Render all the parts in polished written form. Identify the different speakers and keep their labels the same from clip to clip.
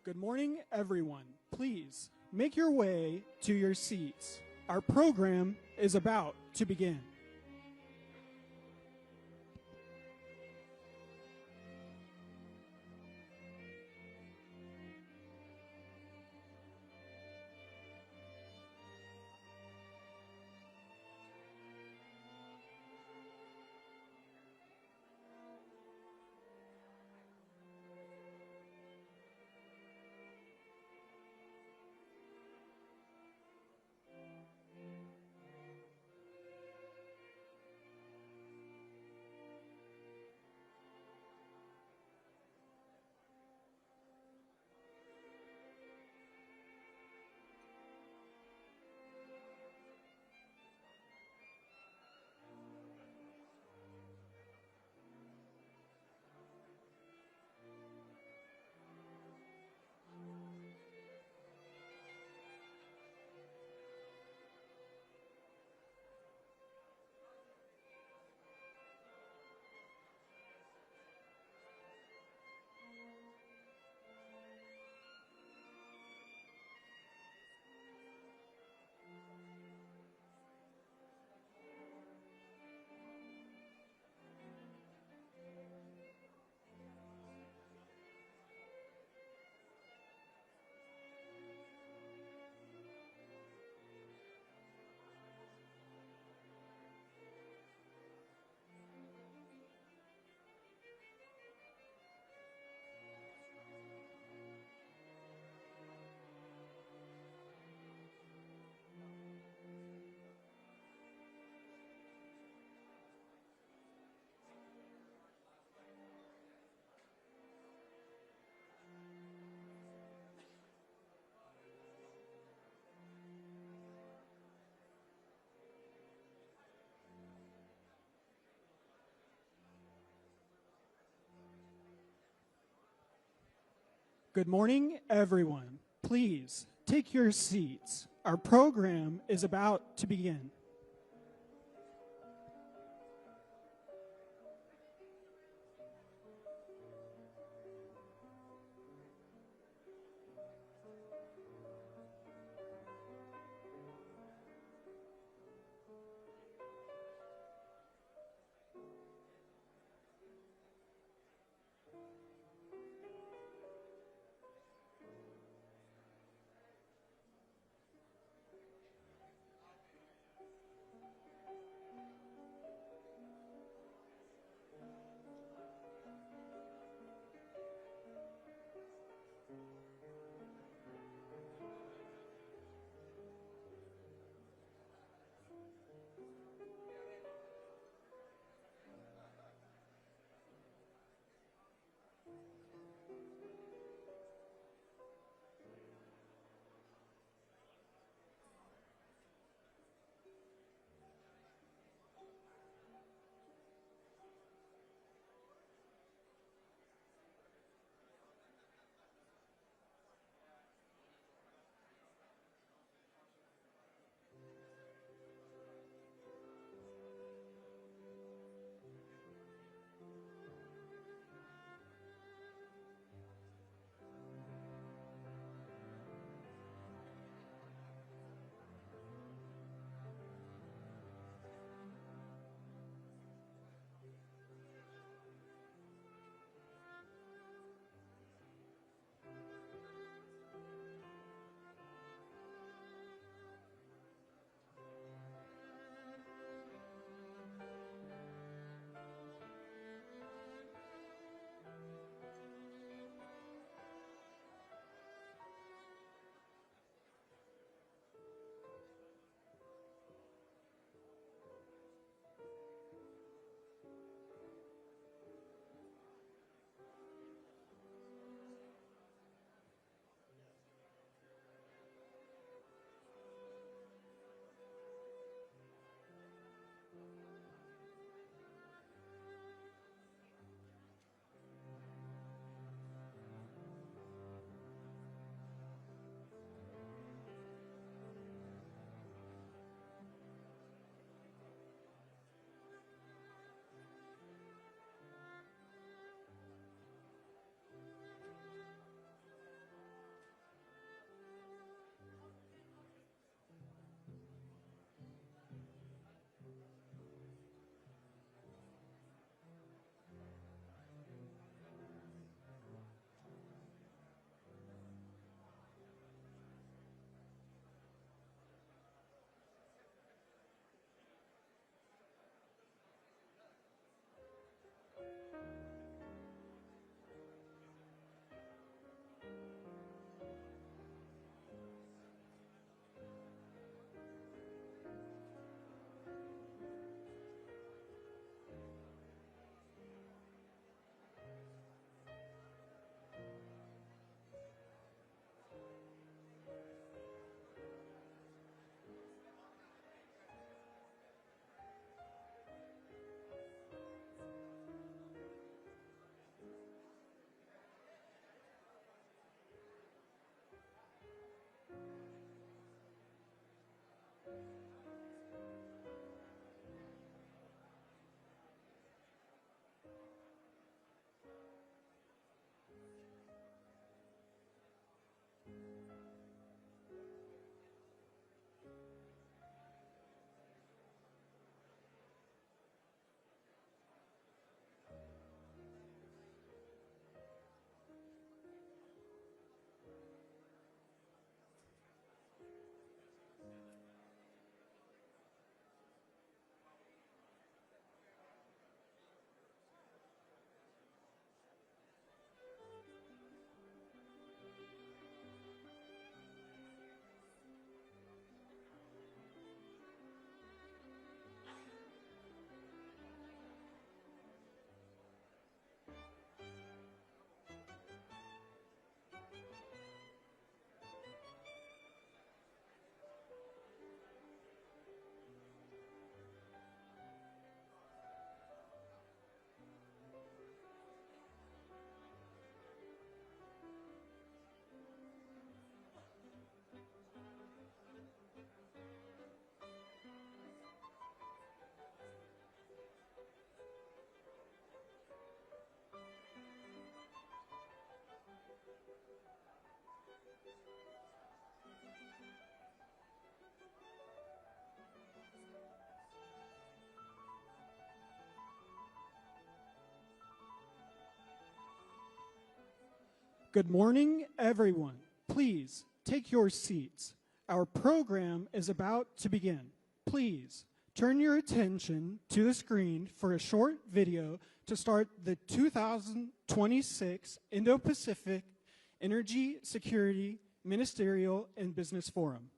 Speaker 1: Good morning, everyone. Please make your way to your seats. Our program is about to begin. Good morning, everyone. Please take your seats. Our program is about to begin. Good morning, everyone. Please take your seats. Our program is about to begin. Please turn your attention to the screen for a short video to start the 2026 Indo-Pacific Energy, Security, Ministerial, and Business Forum.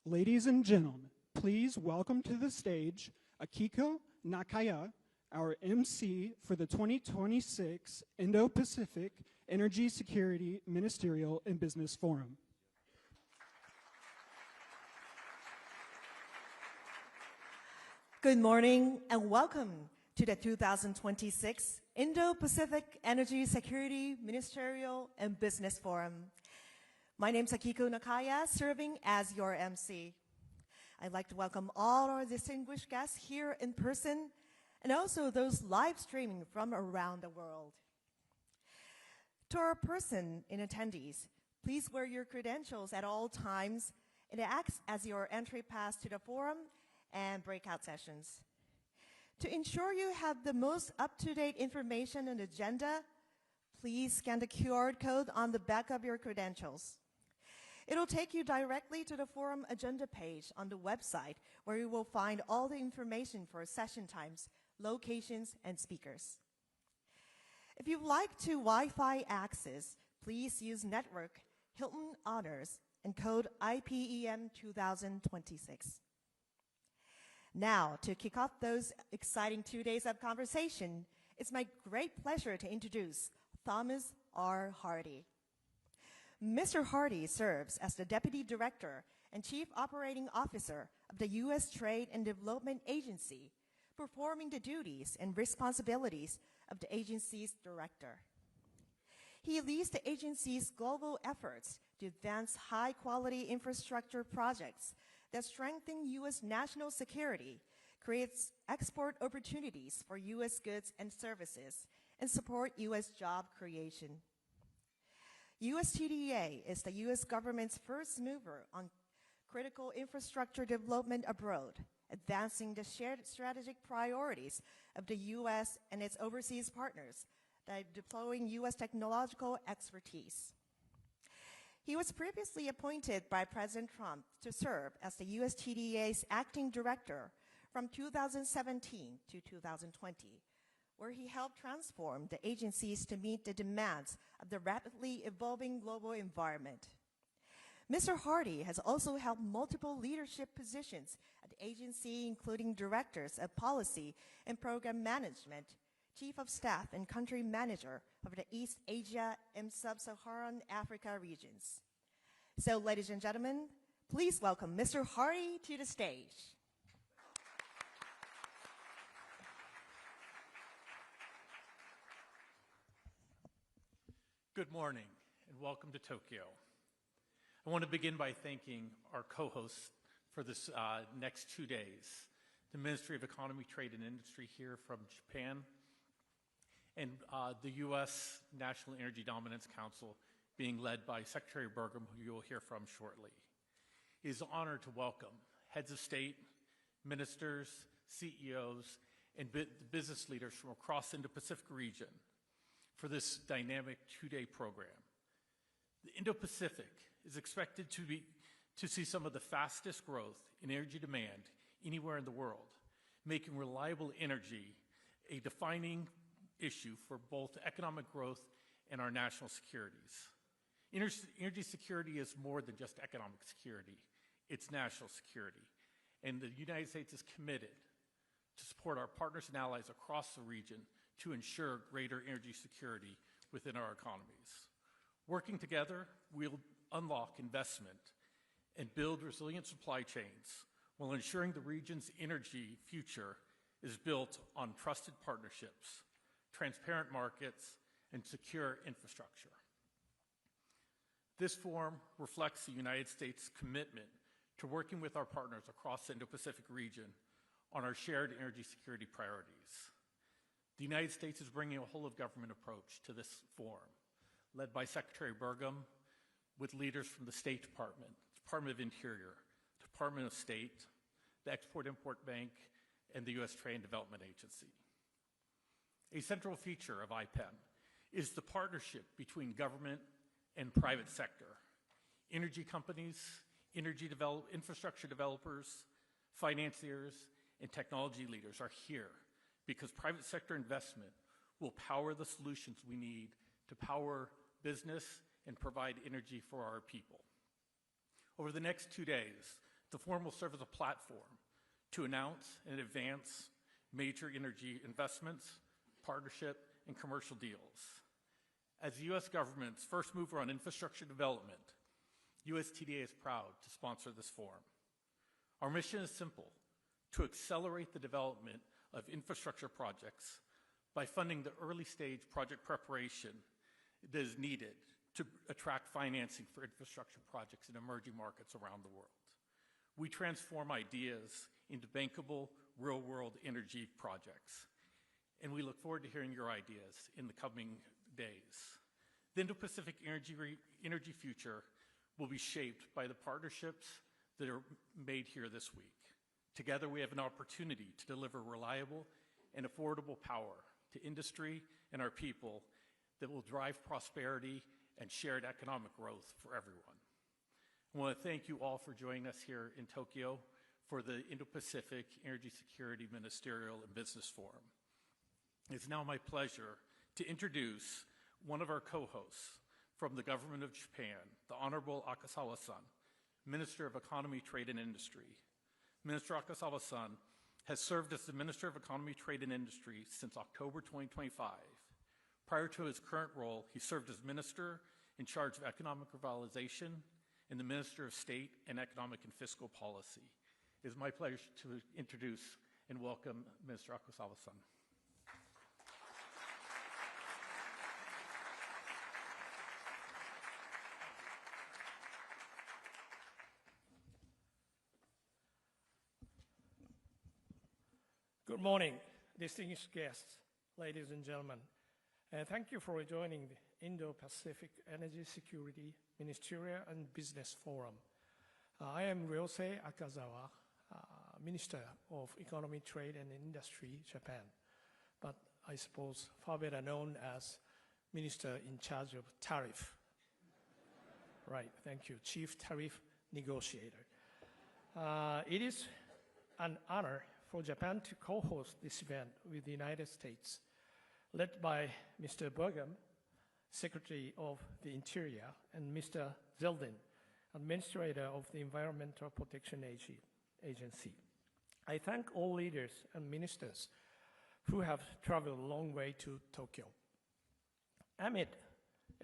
Speaker 1: Ladies and gentlemen, please welcome to the stage Akiko Nakaya, our MC for the 2026 Indo-Pacific Energy, Security, Ministerial, and Business Forum.
Speaker 2: Good morning and welcome to the 2026 Indo-Pacific Energy, Security, Ministerial, and Business Forum. My name is Akiko Nakaya, serving as your MC. I'd like to welcome all our distinguished guests here in person and also those live streaming from around the world. To our person in attendees, please wear your credentials at all times. It acts as your entry pass to the forum and breakout sessions. To ensure you have the most up-to-date information and agenda, please scan the QR code on the back of your credentials. It'll take you directly to the forum agenda page on the website where you will find all the information for session times, locations, and speakers. If you'd like to Wi-Fi access, please use network Hilton Honors and code IPEM 2026. Now, to kick off those exciting 2 days of conversation, it's my great pleasure to introduce Thomas R. Hardy. Mr. Hardy serves as the Deputy Director and Chief Operating Officer of the U.S. Trade and Development Agency, performing the duties and responsibilities of the agency's director. He leads the agency's global efforts to advance high-quality infrastructure projects that strengthen U.S. national security, creates export opportunities for U.S. goods and services, and support U.S. job creation. USTDA is the U.S. government's first mover on critical infrastructure development abroad, advancing the shared strategic priorities of the U.S. and its overseas partners by deploying U.S. technological expertise. He was previously appointed by President Trump to serve as the USTDA's acting director from 2017 to 2020, where he helped transform the agencies to meet the demands of the rapidly evolving global environment. Mr. Hardy has also held multiple leadership positions at the agency, including directors of policy and program management, chief of staff and country manager of the East Asia and Sub-Saharan Africa regions. So, ladies and gentlemen, please welcome Mr. Hardy to the stage.
Speaker 3: Good morning and welcome to Tokyo. I want to begin by thanking our co-hosts for this next 2 days, the Ministry of Economy, Trade, and Industry here from Japan, and the U.S. National Energy Dominance Council being led by Secretary Burgum, who you will hear from shortly. It is an honor to welcome heads of state, ministers, CEOs, and business leaders from across the Indo-Pacific region for this dynamic 2-day program. The Indo-Pacific is expected to see some of the fastest growth in energy demand anywhere in the world, making reliable energy a defining issue for both economic growth and our national securities. Energy security is more than just economic security, it's national security. and the United States is committed to support our partners and allies across the region to ensure greater energy security within our economies. Working together, we'll unlock investment and build resilient supply chains while ensuring the region's energy future is built on trusted partnerships, transparent markets, and secure infrastructure. This forum reflects the United States' commitment to working with our partners across the Indo-Pacific region on our shared energy security priorities. The United States is bringing a whole-of-government approach to this forum, led by Secretary Burgum, with leaders from the State Department, Department of Interior, Department of State, the Export-Import Bank, and the U.S. Trade and Development Agency. A central feature of IPEM is the partnership between government and private sector. Energy companies, infrastructure developers, financiers, and technology leaders are here because private sector investment will power the solutions we need to power business and provide energy for our people. Over the next 2 days, the forum will serve as a platform to announce and advance major energy investments, partnership, and commercial deals. As the U.S. government's first mover on infrastructure development, USTDA is proud to sponsor this forum. Our mission is simple: to accelerate the development of infrastructure projects by funding the early stage project preparation that is needed to attract financing for infrastructure projects in emerging markets around the world. We transform ideas into bankable, real-world energy projects, and we look forward to hearing your ideas in the coming days. The Indo-Pacific energy future will be shaped by the partnerships that are made here this week. Together, we have an opportunity to deliver reliable and affordable power to industry and our people that will drive prosperity and shared economic growth for everyone. I want to thank you all for joining us here in Tokyo for the Indo-Pacific Energy Security Ministerial and Business Forum. It's now my pleasure to introduce one of our co-hosts from the Government of Japan, the Honorable Akazawa-san, Minister of Economy, Trade and Industry. Minister Akazawa-san has served as the Minister of Economy, Trade and Industry since October 2025. Prior to his current role, he served as Minister in charge of Economic Revitalization and the Minister of State and Economic and Fiscal Policy. It is my pleasure to introduce and welcome Minister Akazawa-san.
Speaker 4: Good morning, distinguished guests, ladies and gentlemen. Thank you for joining the Indo-Pacific Energy Security Ministerial and Business Forum. I am Ryosei Akazawa, Minister of Economy, Trade and Industry, Japan, but I suppose far better known as Minister in charge of Tariff. Right, thank you, Chief Tariff Negotiator. It is an honor for Japan to co-host this event with the United States, led by Mr. Burgum, Secretary of the Interior, and Mr. Zeldin, Administrator of the Environmental Protection Agency. I thank all leaders and ministers who have traveled a long way to Tokyo. Amid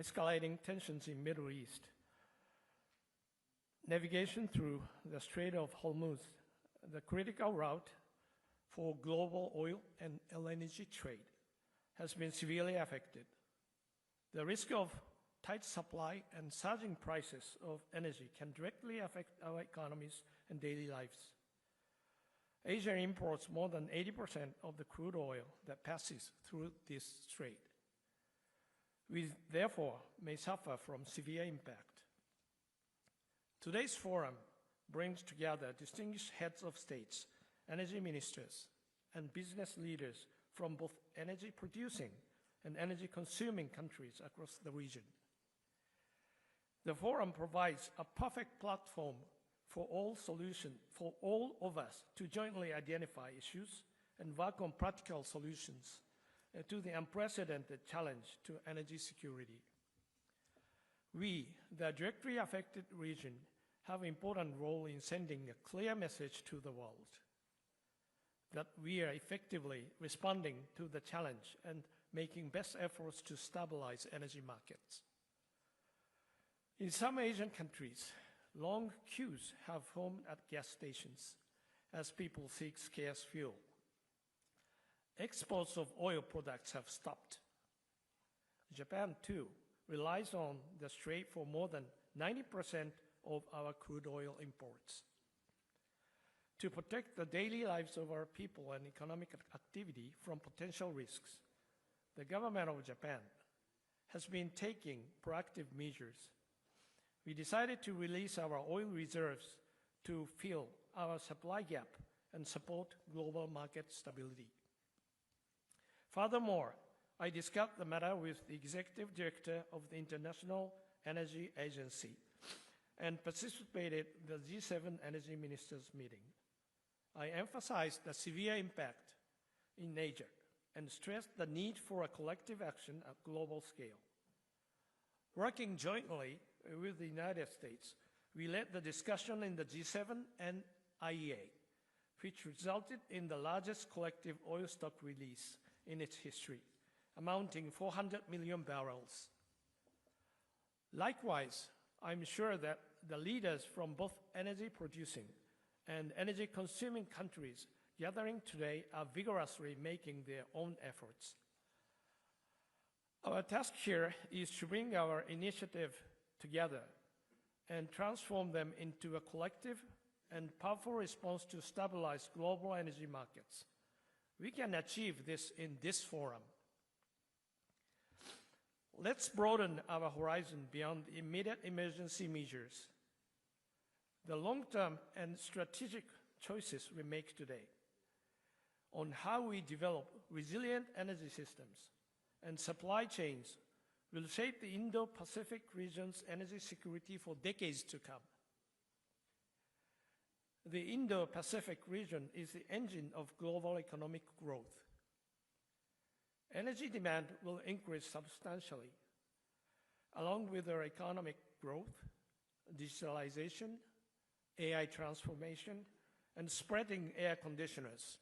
Speaker 4: escalating tensions in Middle East, navigation through the Strait of Hormuz, the critical route for global oil and LNG trade, has been severely affected. The risk of tight supply and surging prices of energy can directly affect our economies and daily lives. Asia imports more than 80% of the crude oil that passes through this strait. We therefore may suffer from severe impact. Today's forum brings together distinguished heads of states, energy ministers, and business leaders from both energy-producing and energy-consuming countries across the region. The forum provides a perfect platform for all of us to jointly identify issues and work on practical solutions to the unprecedented challenge to energy security. We, the directly affected region, have an important role in sending a clear message to the world that we are effectively responding to the challenge and making best efforts to stabilize energy markets. In some Asian countries, long queues have formed at gas stations as people seek scarce fuel. Exports of oil products have stopped. Japan, too, relies on the strait for more than 90% of our crude oil imports. To protect the daily lives of our people and economic activity from potential risks, the government of Japan has been taking proactive measures. We decided to release our oil reserves to fill our supply gap and support global market stability. Furthermore, I discussed the matter with the Executive Director of the International Energy Agency and participated in the G7 Energy Ministers meeting. I emphasized the severe impact in Asia and stressed the need for a collective action at global scale. Working jointly with the United States, we led the discussion in the G7 and IEA, which resulted in the largest collective oil stock release in its history, amounting 400 million barrels. Likewise, I'm sure that the leaders from both energy-producing and energy-consuming countries gathering today are vigorously making their own efforts. Our task here is to bring our initiative together and transform them into a collective and powerful response to stabilize global energy markets. We can achieve this in this forum. Let's broaden our horizon beyond immediate emergency measures. The long-term and strategic choices we make today on how we develop resilient energy systems and supply chains will shape the Indo-Pacific region's energy security for decades to come. The Indo-Pacific region is the engine of global economic growth. Energy demand will increase substantially, along with our economic growth, digitalization, AI transformation, and spreading air conditioners.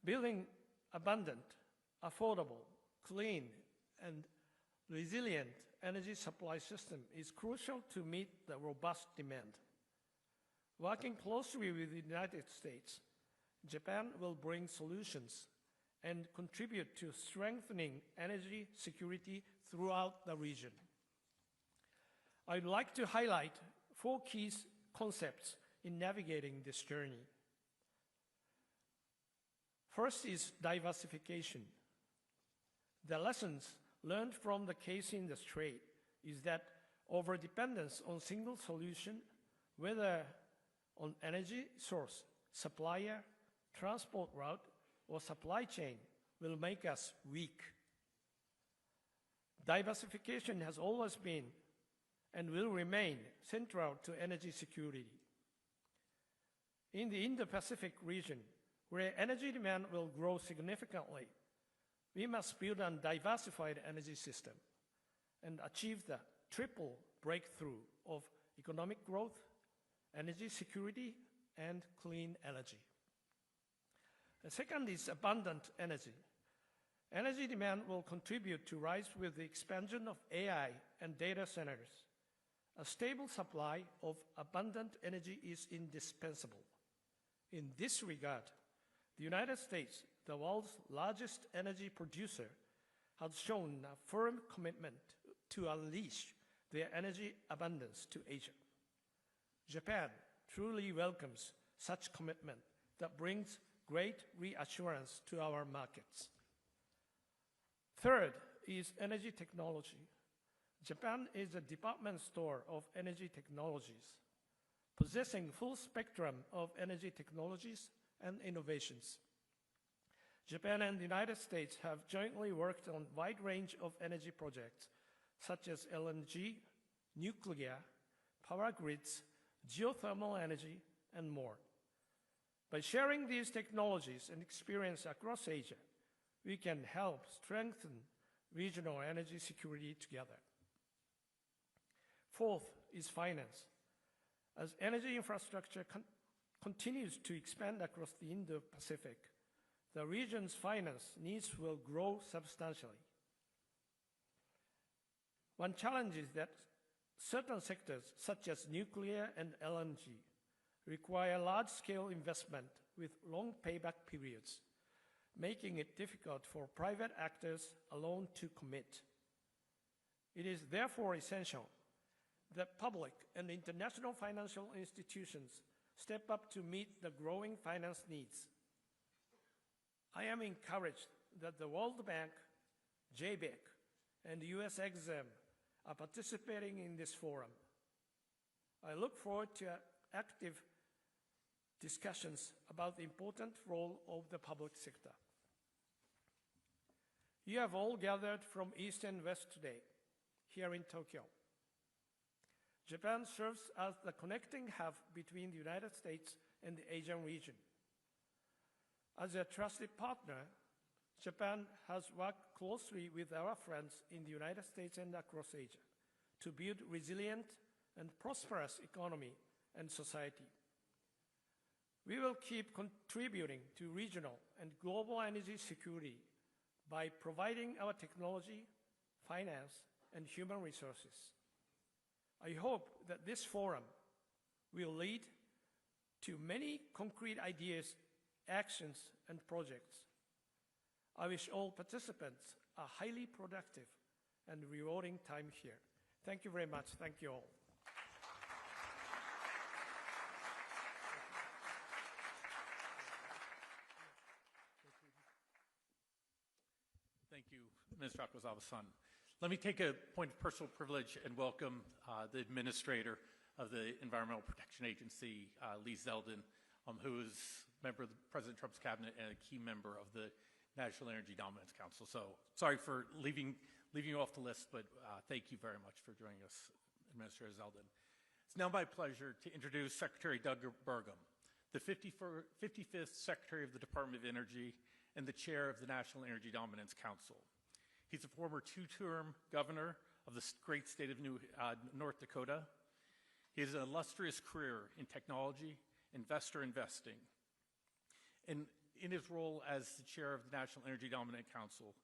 Speaker 4: Building abundant, affordable, clean, and resilient energy supply system is crucial to meet the robust demand. Working closely with the United States, Japan will bring solutions and contribute to strengthening energy security throughout the region. I'd like to highlight 4 key concepts in navigating this journey. First is diversification. The lessons learned from the case in the Strait is that overdependence on single solution, whether on energy source, supplier, transport route, or supply chain, will make us weak. Diversification has always been and will remain central to energy security. In the Indo-Pacific region, where energy demand will grow significantly, we must build a diversified energy system and achieve the triple breakthrough of economic growth, energy security, and clean energy. The second is abundant energy. Energy demand will contribute to rise with the expansion of AI and data centers. A stable supply of abundant energy is indispensable. In this regard, the United States, the world's largest energy producer, has shown a firm commitment to unleash their energy abundance to Asia. Japan truly welcomes such commitment that brings great reassurance to our markets. Third is energy technology. Japan is a department store of energy technologies, possessing full spectrum of energy technologies and innovations. Japan and the United States have jointly worked on a wide range of energy projects, such as LNG, nuclear, power grids, geothermal energy, and more. By sharing these technologies and experience across Asia, we can help strengthen regional energy security together. Fourth is finance. As energy infrastructure continues to expand across the Indo-Pacific, the region's finance needs will grow substantially. One challenge is that certain sectors, such as nuclear and LNG, require large-scale investment with long payback periods, making it difficult for private actors alone to commit. It is therefore essential that public and international financial institutions step up to meet the growing finance needs. I am encouraged that the World Bank, JBIC, and US Exim are participating in this forum. I look forward to active discussions about the important role of the public sector. You have all gathered from East and West today, here in Tokyo. Japan serves as the connecting hub between the United States and the Asian region. As a trusted partner, Japan has worked closely with our friends in the United States and across Asia to build resilient and prosperous economy and society. We will keep contributing to regional and global energy security by providing our technology, finance, and human resources. I hope that this forum will lead to many concrete ideas, actions, and projects. I wish all participants a highly productive and rewarding time here. Thank you very much. Thank you all.
Speaker 3: Thank you, Mr. Akazawa-san. Let me take a point of personal privilege and welcome the Administrator of the Environmental Protection Agency, Lee Zeldin, who is a member of President Trump's cabinet and a key member of the National Energy Dominance Council. So sorry for leaving you off the list, but thank you very much for joining us, Administrator Zeldin. It's now my pleasure to introduce Secretary Doug Burgum, the 55th Secretary of the Department of Energy and the Chair of the National Energy Dominance Council. He's a former two-term governor of the great state of North Dakota. He has an illustrious career in technology, investor investing. And in his role as the chair of the National Energy Dominance Council,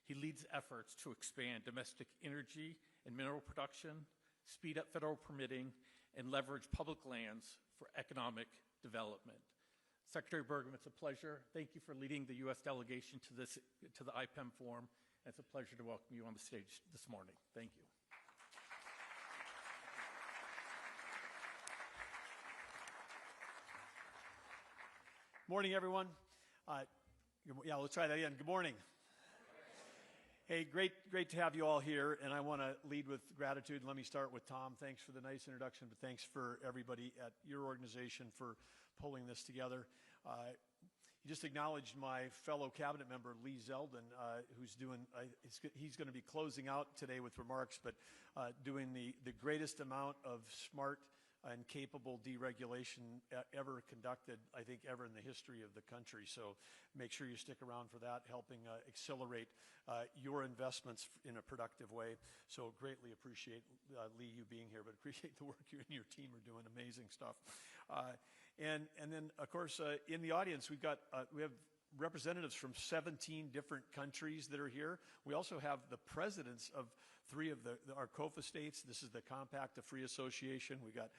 Speaker 3: he leads efforts to expand domestic energy and mineral production, speed up federal permitting, and leverage public lands for economic development. Secretary Burgum, it's a pleasure. Thank you for leading the U.S. delegation to the IPEM Forum. It's a pleasure to welcome you on the stage this morning. Thank you.
Speaker 5: Morning, everyone. Yeah, let's try that again. Good morning. Hey, great to have you all here, and I want to lead with gratitude. Let me start with Tom. Thanks for the nice introduction, but thanks for everybody at your organization for pulling this together. You just acknowledged my fellow cabinet member, Lee Zeldin, who's doing, he's going to be closing out today with remarks, but doing the greatest amount of smart and capable deregulation ever conducted, I think, ever in the history of the country. So make sure you stick around for that, helping accelerate your investments in a productive way. So greatly appreciate, Lee, you being here, but appreciate the work you and your team are doing. Amazing stuff. And then, of course, in the audience, we have representatives from 17 different countries that are here. We also have the presidents of 3 of our COFA states. This is the Compact of Free Association. We got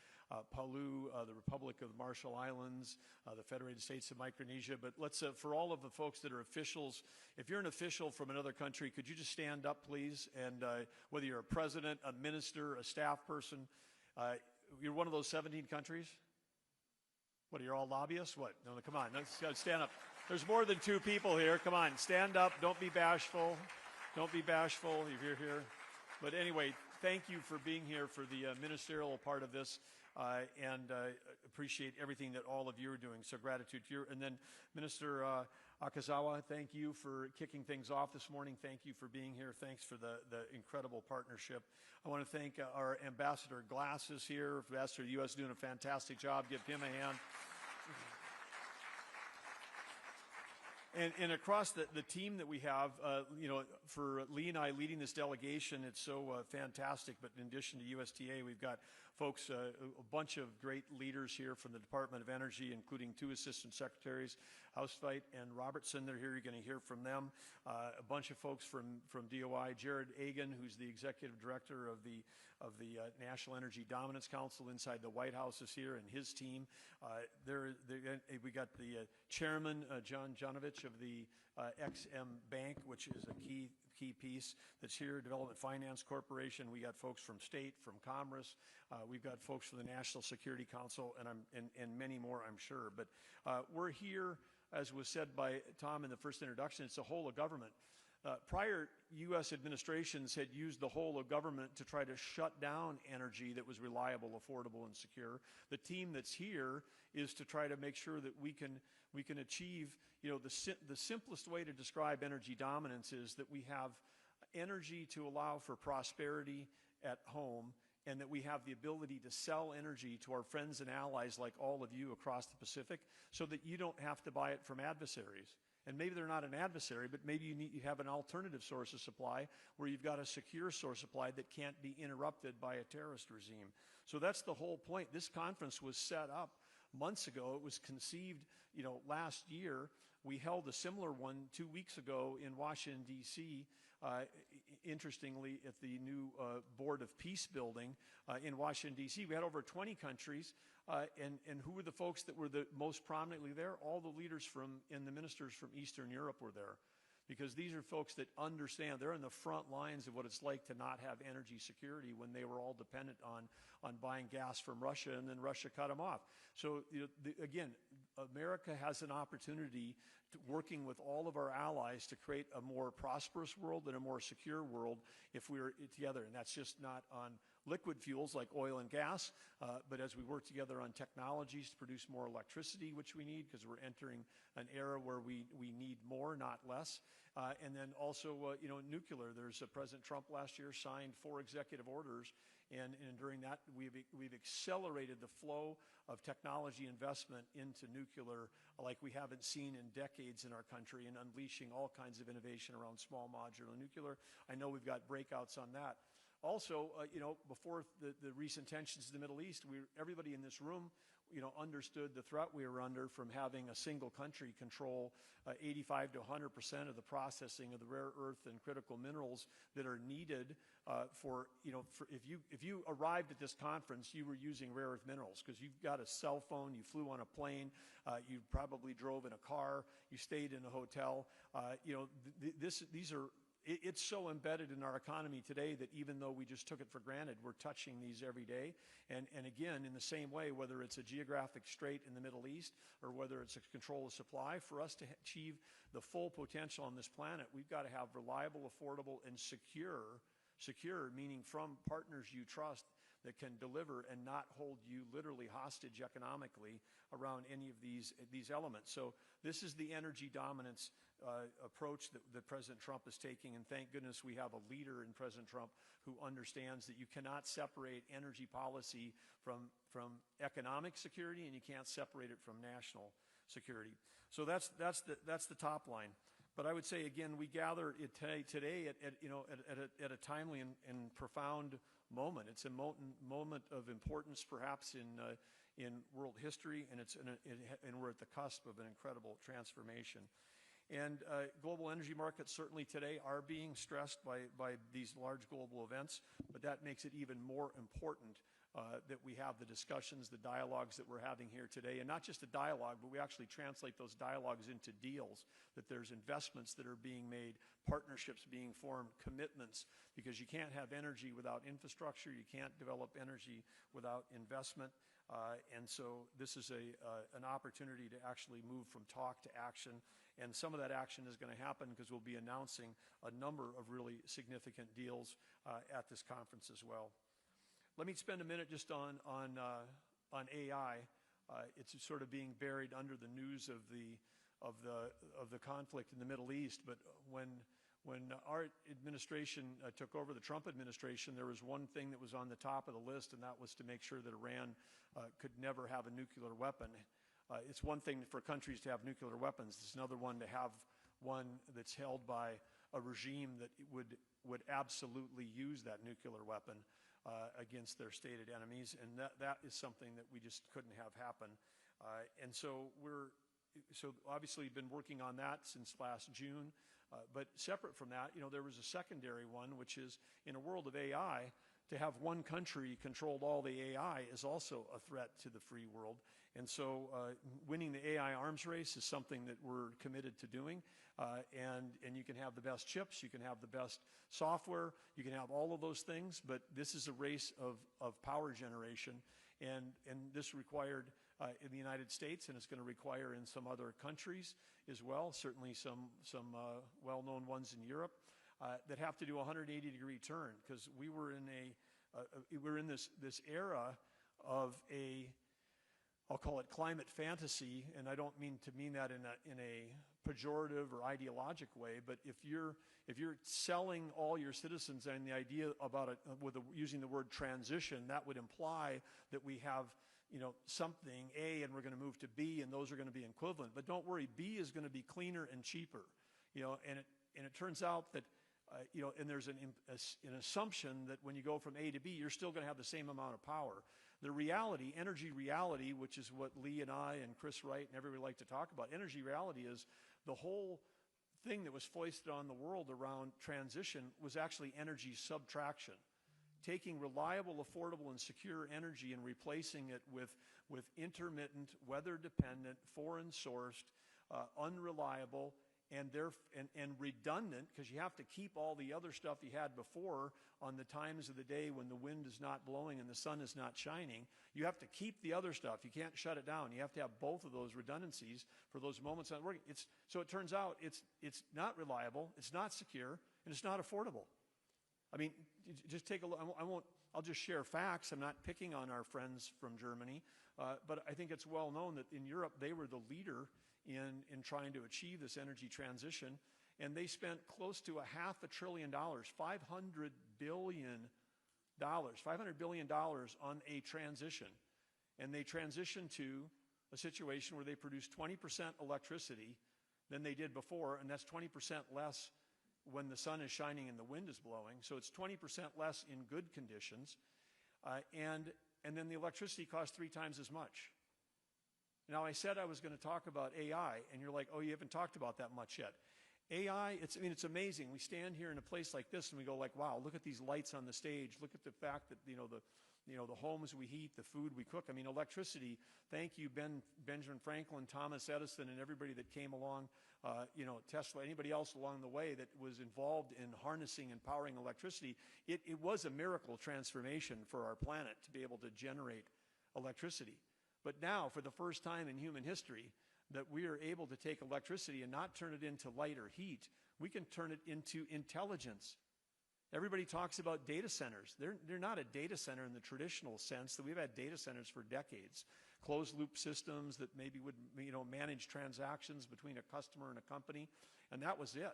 Speaker 5: Palau, the Republic of the Marshall Islands, the Federated States of Micronesia. But let's, for all of the folks that are officials, if you're an official from another country, could you just stand up, please? And whether you're a president, a minister, a staff person, you're one of those 17 countries? What, are you all lobbyists? What? No, come on, let's stand up. There's more than 2 people here. Come on, stand up. Don't be bashful. Don't be bashful if you're here. But anyway, thank you for being here for the ministerial part of this, and appreciate everything that all of you are doing. So gratitude to you. And then Minister Akazawa, thank you for kicking things off this morning. Thank you for being here. Thanks for the incredible partnership. I want to thank our Ambassador Glass is here. Ambassador of the U.S. doing a fantastic job. Give him a hand. And across the team that we have, for Lee and I leading this delegation, it's so fantastic. But in addition to USTA, we've got folks, a bunch of great leaders here from the Department of Energy, including 2 Assistant Secretaries, Housefite and Robertson. They're here. You're going to hear from them. A bunch of folks from DOI, Jared Agan, who's the Executive Director of the National Energy Dominance Council inside the White House, is here, and his team. We got the Chairman, John Janovich of the XM Bank, which is a key piece that's here, Development Finance Corporation. We got folks from State, from Commerce. We've got folks from the National Security Council, and many more, I'm sure. But we're here, as was said by Tom in the first introduction, it's the whole of government. Prior U.S. administrations had used the whole of government to try to shut down energy that was reliable, affordable, and secure. The team that's here is to try to make sure that we can achieve, the simplest way to describe energy dominance is that we have energy to allow for prosperity at home, and that we have the ability to sell energy to our friends and allies like all of you across the Pacific, so that you don't have to buy it from adversaries. And maybe they're not an adversary, but maybe you have an alternative source of supply where you've got a secure source of supply that can't be interrupted by a terrorist regime. So that's the whole point. This conference was set up months ago. It was conceived, last year. We held a similar one 2 weeks ago in Washington, D.C., interestingly, at the new Board of Peace building in Washington, D.C. We had over 20 countries, and who were the folks that were the most prominently there? All the leaders and the ministers from Eastern Europe were there, because these are folks that understand. They're in the front lines of what it's like to not have energy security when they were all dependent on buying gas from Russia, and then Russia cut them off. So, again, America has an opportunity working with all of our allies to create a more prosperous world and a more secure world if we're together. And that's just not on liquid fuels like oil and gas, but as we work together on technologies to produce more electricity, which we need because we're entering an era where we need more, not less. And then also, nuclear. There's President Trump last year signed 4 executive orders, and during that, we've accelerated the flow of technology investment into nuclear like we haven't seen in decades in our country, and unleashing all kinds of innovation around small modular nuclear. I know we've got breakouts on that. Also, before the recent tensions in the Middle East, everybody in this room, understood the threat we were under from having a single country control 85 to 100% of the processing of the rare earth and critical minerals that are needed if you arrived at this conference, you were using rare earth minerals because you've got a cell phone, you flew on a plane, you probably drove in a car, you stayed in a hotel. It's so embedded in our economy today that even though we just took it for granted, we're touching these every day. And again, in the same way, whether it's a geographic strait in the Middle East or whether it's a control of supply, for us to achieve the full potential on this planet, we've got to have reliable, affordable, and secure, meaning from partners you trust that can deliver and not hold you literally hostage economically around any of these elements. So this is the energy dominance approach that President Trump is taking, and thank goodness we have a leader in President Trump who understands that you cannot separate energy policy from economic security, and you can't separate it from national security. So that's the top line. But I would say, again, we gather it today at a timely and profound moment. It's a moment of importance, perhaps, in world history, and we're at the cusp of an incredible transformation. And global energy markets certainly today are being stressed by these large global events, but that makes it even more important that we have the discussions, the dialogues that we're having here today, and not just a dialogue, but we actually translate those dialogues into deals, that there's investments that are being made, partnerships being formed, commitments, because you can't have energy without infrastructure, you can't develop energy without investment, and so this is an opportunity to actually move from talk to action, and some of that action is going to happen because we'll be announcing a number of really significant deals at this conference as well. Let me spend a minute just on AI. It's sort of being buried under the news of the conflict in the Middle East. But when our administration took over, the Trump administration, there was one thing that was on the top of the list, and that was to make sure that Iran could never have a nuclear weapon. It's one thing for countries to have nuclear weapons. It's another one to have one that's held by a regime that would absolutely use that nuclear weapon. against their stated enemies, and that is something that we just couldn't have happen. And so obviously been working on that since last June. But separate from that, there was a secondary one, which is in a world of AI, to have one country control all the AI is also a threat to the free world. And so winning the AI arms race is something that we're committed to doing. And you can have the best chips, you can have the best software, you can have all of those things, but this is a race of power generation. And this required in the United States, and it's going to require in some other countries as well, certainly some well-known ones in Europe, that have to do a 180-degree turn, because we were in this era of I'll call it climate fantasy, and I don't mean that in a pejorative or ideologic way, but if you're selling all your citizens and the idea about it using the word transition, that would imply that we have something A and we're going to move to B, and those are going to be equivalent. But don't worry, B is going to be cleaner and cheaper, and it turns out that and there's an assumption that when you go from A to B, you're still going to have the same amount of power. The reality, energy reality, which is what Lee and I and Chris Wright and everybody like to talk about, energy reality is the whole thing that was foisted on the world around transition was actually energy subtraction. Taking reliable, affordable, and secure energy and replacing it with intermittent, weather-dependent, foreign-sourced, unreliable, and redundant, because you have to keep all the other stuff you had before on the times of the day when the wind is not blowing and the sun is not shining. You have to keep the other stuff. You can't shut it down. You have to have both of those redundancies for those moments not working. So it turns out it's not reliable, it's not secure, and it's not affordable. I mean, just take a look. I'll just share facts. I'm not picking on our friends from Germany, but I think it's well known that in Europe they were the leader in trying to achieve this energy transition, and they spent close to $500 billion, $500 billion on a transition. And they transitioned to a situation where they produce 20% electricity than they did before, and that's 20% less when the sun is shining and the wind is blowing. So it's 20% less in good conditions, and then the electricity costs 3 times as much. Now, I said I was going to talk about AI, and you're like, oh, you haven't talked about that much yet. AI, it's amazing. We stand here in a place like this, and we go like, wow, look at these lights on the stage. Look at the fact that, the homes we heat, the food we cook. I mean, electricity, thank you, Benjamin Franklin, Thomas Edison, and everybody that came along, Tesla, anybody else along the way that was involved in harnessing and powering electricity. It was a miracle transformation for our planet to be able to generate electricity. But now, for the first time in human history, that we are able to take electricity and not turn it into light or heat. We can turn it into intelligence. Everybody talks about data centers. They're not a data center in the traditional sense that we've had data centers for decades. Closed-loop systems that maybe would manage transactions between a customer and a company, and that was it.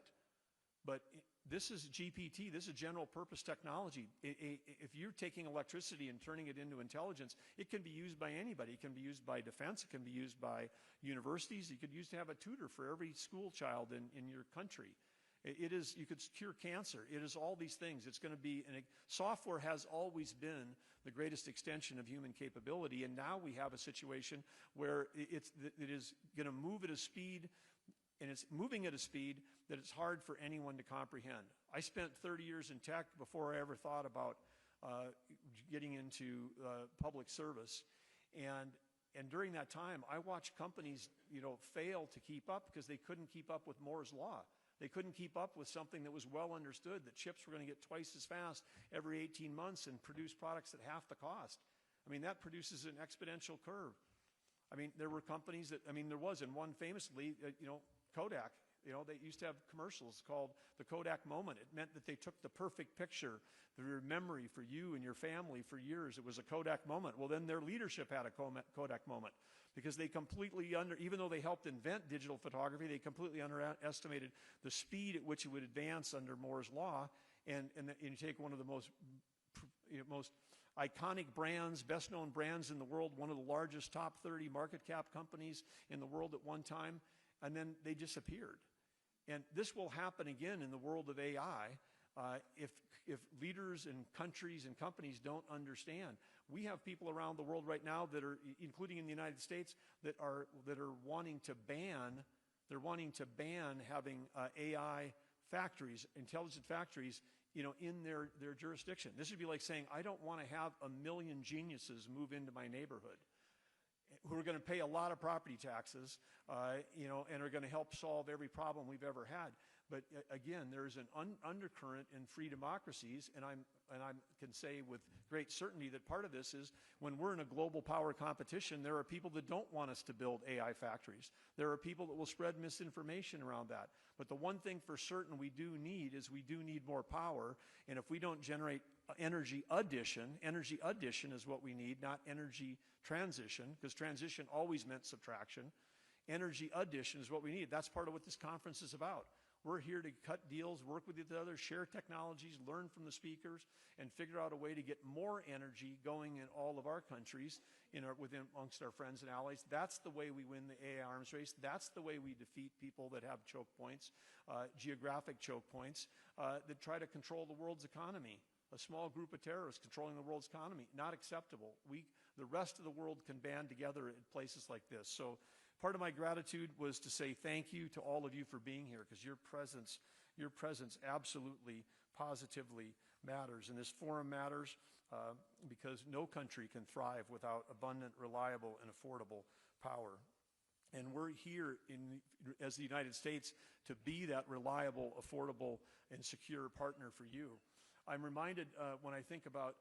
Speaker 5: But this is GPT. This is general-purpose technology. If you're taking electricity and turning it into intelligence, it can be used by anybody. It can be used by defense. It can be used by universities. You could use to have a tutor for every school child in your country. You could cure cancer. It is all these things. It's going to be, software has always been the greatest extension of human capability, and now we have a situation where it is going to move at a speed, and it's moving at a speed that it's hard for anyone to comprehend. I spent 30 years in tech before I ever thought about getting into public service, and during that time, I watched companies, fail to keep up because they couldn't keep up with Moore's law. They couldn't keep up with something that was well understood, that chips were going to get twice as fast every 18 months and produce products at half the cost. I mean, that produces an exponential curve. I mean, there were companies that, there was, and one famously, Kodak, they used to have commercials called the Kodak moment. It meant that they took the perfect picture, their memory for you and your family for years. It was a Kodak moment. Well, then their leadership had a Kodak moment because they completely, even though they helped invent digital photography, they completely underestimated the speed at which it would advance under Moore's law. And you take one of the most iconic brands, best-known brands in the world, one of the largest top 30 market cap companies in the world at one time, and then they disappeared. And this will happen again in the world of AI. If leaders and countries and companies don't understand, we have people around the world right now that are, including in the United States, that are wanting to ban. They're wanting to ban having AI factories, intelligent factories, in their jurisdiction. This would be like saying, I don't want to have 1 million geniuses move into my neighborhood who are going to pay a lot of property taxes, and are going to help solve every problem we've ever had. But again, there's an undercurrent in free democracies, and I can say with great certainty that part of this is when we're in a global power competition, there are people that don't want us to build AI factories. There are people that will spread misinformation around that. But the one thing for certain we do need more power, and if we don't generate energy addition is what we need, not energy transition, because transition always meant subtraction. Energy addition is what we need. That's part of what this conference is about. We're here to cut deals, work with each other, share technologies, learn from the speakers, and figure out a way to get more energy going in all of our countries, amongst our friends and allies. That's the way we win the AI arms race. That's the way we defeat people that have choke points, geographic choke points, that try to control the world's economy. A small group of terrorists controlling the world's economy, not acceptable. The rest of the world can band together at places like this. So part of my gratitude was to say thank you to all of you for being here, because your presence absolutely, positively matters. And this forum matters because no country can thrive without abundant, reliable, and affordable power. And we're here as the United States to be that reliable, affordable, and secure partner for you. I'm reminded when I think about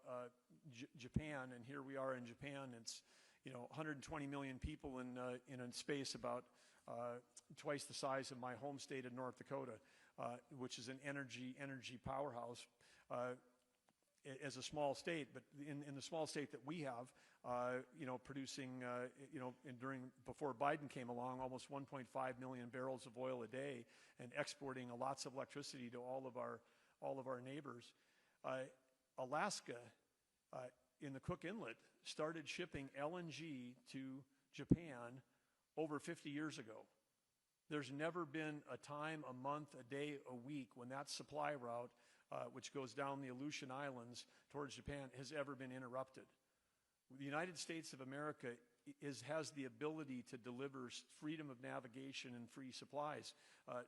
Speaker 5: Japan, and here we are in Japan. It's 120 million people in a space about twice the size of my home state of North Dakota, which is an energy powerhouse as a small state. But in the small state that we have, producing, before Biden came along, almost 1.5 million barrels of oil a day, and exporting lots of electricity to all of our neighbors. Alaska, in the Cook Inlet, started shipping LNG to Japan over 50 years ago. There's never been a time, a month, a day, a week when that supply route, which goes down the Aleutian Islands towards Japan, has ever been interrupted. The United States of America has the ability to deliver freedom of navigation and free supplies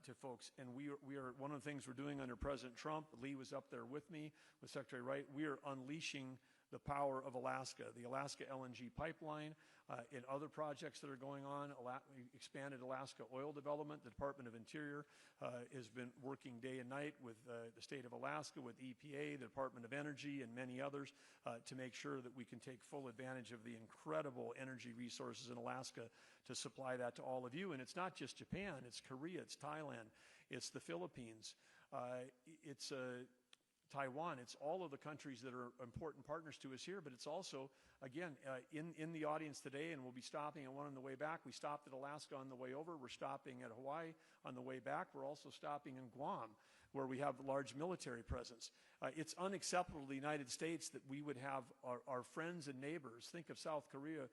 Speaker 5: to folks. And we are one of the things we're doing under President Trump. Lee was up there with me, with Secretary Wright. We are unleashing the power of Alaska, the Alaska LNG pipeline, and other projects that are going on. We expanded Alaska oil development. The Department of Interior has been working day and night with the state of Alaska, with EPA, the Department of Energy, and many others to make sure that we can take full advantage of the incredible energy resources in Alaska to supply that to all of you. And it's not just Japan, it's Korea, it's Thailand, it's the Philippines, it's Taiwan. It's all of the countries that are important partners to us here, but it's also, again, in the audience today, and we'll be stopping at one on the way back. We stopped at Alaska on the way over. We're stopping at Hawaii on the way back. We're also stopping in Guam, where we have a large military presence. It's unacceptable to the United States that we would have our friends and neighbors, think of South Korea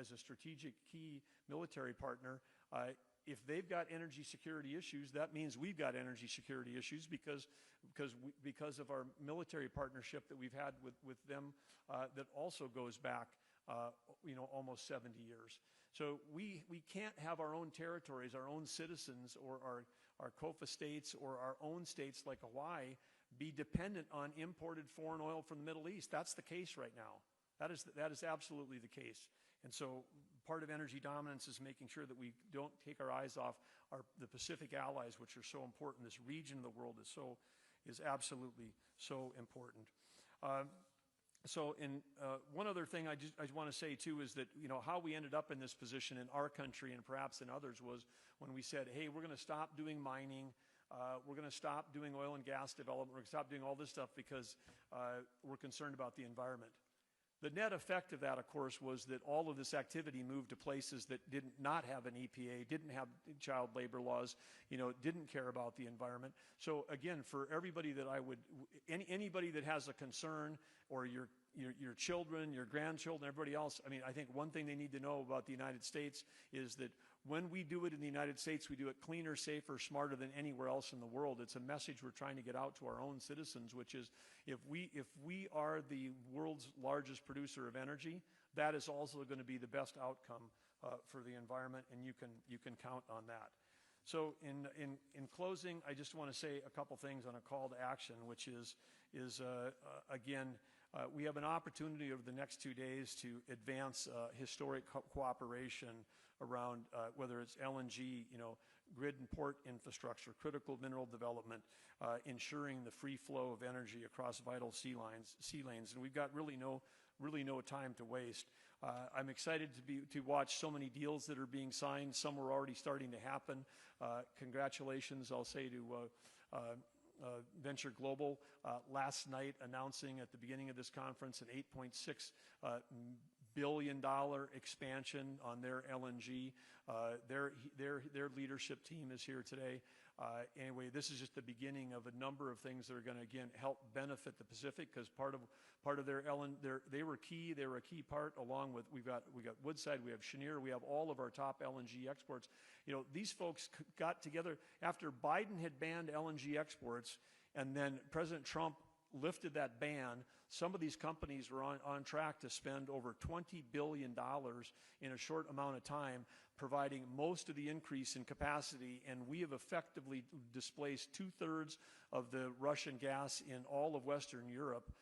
Speaker 5: as a strategic key military partner. If they've got energy security issues, that means we've got energy security issues because of our military partnership that we've had with them that also goes back almost 70 years. So we can't have our own territories, our own citizens, or our COFA states, or our own states like Hawaii be dependent on imported foreign oil from the Middle East. That's the case right now. That is absolutely the case. And so part of energy dominance is making sure that we don't take our eyes off the Pacific allies, which are so important. This region of the world is absolutely so important. One other thing I want to say too is that how we ended up in this position in our country and perhaps in others was when we said, hey, we're going to stop doing mining. We're going to stop doing oil and gas development. We're going to stop doing all this stuff because we're concerned about the environment. The net effect of that, of course, was that all of this activity moved to places that did not have an EPA, didn't have child labor laws, didn't care about the environment. So again, for everybody that anybody that has a concern, or your children, your grandchildren, everybody else, I think one thing they need to know about the United States is that when we do it in the United States, we do it cleaner, safer, smarter than anywhere else in the world. It's a message we're trying to get out to our own citizens, which is if we are the world's largest producer of energy, that is also going to be the best outcome for the environment, and you can count on that. So in closing, I just want to say a couple things on a call to action, which is again, we have an opportunity over the next 2 days to advance historic cooperation around whether it's LNG, grid and port infrastructure, critical mineral development, ensuring the free flow of energy across vital sea lanes, and we've got really no time to waste. I'm excited to watch so many deals that are being signed. Some are already starting to happen. Congratulations, I'll say, to Venture Global last night announcing at the beginning of this conference an $8.6 billion expansion on their LNG. Their leadership team is here today. Anyway, this is just the beginning of a number of things that are going to again help benefit the Pacific, because part of their they were a key part, along with we've got Woodside, we have Cheniere, we have all of our top LNG exports. These folks got together after Biden had banned LNG exports, and then President Trump lifted that ban. Some of these companies were on track to spend over $20 billion in a short amount of time, providing most of the increase in capacity, and we have effectively displaced 2/3 of the Russian gas in all of Western Europe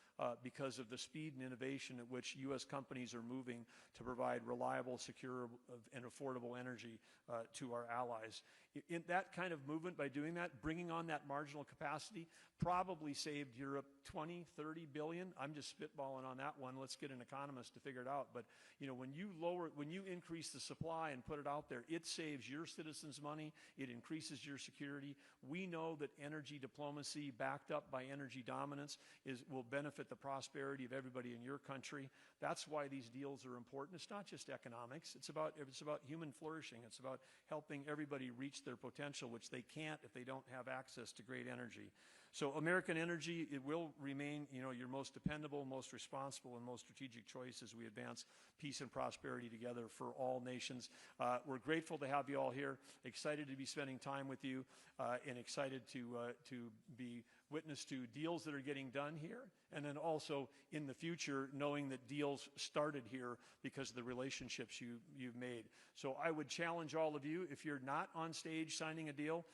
Speaker 5: because of the speed and innovation at which U.S. companies are moving to provide reliable, secure, and affordable energy to our allies. In that kind of movement, by doing that, bringing on that marginal capacity, probably saved Europe 20, 30 billion. I'm just spitballing on that one. Let's get an economist to figure it out. But when you increase the supply and put it out there, it saves your citizens money. It increases your security. We know that energy diplomacy backed up by energy dominance will benefit the prosperity of everybody in your country. That's why these deals are important. It's not just economics. It's about human flourishing. It's about helping everybody reach their potential, which they can't if they don't have access to great energy. So American energy, it will remain, your most dependable, most responsible, and most strategic choice as we advance peace and prosperity together for all nations. We're grateful to have you all here, excited to be spending time with you, and excited to be witness to deals that are getting done here, and then also in the future knowing that deals started here because of the relationships you've made. So I would challenge all of you, if you're not on stage signing a deal,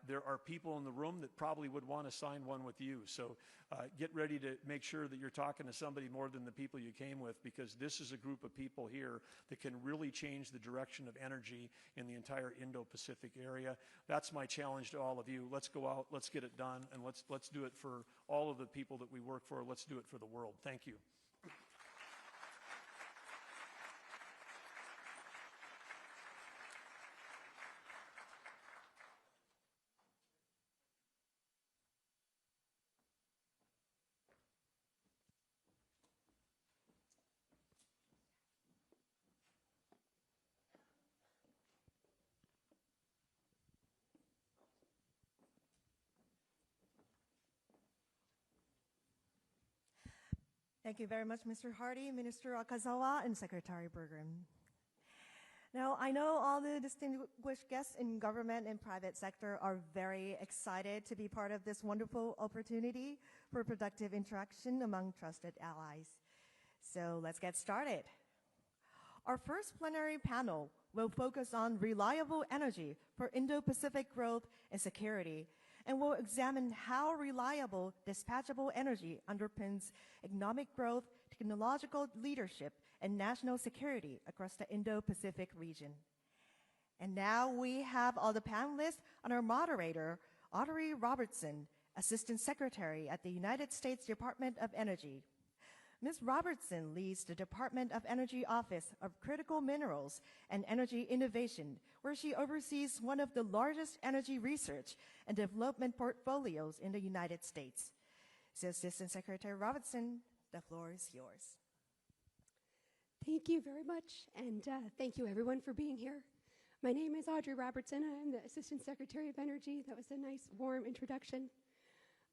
Speaker 5: there are people in the room that probably would want to sign one with you. So get ready to make sure that you're talking to somebody more than the people you came with, because this is a group of people here that can really change the direction of energy in the entire Indo-Pacific area. That's my challenge to all of you. Let's go out, let's get it done, and let's do it for all of the people that we work for. Let's do it for the world. Thank you.
Speaker 2: Thank you very much, Mr. Hardy, Minister Akazawa, and Secretary Burgum. Now, I know all the distinguished guests in government and private sector are very excited to be part of this wonderful opportunity for productive interaction among trusted allies. So let's get started. Our first plenary panel will focus on reliable energy for Indo-Pacific growth and security, and will examine how reliable, dispatchable energy underpins economic growth, technological leadership, and national security across the Indo-Pacific region. And now we have all the panelists and our moderator, Audrey Robertson, Assistant Secretary at the United States Department of Energy. Ms. Robertson leads the Department of Energy Office of Critical Minerals and Energy Innovation, where she oversees one of the largest energy research and development portfolios in the United States. So, Assistant Secretary Robertson, the floor is yours.
Speaker 6: Thank you very much, and thank you everyone for being here. My name is Audrey Robertson. I'm the Assistant Secretary of Energy. That was a nice, warm introduction.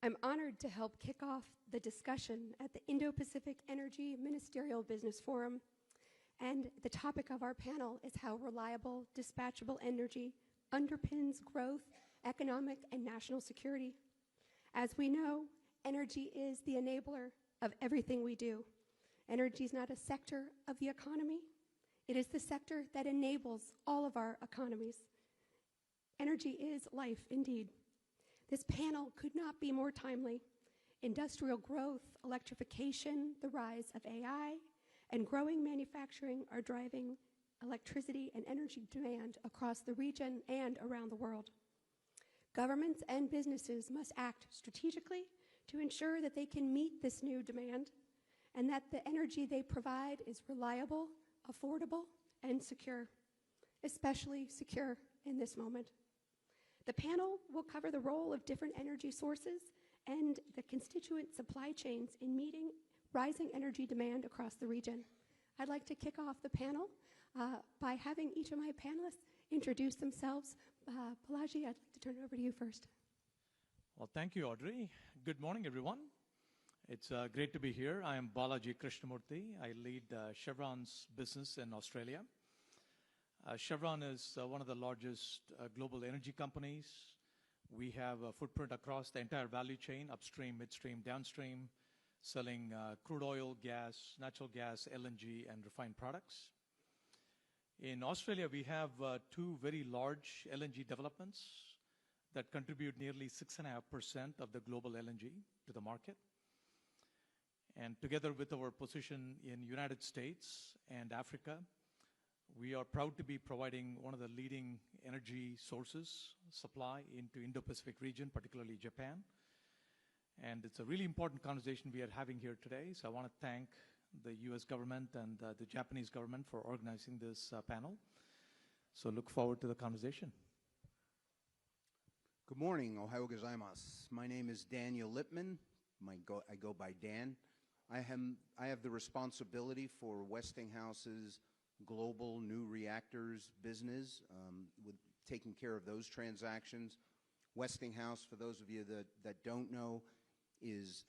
Speaker 6: I'm honored to help kick off the discussion at the Indo-Pacific Energy Ministerial Business Forum. And the topic of our panel is how reliable, dispatchable energy underpins growth, economic, and national security. As we know, energy is the enabler of everything we do. Energy is not a sector of the economy. It is the sector that enables all of our economies. Energy is life, indeed. This panel could not be more timely. Industrial growth, electrification, the rise of AI, and growing manufacturing are driving electricity and energy demand across the region and around the world. Governments and businesses must act strategically to ensure that they can meet this new demand and that the energy they provide is reliable, affordable, and secure, especially secure in this moment. The panel will cover the role of different energy sources and the constituent supply chains in meeting rising energy demand across the region. I'd like to kick off the panel by having each of my panelists introduce themselves. Balaji, I'd like to turn it over to you first.
Speaker 7: Well, thank you, Audrey. Good morning, everyone. It's great to be here. I am Balaji Krishnamurthy. I lead Chevron's business in Australia. Chevron is one of the largest global energy companies. We have a footprint across the entire value chain, upstream, midstream, downstream, selling crude oil, gas, natural gas, LNG, and refined products. In Australia, we have two very large LNG developments that contribute nearly 6.5% of the global LNG to the market. And together with our position in United States and Africa, we are proud to be providing one of the leading energy sources supply into Indo-Pacific region, particularly Japan. And it's a really important conversation we are having here today. So I want to thank the US government and the Japanese government for organizing this panel. So look forward to the conversation.
Speaker 8: Good morning, Ohayo gozaimasu. My name is Daniel Lippman. I go by Dan. I have the responsibility for Westinghouse's global new reactors business, with taking care of those transactions. Westinghouse, for those of you that don't know,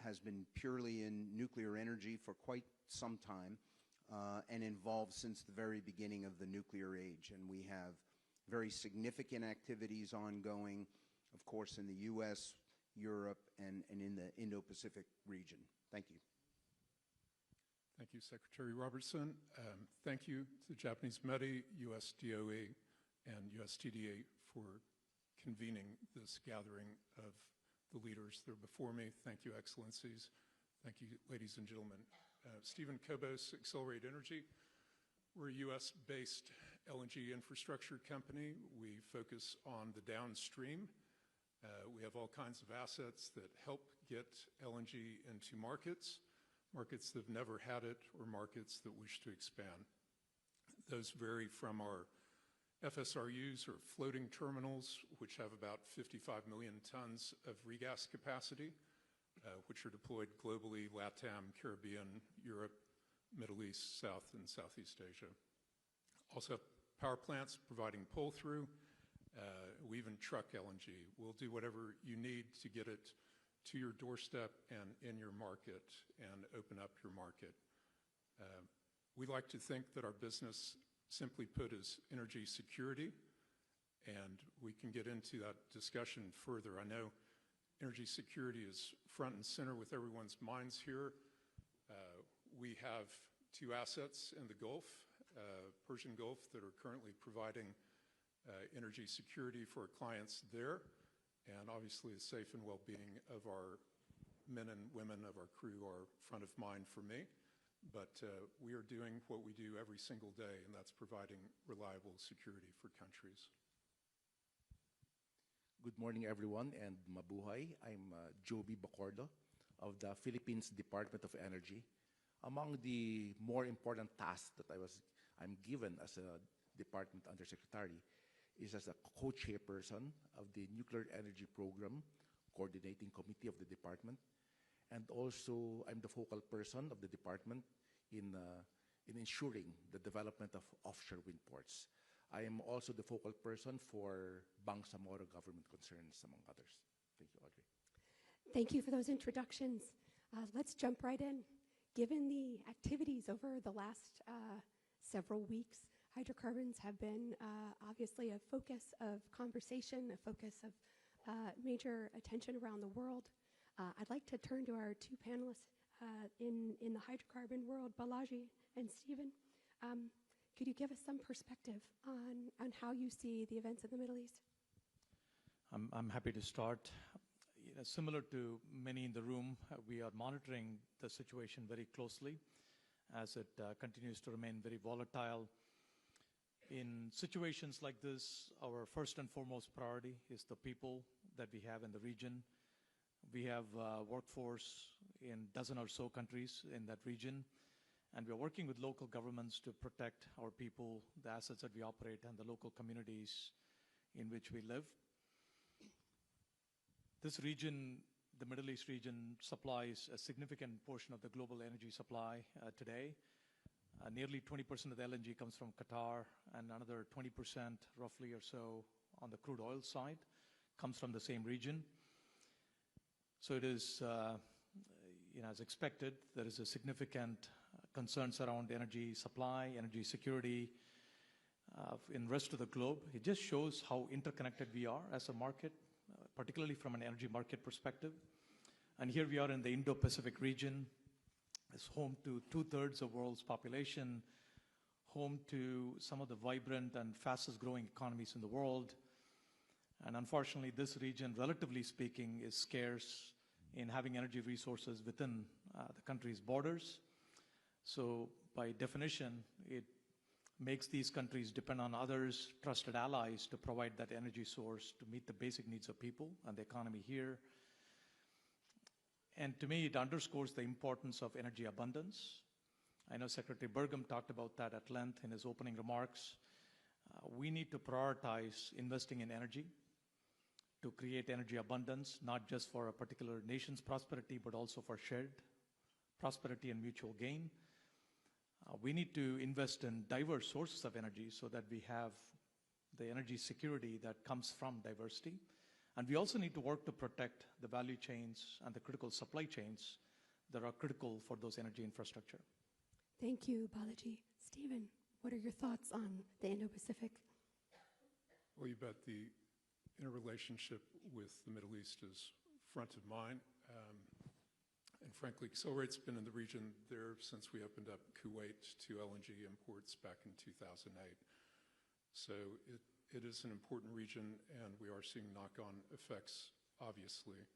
Speaker 8: has been purely in nuclear energy for quite some time and involved since the very beginning of the nuclear age. And we have very significant activities ongoing, of course, in the US, Europe, and in the Indo-Pacific region. Thank you.
Speaker 9: Thank you, Secretary Robertson. Thank you to the Japanese METI, US DOE, and USTDA for convening this gathering of the leaders that are before me. Thank you, Excellencies. Thank you, ladies and gentlemen. Stephen Kobos, Accelerate Energy. We're a US-based LNG infrastructure company. We focus on the downstream. We have all kinds of assets that help get LNG into markets that have never had it, or markets that wish to expand. Those vary from our FSRUs, or floating terminals, which have about 55 million tons of regas capacity, which are deployed globally, LATAM, Caribbean, Europe, Middle East, South, and Southeast Asia. Also have power plants providing pull-through. We even truck LNG. We'll do whatever you need to get it to your doorstep and in your market and open up your market. We like to think that our business, simply put, is energy security, and we can get into that discussion further. I know energy security is front and center with everyone's minds here. We have two assets in the Gulf, Persian Gulf, that are currently providing energy security for our clients there, and obviously the safe and well-being of our men and women of our crew are front of mind for me. But we are doing what we do every single day, and that's providing reliable security for countries.
Speaker 10: Good morning, everyone, and mabuhay. I'm Joby Bacordo of the Philippines Department of Energy. Among the more important tasks that I'm given as a department undersecretary is as a co-chairperson of the Nuclear Energy Program Coordinating Committee of the department. And also, I'm the focal person of the department in ensuring the development of offshore wind ports. I am also the focal person for Bangsamoro government concerns, among others. Thank you, Audrey.
Speaker 6: Thank you for those introductions. Let's jump right in. Given the activities over the last several weeks. Hydrocarbons have been obviously a focus of conversation, a focus of major attention around the world. I'd like to turn to our two panelists in the hydrocarbon world, Balaji and Stephen. Could you give us some perspective on how you see the events in the Middle East?
Speaker 7: I'm happy to start. Similar to many in the room, we are monitoring the situation very closely as it continues to remain very volatile. In situations like this, our first and foremost priority is the people that we have in the region. We have a workforce in a dozen or so countries in that region, and we are working with local governments to protect our people, the assets that we operate, and the local communities in which we live. This region, the Middle East region, supplies a significant portion of the global energy supply today. Nearly 20% of the LNG comes from Qatar, and another 20% roughly or so on the crude oil side comes from the same region. So it is, as expected, there is a significant concerns around energy supply, energy security in the rest of the globe. It just shows how interconnected we are as a market, particularly from an energy market perspective. And here we are in the Indo-Pacific region. It's home to 2/3 of the world's population, home to some of the vibrant and fastest growing economies in the world. And unfortunately, this region, relatively speaking, is scarce in having energy resources within the country's borders. So by definition, it makes these countries depend on others, trusted allies, to provide that energy source to meet the basic needs of people and the economy here. And to me, it underscores the importance of energy abundance. I know Secretary Burgum talked about that at length in his opening remarks. We need to prioritize investing in energy to create energy abundance, not just for a particular nation's prosperity, but also for shared prosperity and mutual gain. We need to invest in diverse sources of energy so that we have the energy security that comes from diversity. And we also need to work to protect the value chains and the critical supply chains that are critical for those energy infrastructure.
Speaker 6: Thank you, Balaji. Stephen, what are your thoughts on the Indo-Pacific?
Speaker 9: Well, you bet the interrelationship with the Middle East is front of mind. And frankly, Accelerate's been in the region there since we opened up Kuwait to LNG imports back in 2008. So it is an important region, and we are seeing knock-on effects, obviously.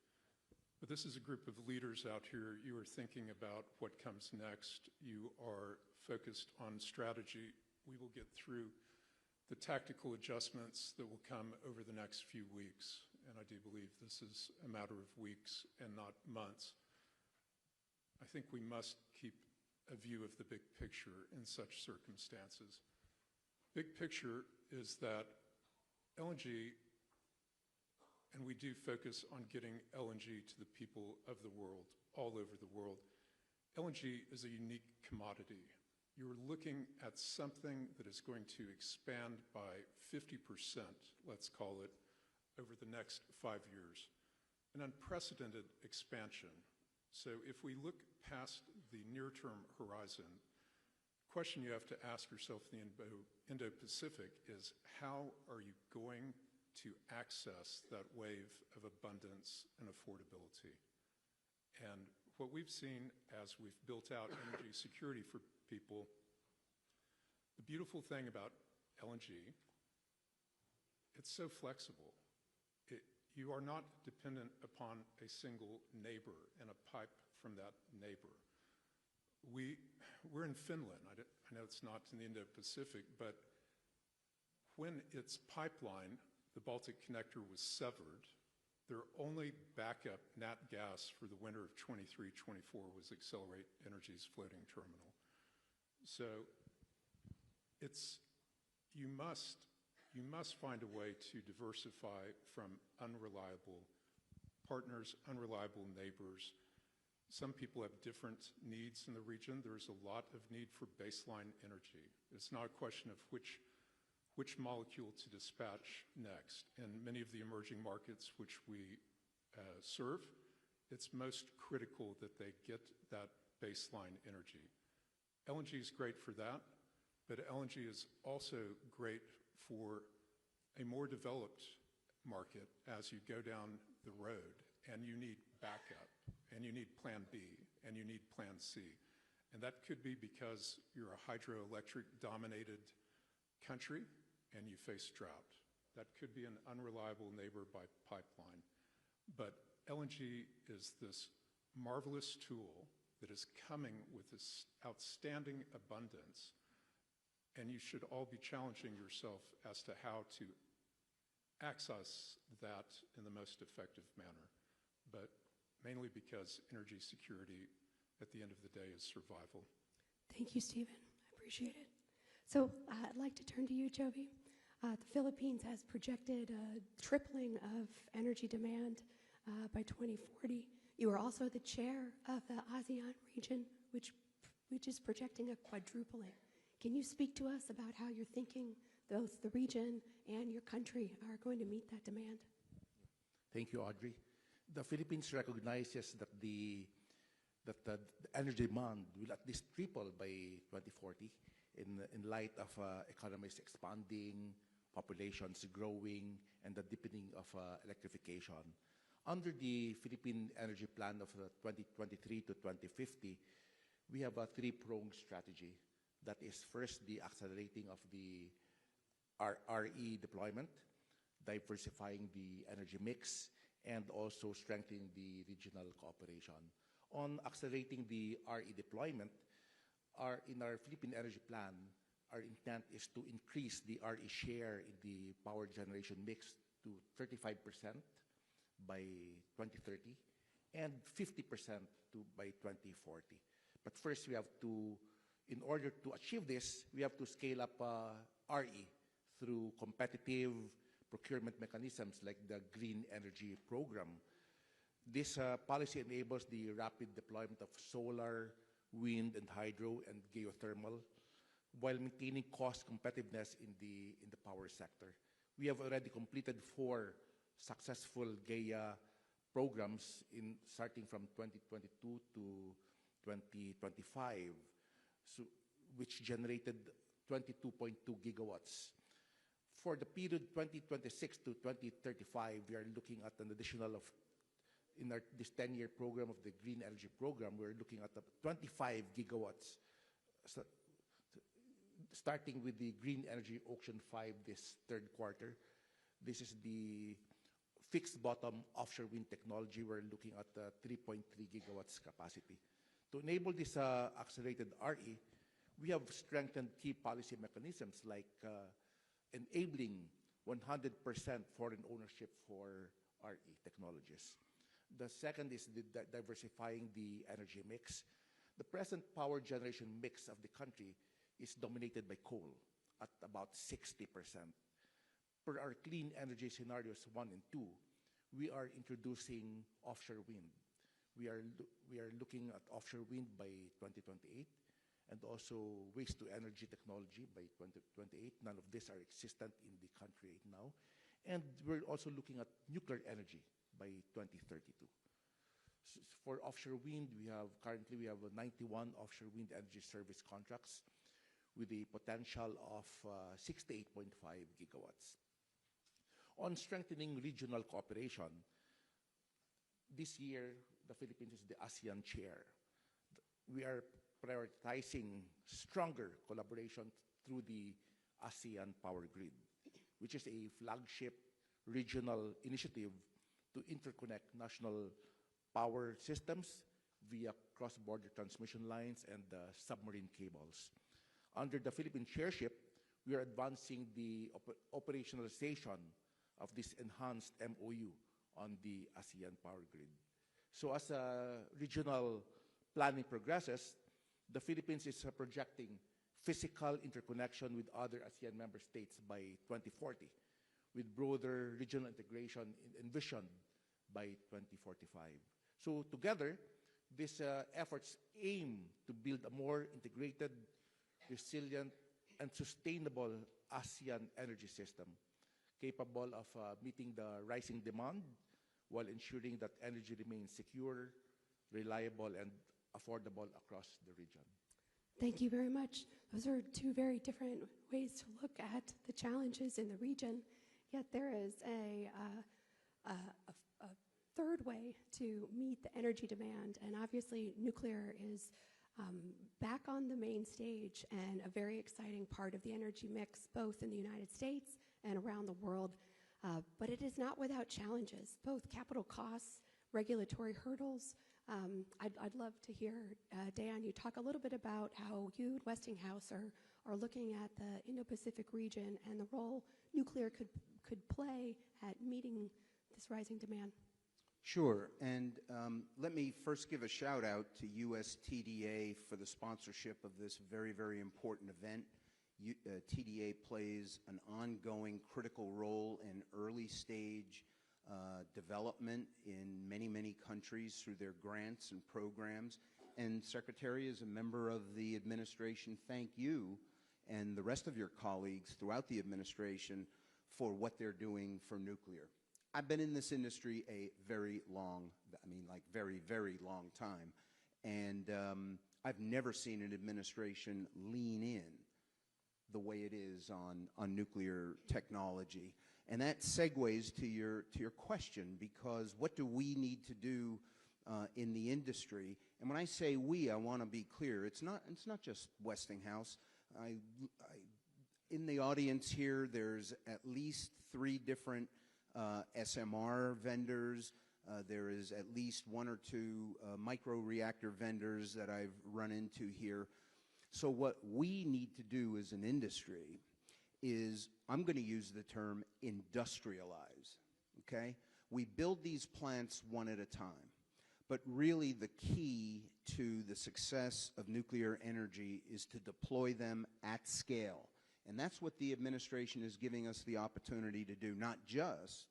Speaker 9: But this is a group of leaders out here. You are thinking about what comes next. You are focused on strategy. We will get through the tactical adjustments that will come over the next few weeks, and I do believe this is a matter of weeks and not months. I think we must keep a view of the big picture in such circumstances. Big picture is that LNG, and we do focus on getting LNG to the people of the world, all over the world. LNG is a unique commodity. You're looking at something that is going to expand by 50%, let's call it, over the next 5 years. An unprecedented expansion. So if we look past the near-term horizon, the question you have to ask yourself in the Indo-Pacific is, how are you going to access that wave of abundance and affordability? And what we've seen as we've built out energy security for people, the beautiful thing about LNG, it's so flexible. You are not dependent upon a single neighbor and a pipe from that neighbor. We're in Finland. I know it's not in the Indo-Pacific, but when its pipeline, the Baltic Connector, was severed, their only backup nat gas for the winter of 23-24 was Accelerate Energy's floating terminal. So you must find a way to diversify from unreliable partners, unreliable neighbors. Some people have different needs in the region. There's a lot of need for baseline energy. It's not a question of which molecule to dispatch next. In many of the emerging markets which we serve, it's most critical that they get that baseline energy. LNG is great for that. But LNG is also great for a more developed market as you go down the road, and you need backup, and you need plan B, and you need plan C. And that could be because you're a hydroelectric-dominated country and you face drought. That could be an unreliable neighbor by pipeline. But LNG is this marvelous tool that is coming with this outstanding abundance, and you should all be challenging yourself as to how to access that in the most effective manner, but mainly because energy security at the end of the day is survival.
Speaker 6: Thank you, Stephen. I appreciate it. So I'd like to turn to you, Jovi. The Philippines has projected a tripling of energy demand by 2040. You are also the chair of the ASEAN region, which is projecting a quadrupling. Can you speak to us about how you're thinking both the region and your country are going to meet that demand?
Speaker 10: Thank you, Audrey. The Philippines recognizes that the energy demand will at least triple by 2040 in light of economies expanding, populations growing, and the deepening of electrification. Under the Philippine Energy Plan of 2023 to 2050, we have a three-pronged strategy. That is first the accelerating of the RE deployment, diversifying the energy mix, and also strengthening the regional cooperation. On accelerating the RE deployment, in our Philippine Energy Plan, our intent is to increase the RE share in the power generation mix to 35% by 2030 and 50% by 2040. But first, we have to, in order to achieve this, we have to scale up RE through competitive procurement mechanisms like the Green Energy Program. This policy enables the rapid deployment of solar, wind, and hydro, and geothermal, while maintaining cost competitiveness in the power sector. We have already completed 4 successful GEA programs starting from 2022 to 2025, which generated 22.2 gigawatts. For the period 2026 to 2035, we are looking at an additional this 10-year program of the Green Energy Program, we're looking at 25 gigawatts, starting with the Green Energy Auction 5 this third quarter. This is the fixed bottom offshore wind technology. We're looking at 3.3 gigawatts capacity. To enable this accelerated RE, we have strengthened key policy mechanisms like enabling 100% foreign ownership for RE technologies. The second is diversifying the energy mix. The present power generation mix of the country is dominated by coal at about 60%. Per our clean energy scenarios 1 and 2, we are introducing offshore wind. We are looking at offshore wind by 2028 and also waste to energy technology by 2028. None of these are existent in the country right now. And we're also looking at nuclear energy by 2032. For offshore wind, currently we have 91 offshore wind energy service contracts with a potential of 68.5 gigawatts. On strengthening regional cooperation, this year the Philippines is the ASEAN chair. We are prioritizing stronger collaboration through the ASEAN Power Grid, which is a flagship regional initiative to interconnect national power systems via cross-border transmission lines and submarine cables. Under the Philippine chairship, we are advancing the operationalization of this enhanced MOU on the ASEAN Power Grid. So as regional planning progresses, the Philippines is projecting physical interconnection with other ASEAN member states by 2040, with broader regional integration envisioned by 2045. So together, these efforts aim to build a more integrated, resilient, and sustainable ASEAN energy system, capable of meeting the rising demand while ensuring that energy remains secure, reliable, and affordable across the region.
Speaker 6: Thank you very much. Those are two very different ways to look at the challenges in the region, yet there is a third way to meet the energy demand, and obviously nuclear is back on the main stage and a very exciting part of the energy mix, both in the United States and around the world. But it is not without challenges, both capital costs, regulatory hurdles. I'd love to hear, Dan, you talk a little bit about how you at Westinghouse are looking at the Indo-Pacific region and the role nuclear could play at meeting this rising demand.
Speaker 8: Sure, and let me first give a shout out to USTDA for the sponsorship of this very, very important event. TDA plays an ongoing critical role in early stage development in many, many countries through their grants and programs. And Secretary, as a member of the administration, thank you and the rest of your colleagues throughout the administration for what they're doing for nuclear. I've been in this industry a very long, very, very long time. And I've never seen an administration lean in the way it is on nuclear technology. And that segues to your question, because what do we need to do in the industry? And when I say we, I want to be clear. It's not just Westinghouse. In the audience here, there's at least 3 different SMR vendors. There is at least 1 or 2 microreactor vendors that I've run into here. So what we need to do as an industry is, I'm going to use the term industrialize, okay? We build these plants one at a time, but really the key to the success of nuclear energy is to deploy them at scale. And that's what the administration is giving us the opportunity to do, not just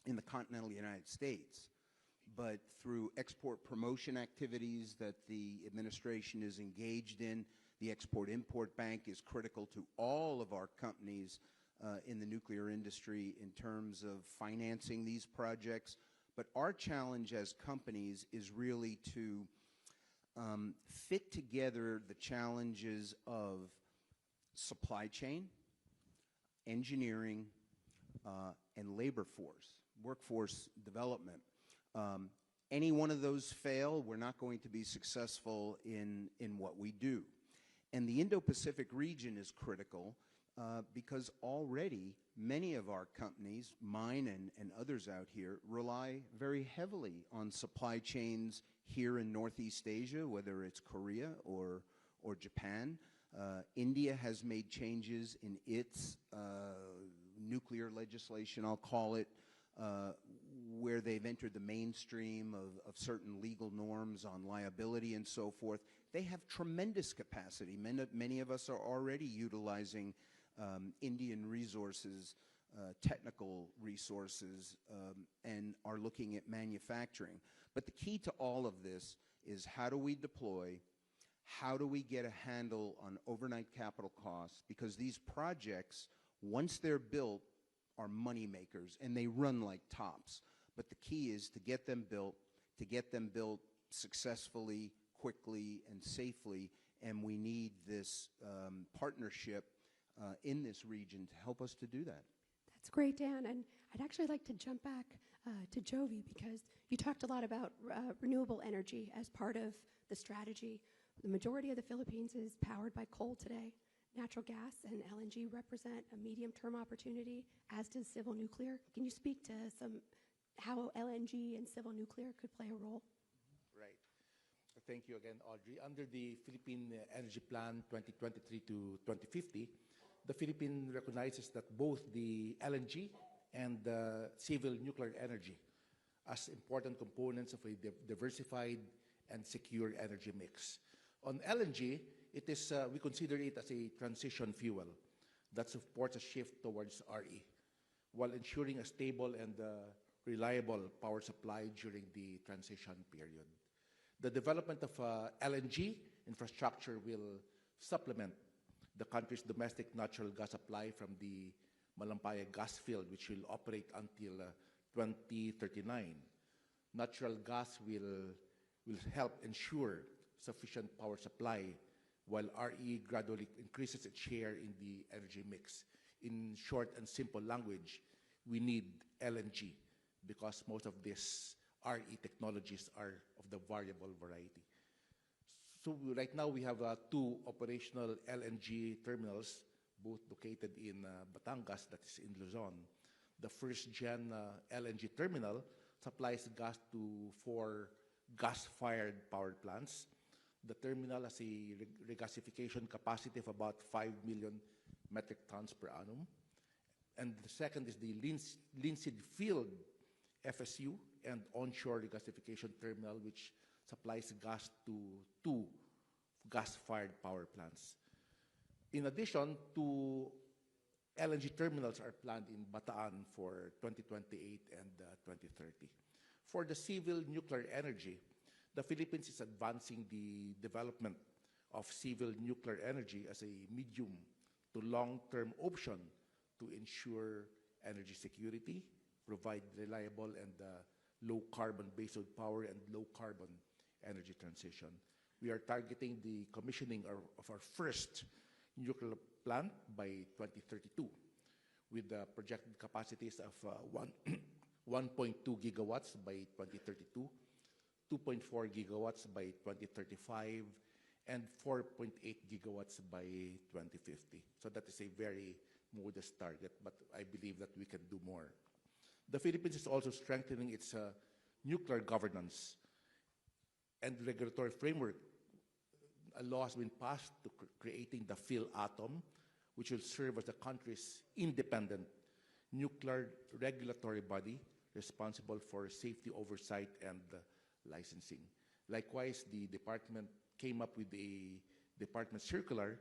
Speaker 8: in the continental United States, but through export promotion activities that the administration is engaged in. The Export-Import Bank is critical to all of our companies in the nuclear industry in terms of financing these projects. But our challenge as companies is really to fit together the challenges of supply chain, engineering, and labor force, workforce development. Any one of those fail, we're not going to be successful in what we do. And the Indo-Pacific region is critical because already many of our companies, mine and others out here, rely very heavily on supply chains here in Northeast Asia, whether it's Korea or Japan. India has made changes in its nuclear legislation, I'll call it, where they've entered the mainstream of certain legal norms on liability and so forth. They have tremendous capacity. Many of us are already utilizing Indian resources, technical resources, and are looking at manufacturing. But the key to all of this is, how do we deploy? How do we get a handle on overnight capital costs? Because these projects, once they're built, are money makers, and they run like tops. But the key is to get them built successfully, quickly, and safely, and we need this partnership in this region to help us to do that.
Speaker 6: That's great, Dan, and I'd actually like to jump back to Jovi, because you talked a lot about renewable energy as part of the strategy. The majority of the Philippines is powered by coal today. Natural gas and LNG represent a medium-term opportunity, as does civil nuclear. Can you speak to how LNG and civil nuclear could play a role?
Speaker 10: Right. Thank you again, Audrey. Under the Philippine Energy Plan 2023 to 2050, the Philippines recognizes that both the LNG and the civil nuclear energy as important components of a diversified and secure energy mix. On LNG, it is, we consider it as a transition fuel that supports a shift towards RE, while ensuring a stable and reliable power supply during the transition period. The development of LNG infrastructure will supplement the country's domestic natural gas supply from the Malampaya gas field, which will operate until 2039. Natural gas will help ensure sufficient power supply while RE gradually increases its share in the energy mix. In short and simple language, we need LNG because most of these RE technologies are of the variable variety. So right now we have 2 operational LNG terminals, both located in Batangas, that is in Luzon. The first-gen LNG terminal supplies gas to 4 gas-fired power plants. The terminal has a regasification capacity of about 5 million metric tons per annum. And the second is the Linseed Field FSU and onshore regasification terminal, which supplies gas to 2 gas-fired power plants. In addition, 2 LNG terminals are planned in Bataan for 2028 and 2030. For the civil nuclear energy, the Philippines is advancing the development of civil nuclear energy as a medium to long-term option to ensure energy security, provide reliable and low-carbon baseload power, and low-carbon energy transition. We are targeting the commissioning of our first nuclear plant by 2032, with projected capacities of 1.2 gigawatts by 2032, 2.4 gigawatts by 2035, and 4.8 gigawatts by 2050. So that is a very modest target, but I believe that we can do more. The Philippines is also strengthening its nuclear governance and regulatory framework. A law has been passed to creating the PhilAtom, which will serve as the country's independent nuclear regulatory body responsible for safety oversight and licensing. Likewise, the department came up with a department circular,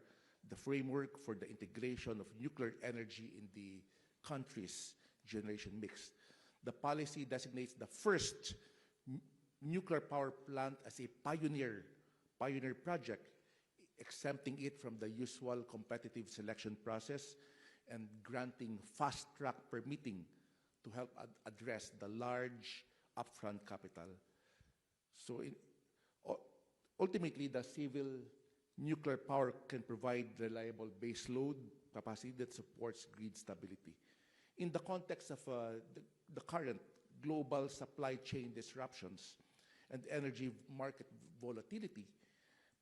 Speaker 10: the framework for the integration of nuclear energy in the country's generation mix. The policy designates the first nuclear power plant as a pioneer project, exempting it from the usual competitive selection process and granting fast-track permitting to help address the large upfront capital. So ultimately, the civil nuclear power can provide reliable baseload capacity that supports grid stability. In the context of the current global supply chain disruptions and energy market volatility,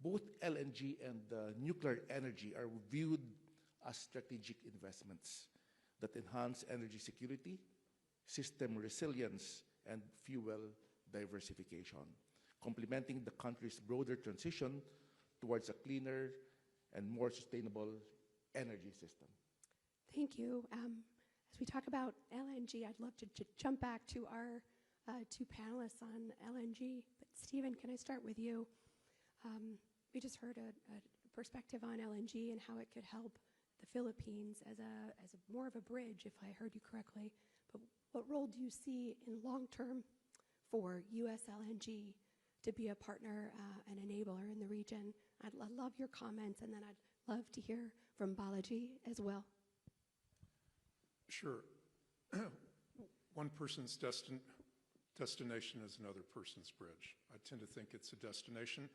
Speaker 10: both LNG and nuclear energy are viewed as strategic investments that enhance energy security, system resilience, and fuel diversification, complementing the country's broader transition towards a cleaner and more sustainable energy system.
Speaker 6: Thank you. As we talk about LNG, I'd love to jump back to our 2 panelists on LNG. But Stephen, can I start with you? We just heard a perspective on LNG and how it could help the Philippines as more of a bridge, if I heard you correctly. But what role do you see in long term for U.S. LNG to be a partner and enabler in the region? I'd love your comments, and then I'd love to hear from Balaji as well.
Speaker 9: Sure. One person's destination is another person's bridge. I tend to think it's a destination,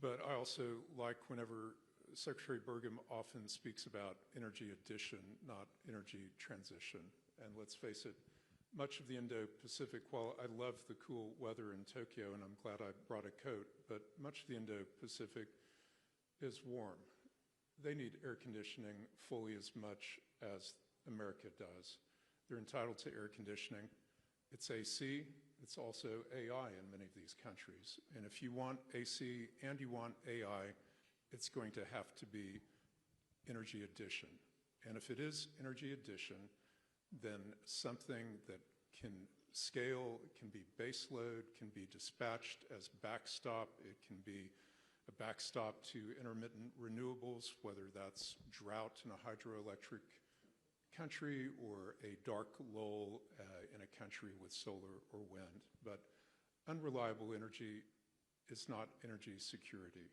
Speaker 9: but I also like whenever Secretary Burgum often speaks about energy addition, not energy transition. And let's face it, much of the Indo-Pacific, while I love the cool weather in Tokyo, and I'm glad I brought a coat, but much of the Indo-Pacific is warm. They need air conditioning fully as much as America does. They're entitled to air conditioning. It's AC, it's also AI in many of these countries. And if you want AC and you want AI, it's going to have to be energy addition. And if it is energy addition, then something that can scale, can be baseload, can be dispatched as backstop. It can be a backstop to intermittent renewables, whether that's drought in a hydroelectric country or a dark lull in a country with solar or wind. But unreliable energy is not energy security.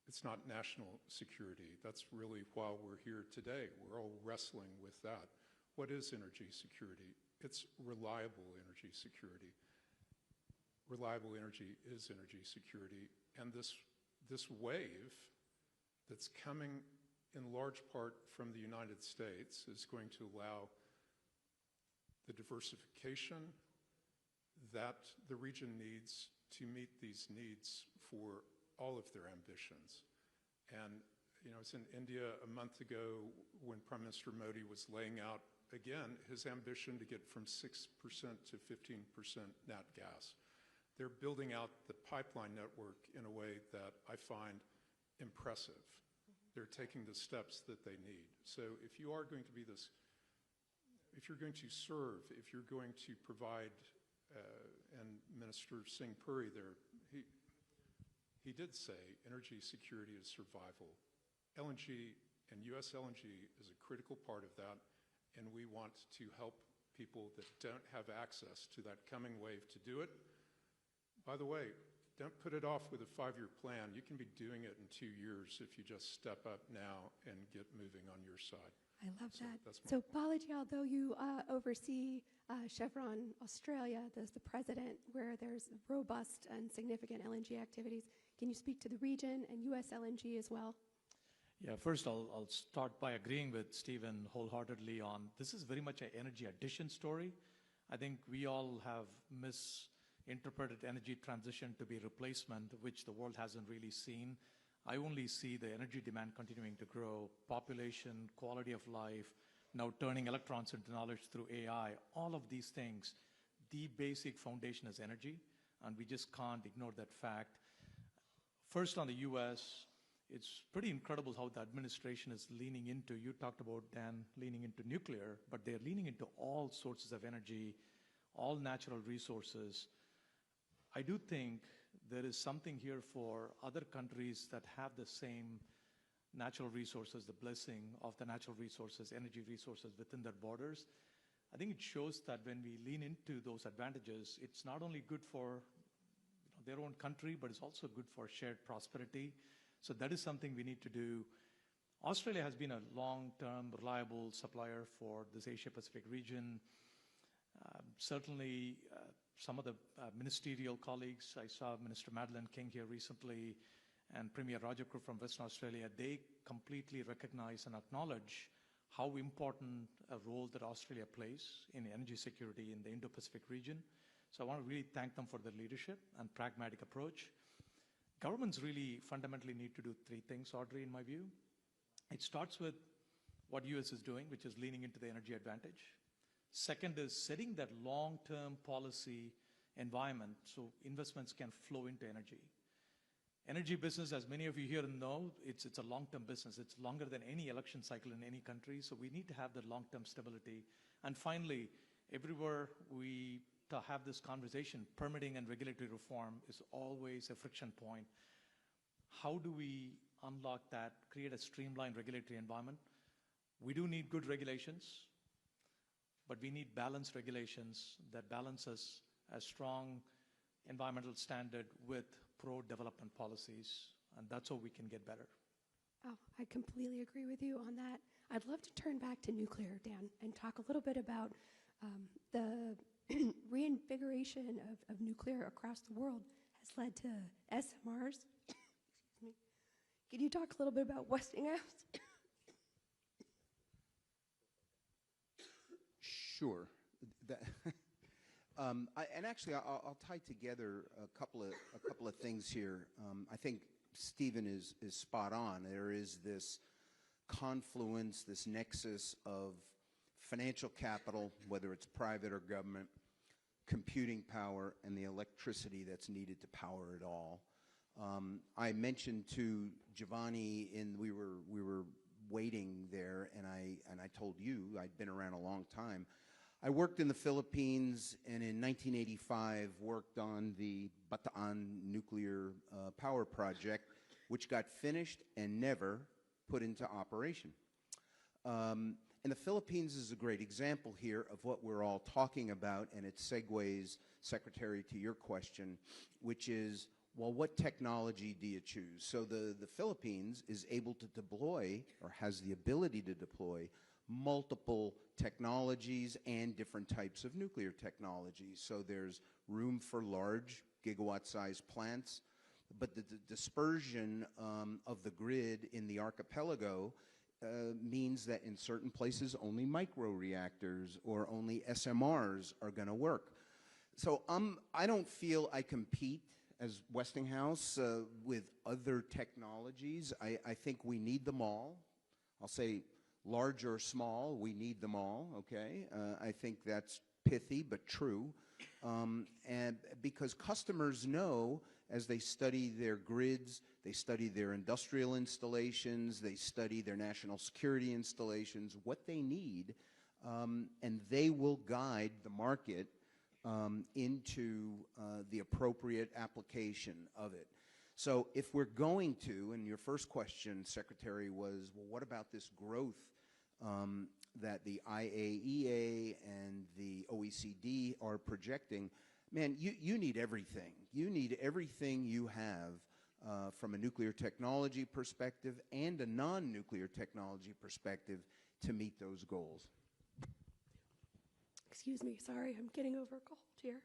Speaker 9: It's not national security. That's really why we're here today. We're all wrestling with that. What is energy security? It's reliable energy security. Reliable energy is energy security. And this wave that's coming in large part from the United States is going to allow the diversification that the region needs to meet these needs for all of their ambitions. And I was in India a month ago when Prime Minister Modi was laying out, again, his ambition to get from 6% to 15% nat gas. They're building out the pipeline network in a way that I find impressive. They're taking the steps that they need. So if you are going to be this, if you're going to serve, if you're going to provide, and Minister Singh Puri there, he did say energy security is survival. LNG and U.S. LNG is a critical part of that, and we want to help people that don't have access to that coming wave to do it. By the way, don't put it off with a 5-year plan. You can be doing it in 2 years if you just step up now and get moving on your side.
Speaker 6: I love
Speaker 9: So
Speaker 6: that.
Speaker 9: that's
Speaker 6: So, Balaji, although you oversee Chevron Australia as the president, where there's robust and significant LNG activities, can you speak to the region and U.S. LNG as well?
Speaker 7: Yeah, first I'll start by agreeing with Stephen wholeheartedly on this is very much an energy addition story. I think we all have misinterpreted energy transition to be replacement, which the world hasn't really seen. I only see the energy demand continuing to grow, population, quality of life, now turning electrons into knowledge through AI, all of these things. The basic foundation is energy, and we just can't ignore that fact. First on the US, it's pretty incredible how the administration is leaning into, you talked about, Dan, leaning into nuclear, but they're leaning into all sources of energy, all natural resources. I do think there is something here for other countries that have the same natural resources, the blessing of the natural resources, energy resources within their borders. I think it shows that when we lean into those advantages, it's not only good for their own country, but it's also good for shared prosperity. So that is something we need to do. Australia has been a long-term, reliable supplier for this Asia-Pacific region. Certainly, some of the ministerial colleagues, I saw Minister Madeleine King here recently, and Premier Rajakur from Western Australia, they completely recognize and acknowledge how important a role that Australia plays in energy security in the Indo-Pacific region. So I want to really thank them for their leadership and pragmatic approach. Governments really fundamentally need to do 3 things, Audrey, in my view. It starts with what US is doing, which is leaning into the energy advantage. Second is setting that long-term policy environment so investments can flow into energy. Energy business, as many of you here know, it's a long-term business. It's longer than any election cycle in any country, so we need to have that long-term stability. And finally, everywhere we have this conversation, permitting and regulatory reform is always a friction point. How do we unlock that, create a streamlined regulatory environment? We do need good regulations, but we need balanced regulations that balances a strong environmental standard with pro-development policies, and that's how we can get better.
Speaker 6: Oh, I completely agree with you on that. I'd love to turn back to nuclear, Dan, and talk a little bit about the reinvigoration of nuclear across the world has led to SMRs. Excuse me. Can you talk a little bit about Westinghouse?
Speaker 8: Sure. And actually, I'll tie together a couple of things here. I think Stephen is spot on. There is this confluence, this nexus of financial capital, whether it's private or government, computing power, and the electricity that's needed to power it all. I mentioned to Giovanni, we were waiting there, and I told you I'd been around a long time. I worked in the Philippines, and in 1985 worked on the Bataan nuclear power project, which got finished and never put into operation. And the Philippines is a great example here of what we're all talking about, and it segues, Secretary, to your question, which is, well, what technology do you choose? So the Philippines is able to deploy, or has the ability to deploy, multiple technologies and different types of nuclear technologies. So there's room for large gigawatt-sized plants. but the dispersion of the grid in the archipelago means that in certain places only microreactors or only SMRs are going to work. So I don't feel I compete as Westinghouse with other technologies. I think we need them all. I'll say large or small, we need them all, okay? I think that's pithy but true. And because customers know, as they study their grids, they study their industrial installations, they study their national security installations, what they need, and they will guide the market into the appropriate application of it. So if we're going to, and your first question, Secretary, was, well, what about this growth that the IAEA and the OECD are projecting? Man, you need everything. You need everything you have from a nuclear technology perspective and a non-nuclear technology perspective to meet those goals.
Speaker 6: Excuse me, sorry, I'm getting over a cold here.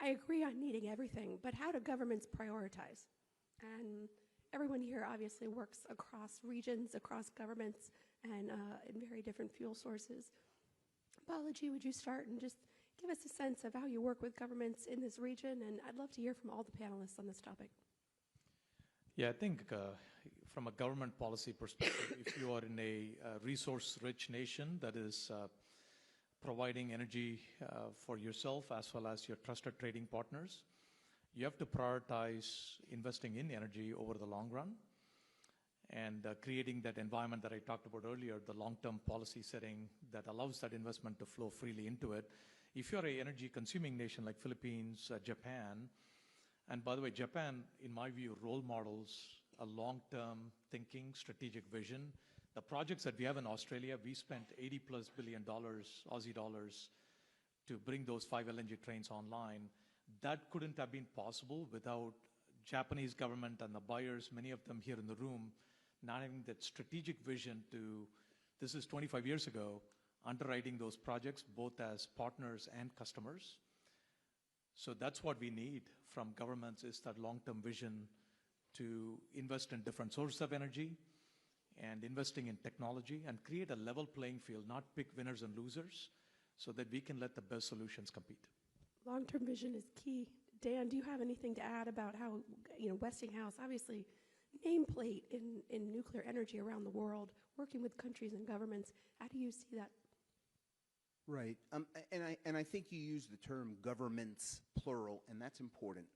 Speaker 6: I agree on needing everything, but how do governments prioritize? And everyone here obviously works across regions, across governments, and in very different fuel sources. Balaji, would you start and just give us a sense of how you work with governments in this region? And I'd love to hear from all the panelists on this topic.
Speaker 7: Yeah, I think from a government policy perspective, if you are in a resource-rich nation that is providing energy for yourself as well as your trusted trading partners, you have to prioritize investing in energy over the long run and creating that environment that I talked about earlier, the long-term policy setting that allows that investment to flow freely into it. If you're an energy-consuming nation like Philippines, Japan, and by the way, Japan, in my view, role models a long-term thinking, strategic vision. The projects that we have in Australia, we spent $80+ billion Aussie dollars to bring those 5 LNG trains online. That couldn't have been possible without Japanese government and the buyers, many of them here in the room, not having that strategic vision to, this is 25 years ago, underwriting those projects both as partners and customers. So that's what we need from governments, is that long-term vision to invest in different sources of energy and investing in technology and create a level playing field, not pick winners and losers, so that we can let the best solutions compete.
Speaker 6: Long-term vision is key. Dan, do you have anything to add about how, Westinghouse, obviously nameplate in nuclear energy around the world, working with countries and governments, how do you see that?
Speaker 8: Right. And I think you use the term governments, plural, and that's important.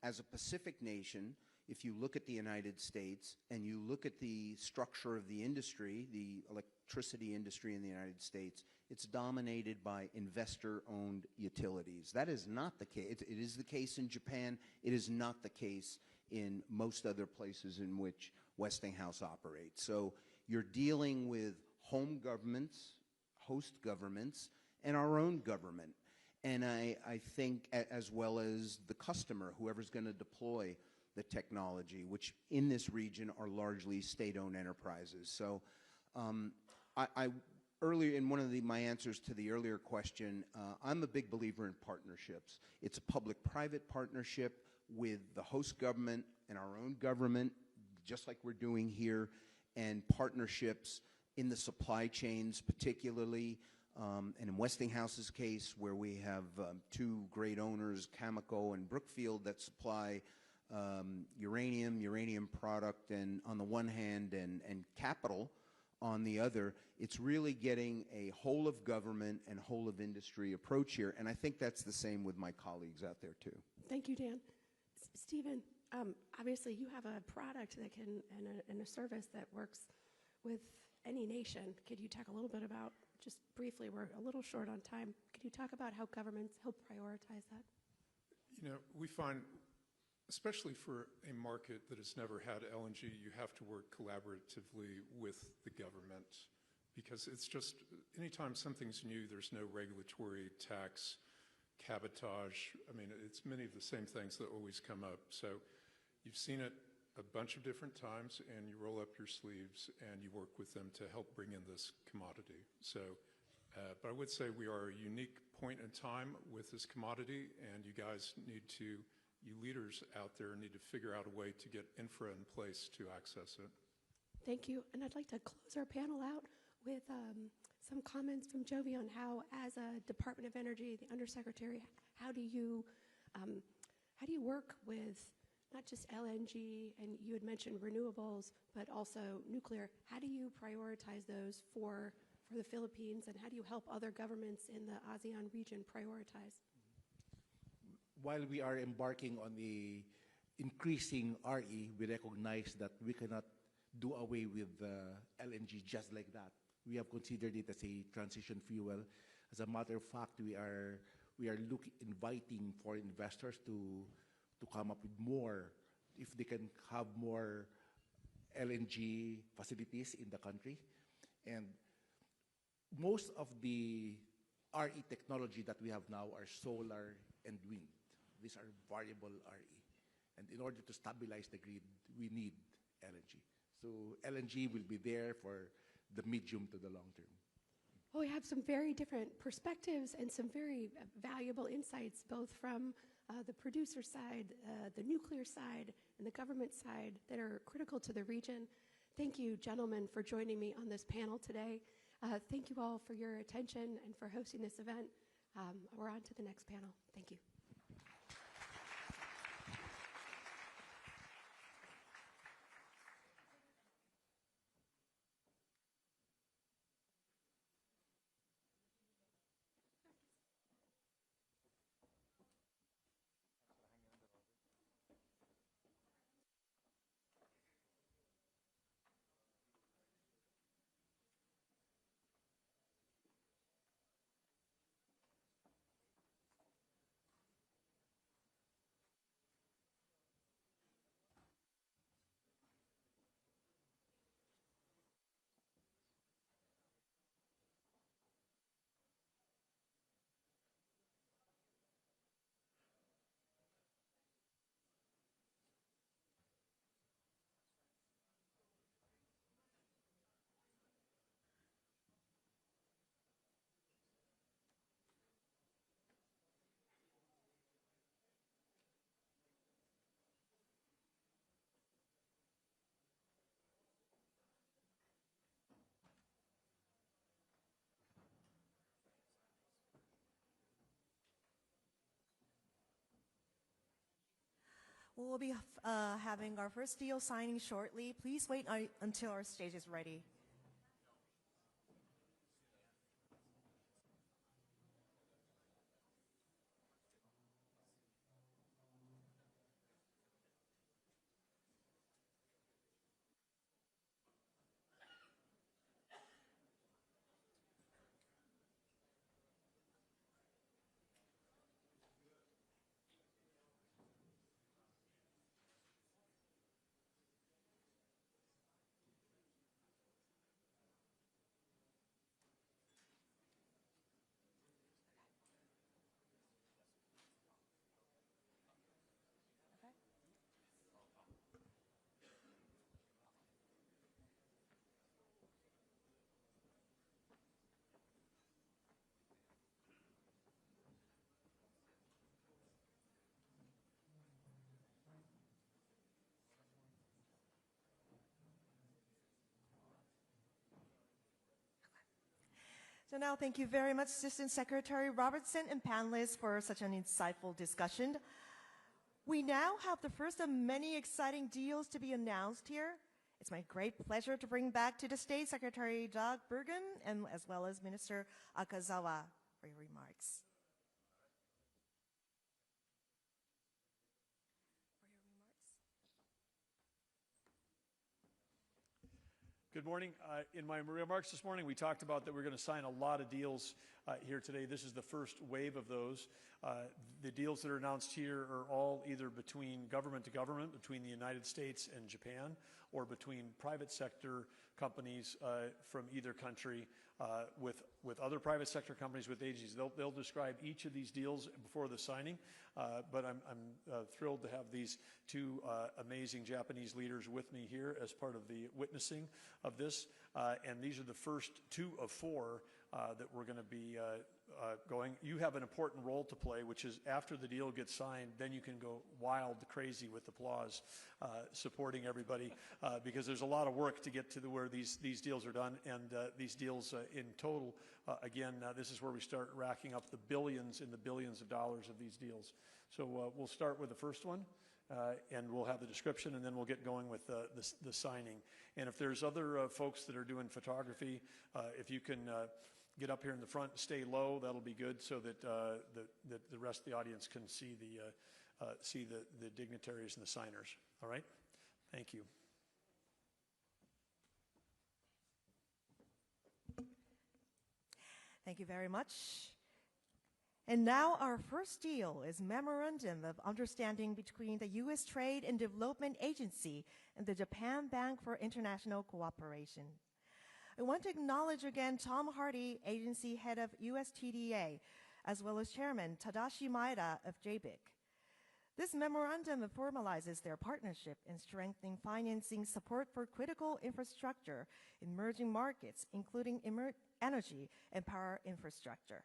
Speaker 8: As a Pacific nation, if you look at the United States and you look at the structure of the industry, the electricity industry in the United States, it's dominated by investor-owned utilities. That is not the case. It is the case in Japan. It is not the case in most other places in which Westinghouse operates. So you're dealing with home governments, host governments, and our own government. And I think as well as the customer, whoever's going to deploy the technology, which in this region are largely state-owned enterprises. So earlier in one of my answers to the earlier question, I'm a big believer in partnerships. It's a public-private partnership with the host government and our own government, just like we're doing here, and partnerships in the supply chains particularly, and in Westinghouse's case, where we have two great owners, Cameco and Brookfield, that supply uranium product, and on the one hand, and capital on the other. It's really getting a whole of government and whole of industry approach here, and I think that's the same with my colleagues out there too.
Speaker 6: Thank you, Dan. Stephen, obviously you have a product that can, and a service that works with any nation. Could you talk a little bit about, just briefly, we're a little short on time, could you talk about how governments help prioritize that?
Speaker 9: We find, especially for a market that has never had LNG, you have to work collaboratively with the government, because it's just, anytime something's new, there's no regulatory, tax, cabotage. I mean, it's many of the same things that always come up. So you've seen it a bunch of different times, and you roll up your sleeves and you work with them to help bring in this commodity. So, but I would say we are a unique point in time with this commodity, and you guys need to you leaders out there need to figure out a way to get infra in place to access it.
Speaker 6: Thank you. And I'd like to close our panel out with some comments from Jovi on how, as a Department of Energy, the Undersecretary, how do you work with not just LNG, and you had mentioned renewables, but also nuclear. How do you prioritize those for the Philippines, and how do you help other governments in the ASEAN region prioritize?
Speaker 10: While we are embarking on the increasing RE, we recognize that we cannot do away with LNG just like that. We have considered it as a transition fuel. As a matter of fact, we are inviting foreign investors to come up with more, if they can have more LNG facilities in the country. And most of the RE technology that we have now are solar and wind. These are variable RE. And in order to stabilize the grid, we need LNG. So LNG will be there for the medium to the long term.
Speaker 6: Well, we have some very different perspectives and some very valuable insights, both from the producer side, the nuclear side, and the government side that are critical to the region. Thank you, gentlemen, for joining me on this panel today. Thank you all for your attention and for hosting this event. We're on to the next panel. Thank you.
Speaker 2: We'll be having our first deal signing shortly. Please wait until our stage is ready. So now, thank you very much, Assistant Secretary Robertson and panelists, for such an insightful discussion. We now have the first of many exciting deals to be announced here. It's my great pleasure to bring back to the stage Secretary Doug Burgum, and as well as Minister Akazawa for your remarks.
Speaker 5: Good morning. In my remarks this morning, we talked about that we're going to sign a lot of deals here today. This is the first wave of those. The deals that are announced here are all either between government to government, between the United States and Japan, or between private sector companies from either country with other private sector companies, with agencies. They'll describe each of these deals before the signing, but I'm thrilled to have these two amazing Japanese leaders with me here as part of the witnessing of this. And these are the first two of four that we're going to be going. You have an important role to play, which is after the deal gets signed, then you can go wild crazy with applause, supporting everybody, because there's a lot of work to get to where these deals are done, and these deals in total, again, this is where we start racking up the billions and the billions of dollars of these deals. So we'll start with the first one. And we'll have the description, and then we'll get going with the signing. And if there's other folks that are doing photography, if you can get up here in the front and stay low, that'll be good, so that the rest of the audience can see the dignitaries and the signers. All right? Thank you.
Speaker 2: Thank you very much. And now our first deal is Memorandum of Understanding between the U.S. Trade and Development Agency and the Japan Bank for International Cooperation. I want to acknowledge again Tom Hardy, Agency Head of USTDA, as well as Chairman Tadashi Maeda of JBIC. This memorandum formalizes their partnership in strengthening financing support for critical infrastructure in emerging markets, including energy and power infrastructure.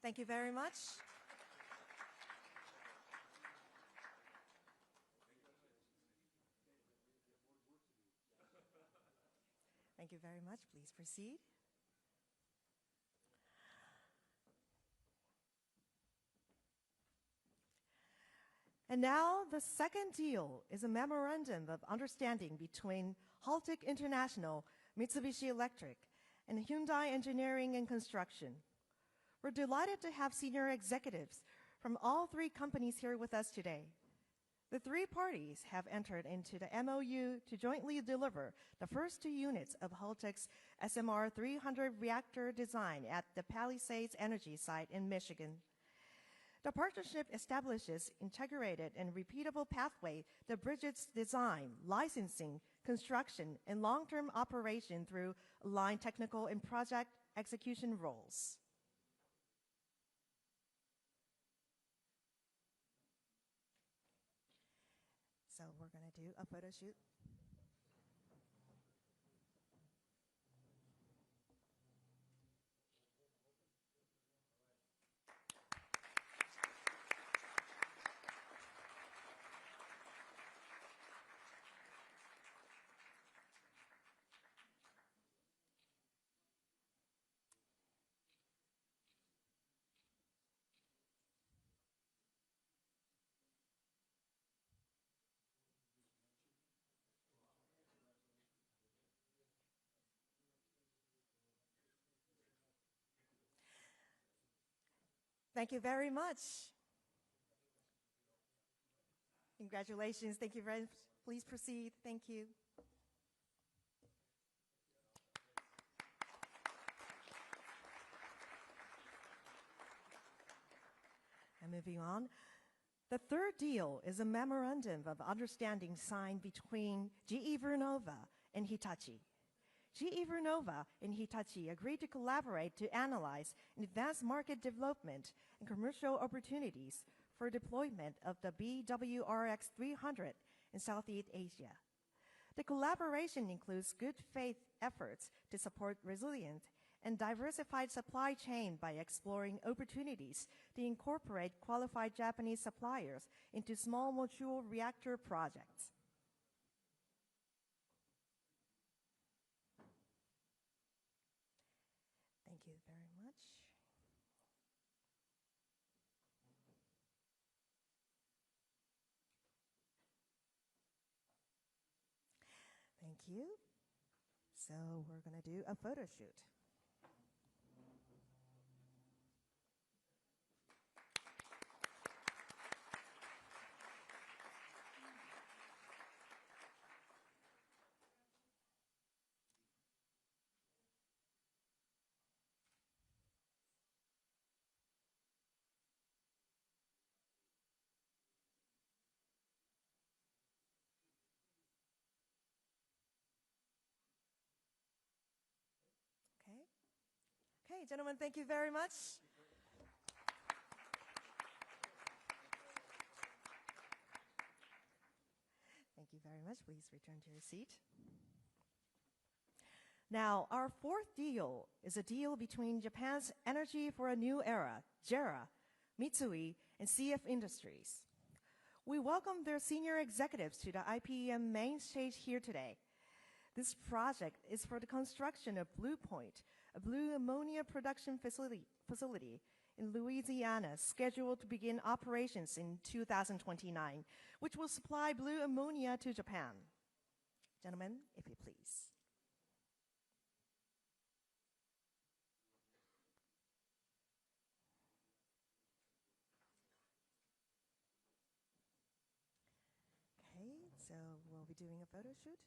Speaker 2: Thank you very much. Thank you very much. Please proceed. And now the second deal is a memorandum of understanding between Haltech International, Mitsubishi Electric, and Hyundai Engineering and Construction. We're delighted to have senior executives from all three companies here with us today. The three parties have entered into the MOU to jointly deliver the first 2 units of Haltech's SMR 300 reactor design at the Palisades Energy site in Michigan. The partnership establishes integrated and repeatable pathway that bridges design, licensing, construction, and long-term operation through aligned technical and project execution roles. So we're going to do a photo shoot. Thank you very much. Congratulations. Thank you very much. Please proceed. Thank you. And moving on. The third deal is a memorandum of understanding signed between GE Vernova and Hitachi. GE Vernova and Hitachi agreed to collaborate to analyze and advance market development and commercial opportunities for deployment of the BWRX 300 in Southeast Asia. The collaboration includes good faith efforts to support resilient and diversified supply chain by exploring opportunities to incorporate qualified Japanese suppliers into small modular reactor projects. Thank you very much. Thank you. So we're going to do a photo shoot. Okay, gentlemen, thank you very much. Thank you very much. Please return to your seat. Now, our fourth deal is a deal between Japan's Energy for a New Era, JERA, Mitsui, and CF Industries. We welcome their senior executives to the IPEM main stage here today. This project is for the construction of Blue Point, a blue ammonia production facility in Louisiana, scheduled to begin operations in 2029, which will supply blue ammonia to Japan. Gentlemen, if you please. Okay, so we'll be doing a photo shoot.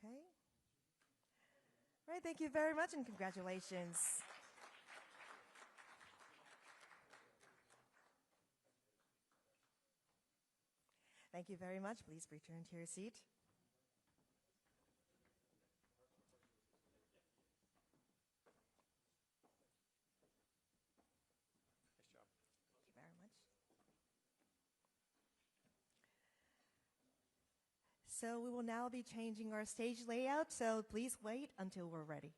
Speaker 2: Okay. All right, thank you very much and congratulations. Thank you very much. Please return to your seat.
Speaker 5: Nice job.
Speaker 2: Thank you very much. So we will now be changing our stage layout, so please wait until we're ready.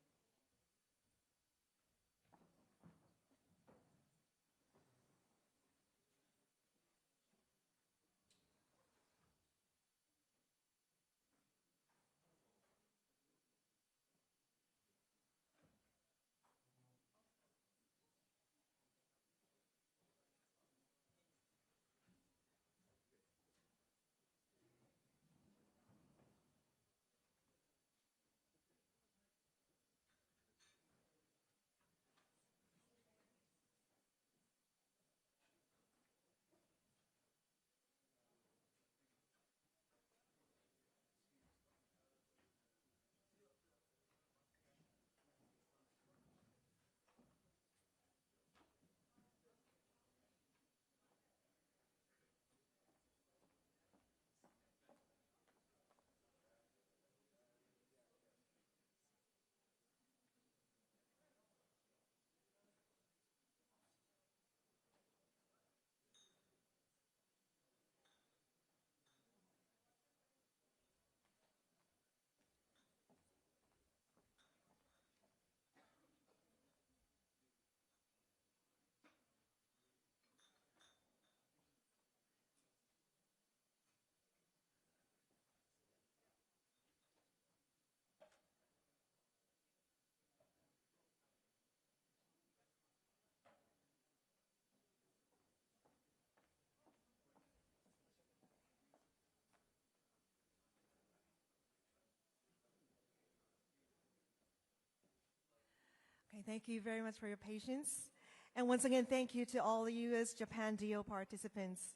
Speaker 2: Okay, thank you very much for your patience. And once again, thank you to all the US-Japan deal participants.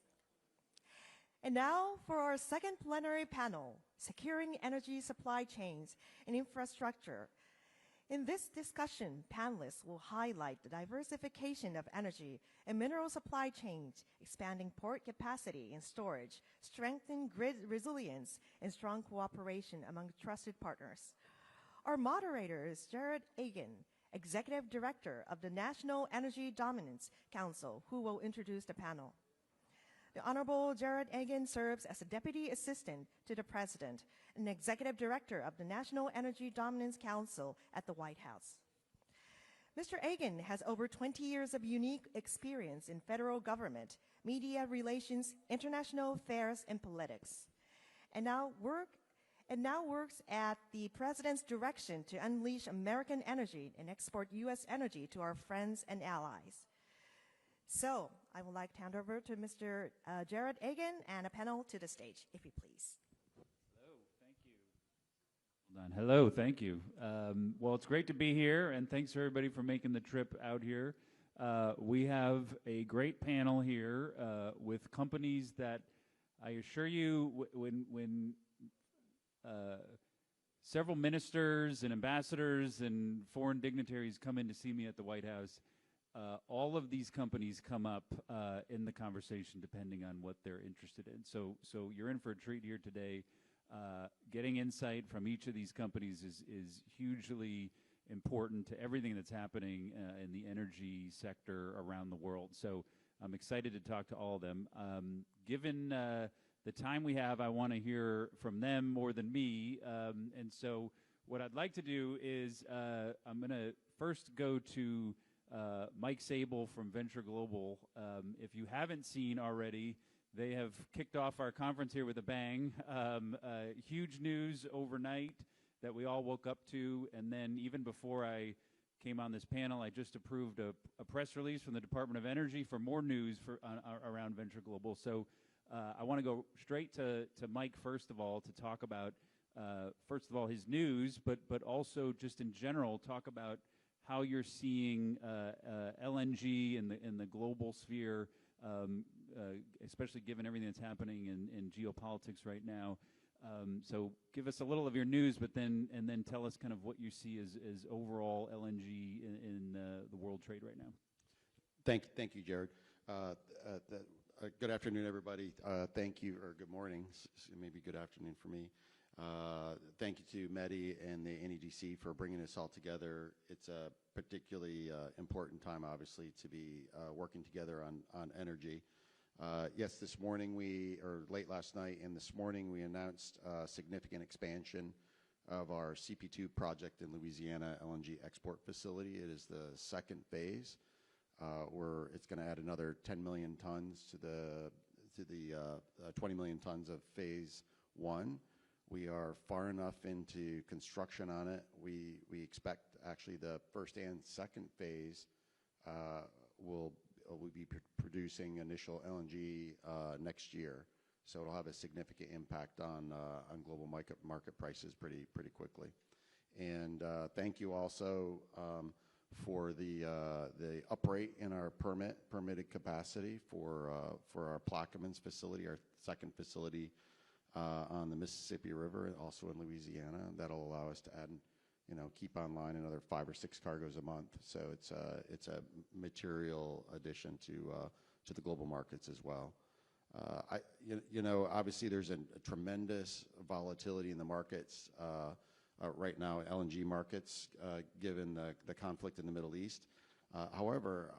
Speaker 2: And now for our second plenary panel, Securing Energy Supply Chains and Infrastructure. In this discussion, panelists will highlight the diversification of energy and mineral supply chains, expanding port capacity and storage, strengthen grid resilience, and strong cooperation among trusted partners. Our moderator is Jared Agan, Executive Director of the National Energy Dominance Council, who will introduce the panel. The Honorable Jared Agan serves as a Deputy Assistant to the President and Executive Director of the National Energy Dominance Council at the White House. Mr. Agan has over 20 years of unique experience in federal government, media relations, international affairs, and politics, and now works at the President's direction to unleash American energy and export U.S. energy to our friends and allies. So I would like to hand over to Mr. Jared Agan and a panel to the stage, if you please.
Speaker 11: Hello, thank you. Hold on. Hello, thank you. Well, it's great to be here, and thanks everybody for making the trip out here. We have a great panel here with companies that I assure you, when several ministers and ambassadors and foreign dignitaries come in to see me at the White House, all of these companies come up in the conversation depending on what they're interested in. So you're in for a treat here today. Getting insight from each of these companies is hugely important to everything that's happening in the energy sector around the world. So I'm excited to talk to all of them. Given the time we have, I want to hear from them more than me. And so what I'd like to do is I'm going to first go to Mike Sable from Venture Global. If you haven't seen already, they have kicked off our conference here with a bang. Huge news overnight that we all woke up to, and then even before I came on this panel, I just approved a press release from the Department of Energy for more news around Venture Global. So I want to go straight to Mike, first of all, to talk about, first of all, his news, but also just in general, talk about how you're seeing LNG in the global sphere, especially given everything that's happening in geopolitics right now. So give us a little of your news, but then tell us kind of what you see as overall LNG in the world trade right now.
Speaker 12: Thank you, Jared. Good afternoon, everybody. Thank you, or good morning. Maybe good afternoon for me. Thank you to MEDI and the NEDC for bringing us all together. It's a particularly important time, obviously, to be working together on energy. Yes, this morning or late last night and this morning, we announced a significant expansion of our CP2 project in Louisiana LNG export facility. It is the second phase, where it's going to add another 10 million tons to the 20 million tons of phase one. We are far enough into construction on it. We expect actually the first and second phase will be producing initial LNG next year. So it'll have a significant impact on global market prices pretty quickly. And thank you also for the uprate in our permitted capacity for our Plaquemines facility, our second facility on the Mississippi River, also in Louisiana. That'll allow us to add, keep online another 5 or 6 cargoes a month. So it's a material addition to the global markets as well. Obviously there's a tremendous volatility in the markets right now, LNG markets, given the conflict in the Middle East. However,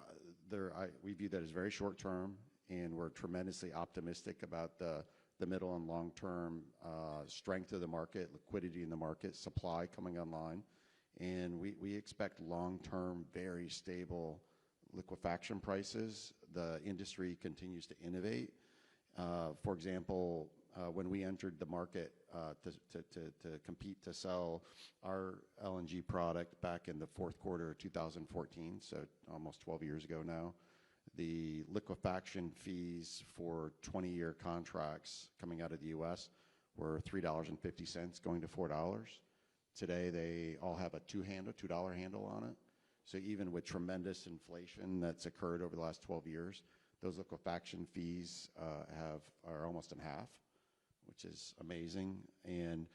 Speaker 12: we view that as very short term, and we're tremendously optimistic about the middle and long-term strength of the market, liquidity in the market, supply coming online. And we expect long-term, very stable liquefaction prices. The industry continues to innovate. For example, when we entered the market to compete to sell our LNG product back in the fourth quarter of 2014, so almost 12 years ago now, the liquefaction fees for 20-year contracts coming out of the U.S. were $3.50 going to $4. Today, they all have a $2 handle on it. So even with tremendous inflation that's occurred over the last 12 years, those liquefaction fees are almost in half, which is amazing. And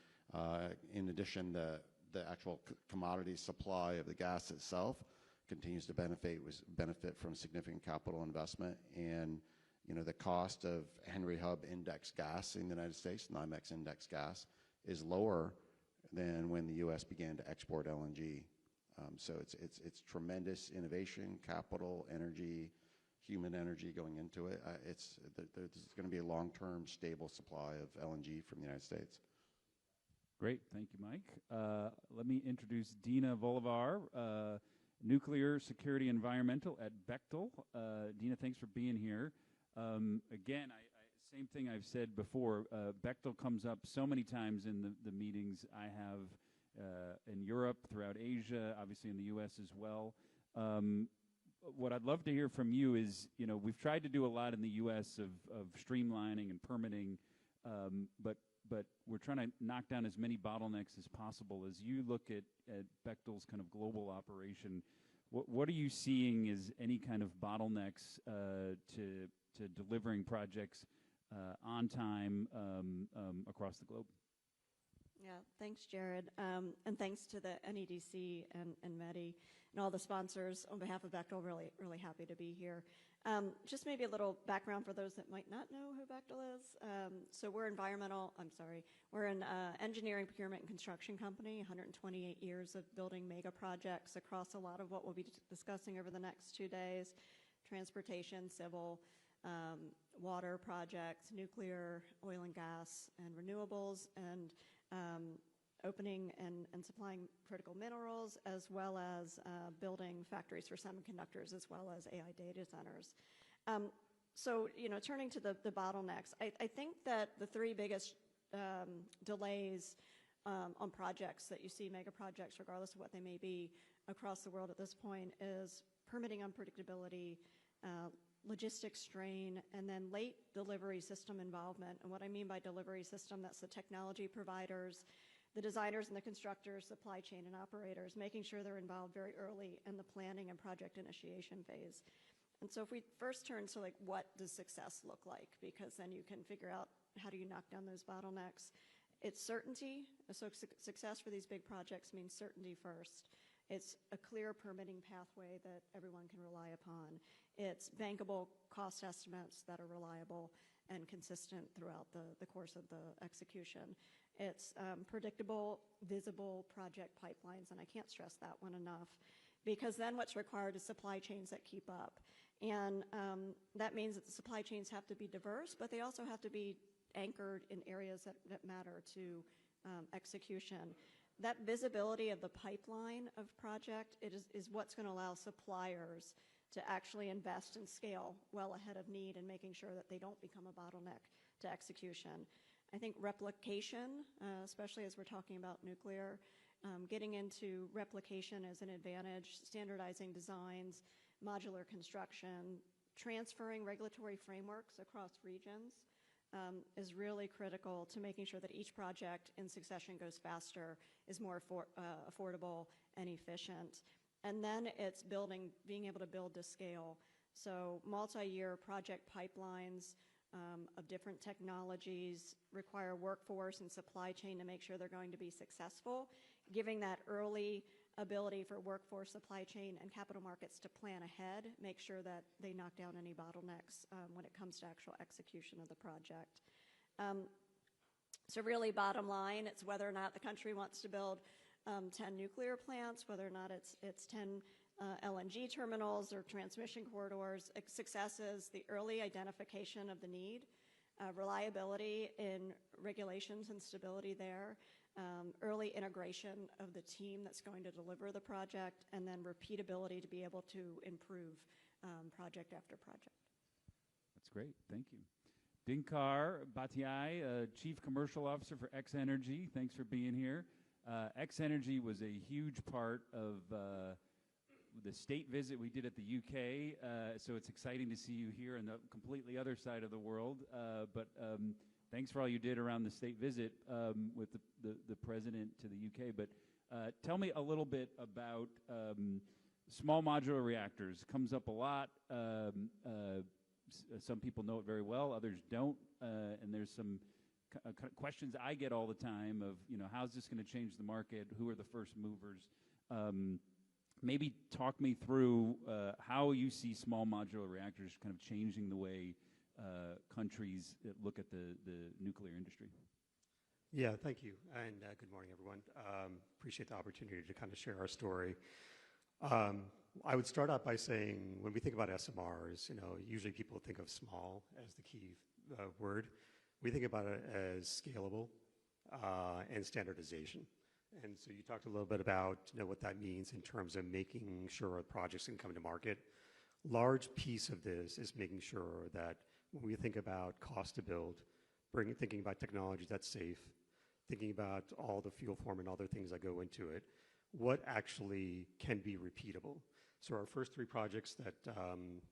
Speaker 12: in addition, the actual commodity supply of the gas itself continues to benefit from significant capital investment. And the cost of Henry Hub index gas in the United States, NYMEX index gas, is lower than when the U.S. began to export LNG. So it's tremendous innovation, capital, energy, human energy going into it. There's going to be a long-term stable supply of LNG from the United States.
Speaker 11: Great, thank you, Mike. Let me introduce Dina Volivar, Nuclear Security Environmental at Bechtel. Dina, thanks for being here. Again, same thing I've said before. Bechtel comes up so many times in the meetings I have in Europe, throughout Asia, obviously in the U.S. as well. What I'd love to hear from you is, we've tried to do a lot in the U.S. of streamlining and permitting, but but we're trying to knock down as many bottlenecks as possible. As you look at Bechtel's kind of global operation, what are you seeing as any kind of bottlenecks to delivering projects on time across the globe?
Speaker 13: Yeah, thanks, Jared. And thanks to the NEDC and MEDI and all the sponsors. On behalf of Bechtel, really happy to be here. Just maybe a little background for those that might not know who Bechtel is. So we're we're an engineering, procurement, and construction company, 128 years of building mega projects across a lot of what we'll be discussing over the next 2 days: transportation, civil, water projects, nuclear, oil and gas, and renewables, and opening and supplying critical minerals, as well as building factories for semiconductors, as well as AI data centers. So, turning to the bottlenecks, I think that the three biggest delays on projects that you see, mega projects, regardless of what they may be, across the world at this point, is permitting unpredictability, logistics strain, and then late delivery system involvement. And what I mean by delivery system, that's the technology providers, the designers and the constructors, supply chain and operators, making sure they're involved very early in the planning and project initiation phase. And so if we first turn to what does success look like, because then you can figure out how do you knock down those bottlenecks. It's certainty. So success for these big projects means certainty first. It's a clear permitting pathway that everyone can rely upon. It's bankable cost estimates that are reliable and consistent throughout the course of the execution. It's predictable, visible project pipelines, and I can't stress that one enough, because then what's required is supply chains that keep up. And that means that the supply chains have to be diverse, but they also have to be anchored in areas that matter to execution. That visibility of the pipeline of project is what's going to allow suppliers to actually invest and scale well ahead of need, and making sure that they don't become a bottleneck to execution. I think replication, especially as we're talking about nuclear, getting into replication as an advantage, standardizing designs, modular construction, transferring regulatory frameworks across regions is really critical to making sure that each project in succession goes faster, is more affordable and efficient. And then it's being able to build to scale. So multi-year project pipelines of different technologies require workforce and supply chain to make sure they're going to be successful, giving that early ability for workforce, supply chain, and capital markets to plan ahead, make sure that they knock down any bottlenecks when it comes to actual execution of the project. So really, bottom line, it's whether or not the country wants to build 10 nuclear plants, whether or not it's 10 LNG terminals or transmission corridors. Success is the early identification of the need, reliability in regulations and stability there, early integration of the team that's going to deliver the project, and then repeatability to be able to improve project after project.
Speaker 11: That's great. Thank you. Dinkar Bhatia, Chief Commercial Officer for X Energy. Thanks for being here. X Energy was a huge part of the state visit we did at the UK, so it's exciting to see you here on the completely other side of the world. But thanks for all you did around the state visit with the president to the UK. But tell me a little bit about small modular reactors. Comes up a lot. Some people know it very well, others don't, and there's some questions I get all the time of, how's this going to change the market? Who are the first movers? Maybe talk me through how you see small modular reactors kind of changing the way countries look at the nuclear industry.
Speaker 14: Yeah, thank you, and good morning, everyone. Appreciate the opportunity to kind of share our story. I would start out by saying, when we think about SMRs, usually people think of small as the key word. We think about it as scalable and standardization. And so you talked a little bit about what that means in terms of making sure projects can come to market. Large piece of this is making sure that when we think about cost to build, thinking about technology that's safe, thinking about all the fuel form and other things that go into it, what actually can be repeatable. So our first three projects that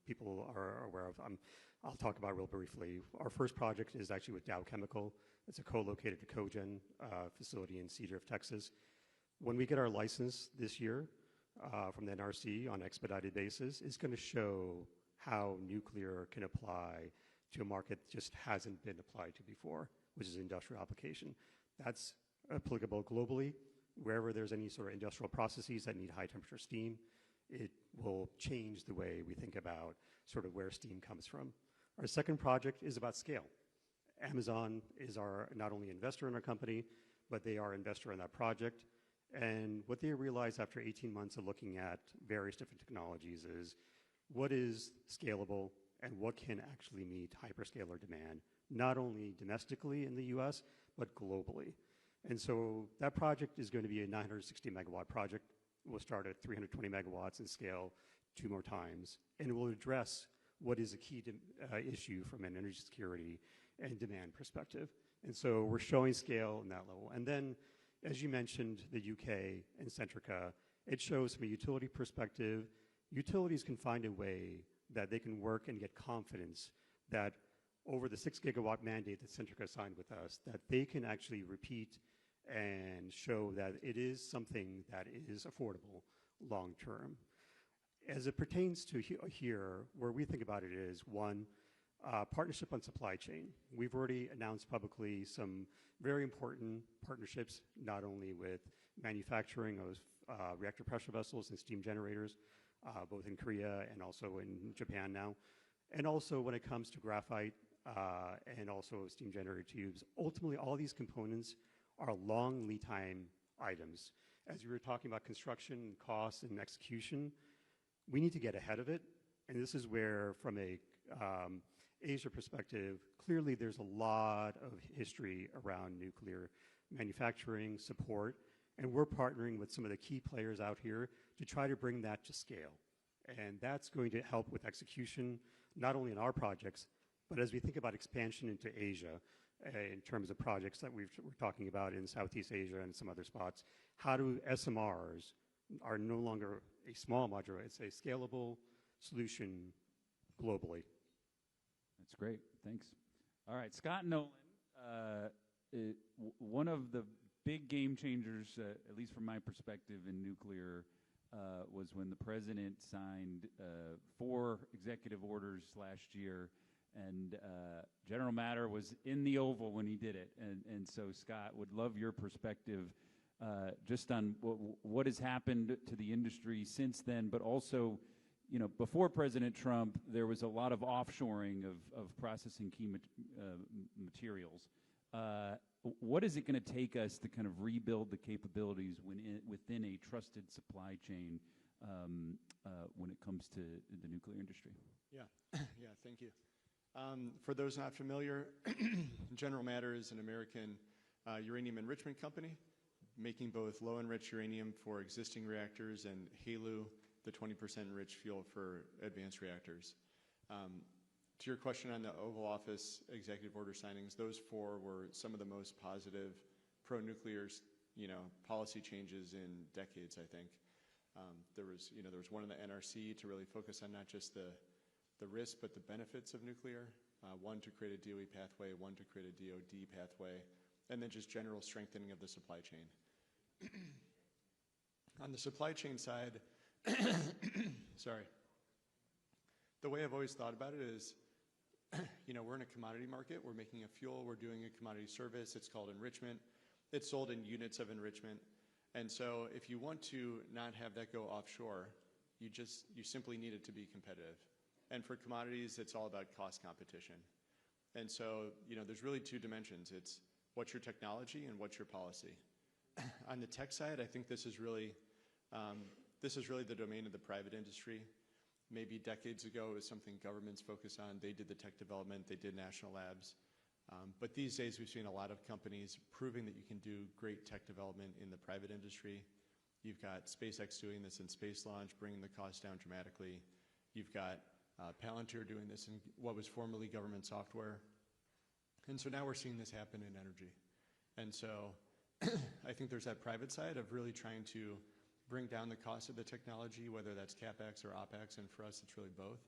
Speaker 14: people are aware of, I'll talk about real briefly. Our first project is actually with Dow Chemical. It's a co-located cogen facility in Cedar, Texas. When we get our license this year from the NRC on an expedited basis, it's going to show how nuclear can apply to a market that just hasn't been applied to before, which is industrial application. That's applicable globally. Wherever there's any sort of industrial processes that need high temperature steam, it will change the way we think about sort of where steam comes from. Our second project is about scale. Amazon is our not only investor in our company, but they are investor in that project. And what they realized after 18 months of looking at various different technologies is what is scalable and what can actually meet hyperscaler demand, not only domestically in the US, but globally. And so that project is going to be a 960 megawatt project. We'll start at 320 megawatts and scale 2 more times. And it will address what is a key issue from an energy security and demand perspective. And so we're showing scale in that level. And then, as you mentioned, the UK and Centrica, it shows from a utility perspective, utilities can find a way that they can work and get confidence that over the 6 gigawatt mandate that Centrica signed with us, that they can actually repeat and show that it is something that is affordable long term. As it pertains to here, where we think about it is, one, partnership on supply chain. We've already announced publicly some very important partnerships, not only with manufacturing of reactor pressure vessels and steam generators, both in Korea and also in Japan now, and also when it comes to graphite and also steam generator tubes. Ultimately, all these components are long lead time items. As we were talking about construction costs and execution, we need to get ahead of it. And this is where, from a Asia perspective, clearly there's a lot of history around nuclear manufacturing support, and we're partnering with some of the key players out here to try to bring that to scale. And that's going to help with execution, not only in our projects, but as we think about expansion into Asia, in terms of projects that we're talking about in Southeast Asia and some other spots, how do SMRs are no longer a small module, it's a scalable solution globally.
Speaker 11: That's great. Thanks. All right, Scott Nolan, one of the big game changers, at least from my perspective, in nuclear was when the president signed 4 executive orders last year, and General Matter was in the Oval when he did it. And so, Scott, would love your perspective just on what has happened to the industry since then, but also, you know, before President Trump, there was a lot of offshoring of processing key materials. What is it going to take us to kind of rebuild the capabilities within a trusted supply chain when it comes to the nuclear industry?
Speaker 15: Yeah, yeah, thank you. For those not familiar, General Matter is an American uranium enrichment company making both low-enriched uranium for existing reactors and HALEU, the 20% enriched fuel for advanced reactors. To your question on the Oval Office executive order signings, those 4 were some of the most positive pro-nuclear, policy changes in decades, I think. There was one in the NRC to really focus on not just the risks, but the benefits of nuclear. One to create a DOE pathway, one to create a DOD pathway, and then just general strengthening of the supply chain. On the supply chain side, sorry, the way I've always thought about it is, we're in a commodity market, we're making a fuel, we're doing a commodity service, it's called enrichment. It's sold in units of enrichment. And so if you want to not have that go offshore, you simply need it to be competitive. And for commodities, it's all about cost competition. And so, there's really 2 dimensions. It's what's your technology and what's your policy. On the tech side, I think this is really the domain of the private industry. Maybe decades ago, it was something governments focused on. They did the tech development, they did national labs. But these days, we've seen a lot of companies proving that you can do great tech development in the private industry. You've got SpaceX doing this in space launch, bringing the cost down dramatically. You've got Palantir doing this in what was formerly government software. And so now we're seeing this happen in energy. And so I think there's that private side of really trying to bring down the cost of the technology, whether that's CapEx or OpEx, and for us, it's really both.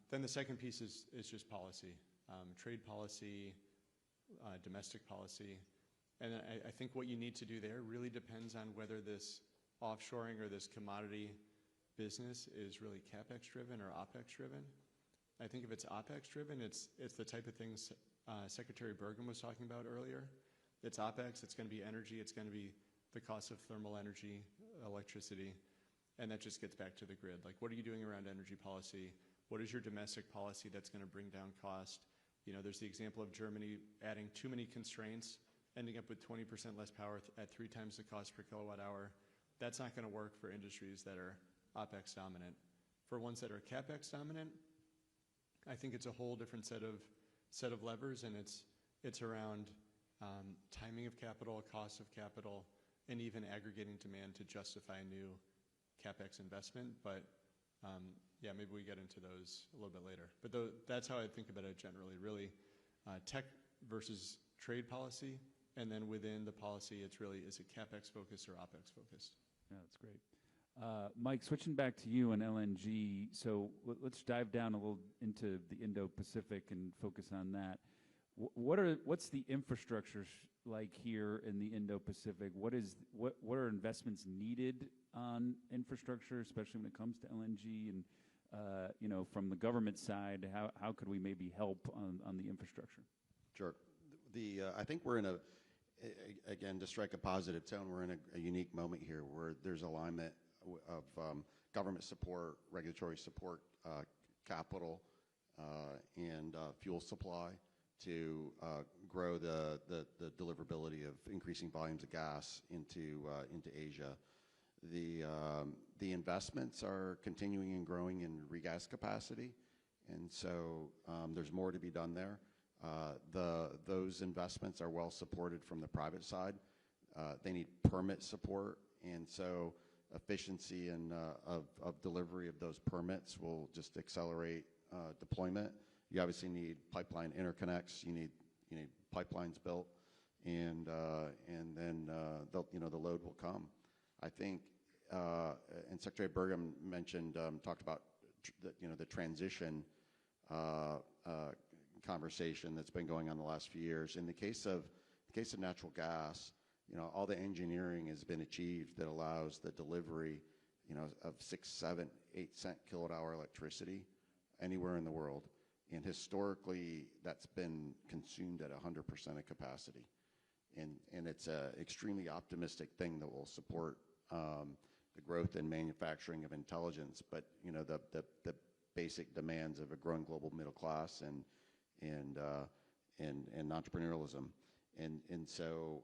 Speaker 15: Then the second piece is just policy, trade policy, domestic policy. And I think what you need to do there really depends on whether this offshoring or this commodity business is really CapEx driven or OpEx driven. I think if it's OpEx driven, it's the type of things Secretary Burgum was talking about earlier. It's OpEx, it's going to be energy, it's going to be the cost of thermal energy, electricity, and that just gets back to the grid. Like, what are you doing around energy policy? What is your domestic policy that's going to bring down cost? You know, there's the example of Germany adding too many constraints, ending up with 20% less power at 3 times the cost per kilowatt hour. That's not going to work for industries that are OpEx dominant. For ones that are CapEx dominant, I think it's a whole different set of levers, and it's around timing of capital, cost of capital, and even aggregating demand to justify a new CapEx investment. But yeah, maybe we get into those a little bit later. But that's how I think about it generally, really tech versus trade policy, and then within the policy, it's really, is it CapEx focused or OpEx focused?
Speaker 11: Yeah, that's great. Mike, switching back to you on LNG, so let's dive down a little into the Indo-Pacific and focus on that. What's the infrastructure like here in the Indo-Pacific? What are investments needed on infrastructure, especially when it comes to LNG? And you know, from the government side, how could we maybe help on the infrastructure?
Speaker 12: Sure. I think we're in again, to strike a positive tone, we're in a unique moment here where there's alignment of government support, regulatory support, capital, and fuel supply to grow the deliverability of increasing volumes of gas into Asia. The investments are continuing and growing in regas capacity, and so there's more to be done there. Those investments are well supported from the private side. They need permit support, and so efficiency and of delivery of those permits will just accelerate deployment. You obviously need pipeline interconnects. You need pipelines built, and then the load will come. I think, and Secretary Burgum talked about the transition conversation that's been going on the last few years. In the case of natural gas, all the engineering has been achieved that allows the delivery, of 6, 7, 8 cent kilowatt hour electricity anywhere in the world. And historically, that's been consumed at 100% of capacity. And it's an extremely optimistic thing that will support the growth in manufacturing of intelligence, but the basic demands of a growing global middle class and entrepreneurialism. And so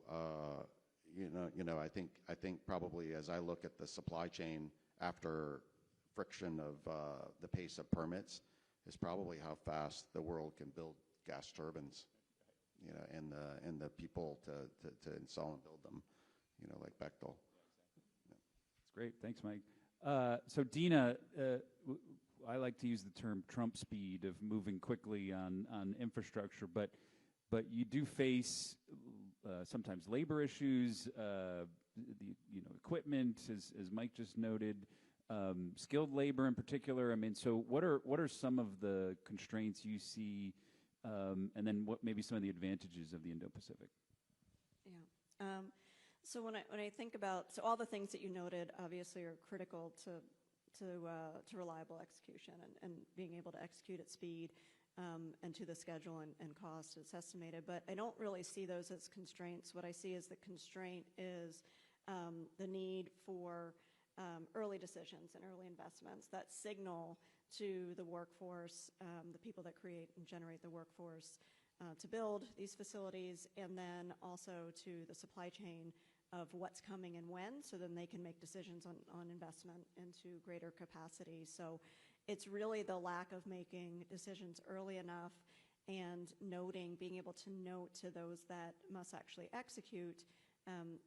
Speaker 12: I think probably as I look at the supply chain after friction of the pace of permits is probably how fast the world can build gas turbines, and the people to install and build them, like Bechtel.
Speaker 11: That's great. Thanks, Mike. So Dina, I like to use the term Trump speed of moving quickly on infrastructure, but you do face sometimes labor issues, the equipment, as Mike just noted, skilled labor in particular. I mean, so what are some of the constraints you see, and then what maybe some of the advantages of the Indo-Pacific?
Speaker 13: Yeah. So when I think about, so all the things that you noted obviously are critical to reliable execution and being able to execute at speed and to the schedule and cost as estimated. But I don't really see those as constraints. What I see as the constraint is the need for early decisions and early investments that signal to the workforce, the people that create and generate the workforce, to build these facilities, and then also to the supply chain of what's coming and when, so then they can make decisions on investment into greater capacity. So it's really the lack of making decisions early enough and being able to note to those that must actually execute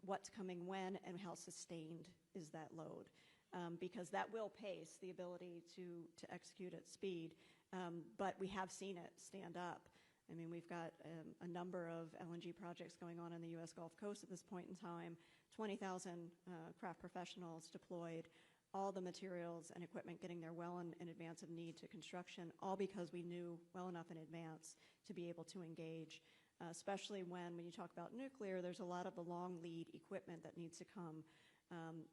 Speaker 13: what's coming when and how sustained is that load. Because that will pace the ability to execute at speed, but we have seen it stand up. I mean, we've got a number of LNG projects going on in the U.S. Gulf Coast at this point in time. 20,000 craft professionals deployed, all the materials and equipment getting there well in advance of need to construction, all because we knew well enough in advance to be able to engage, especially when you talk about nuclear, there's a lot of the long lead equipment that needs to come.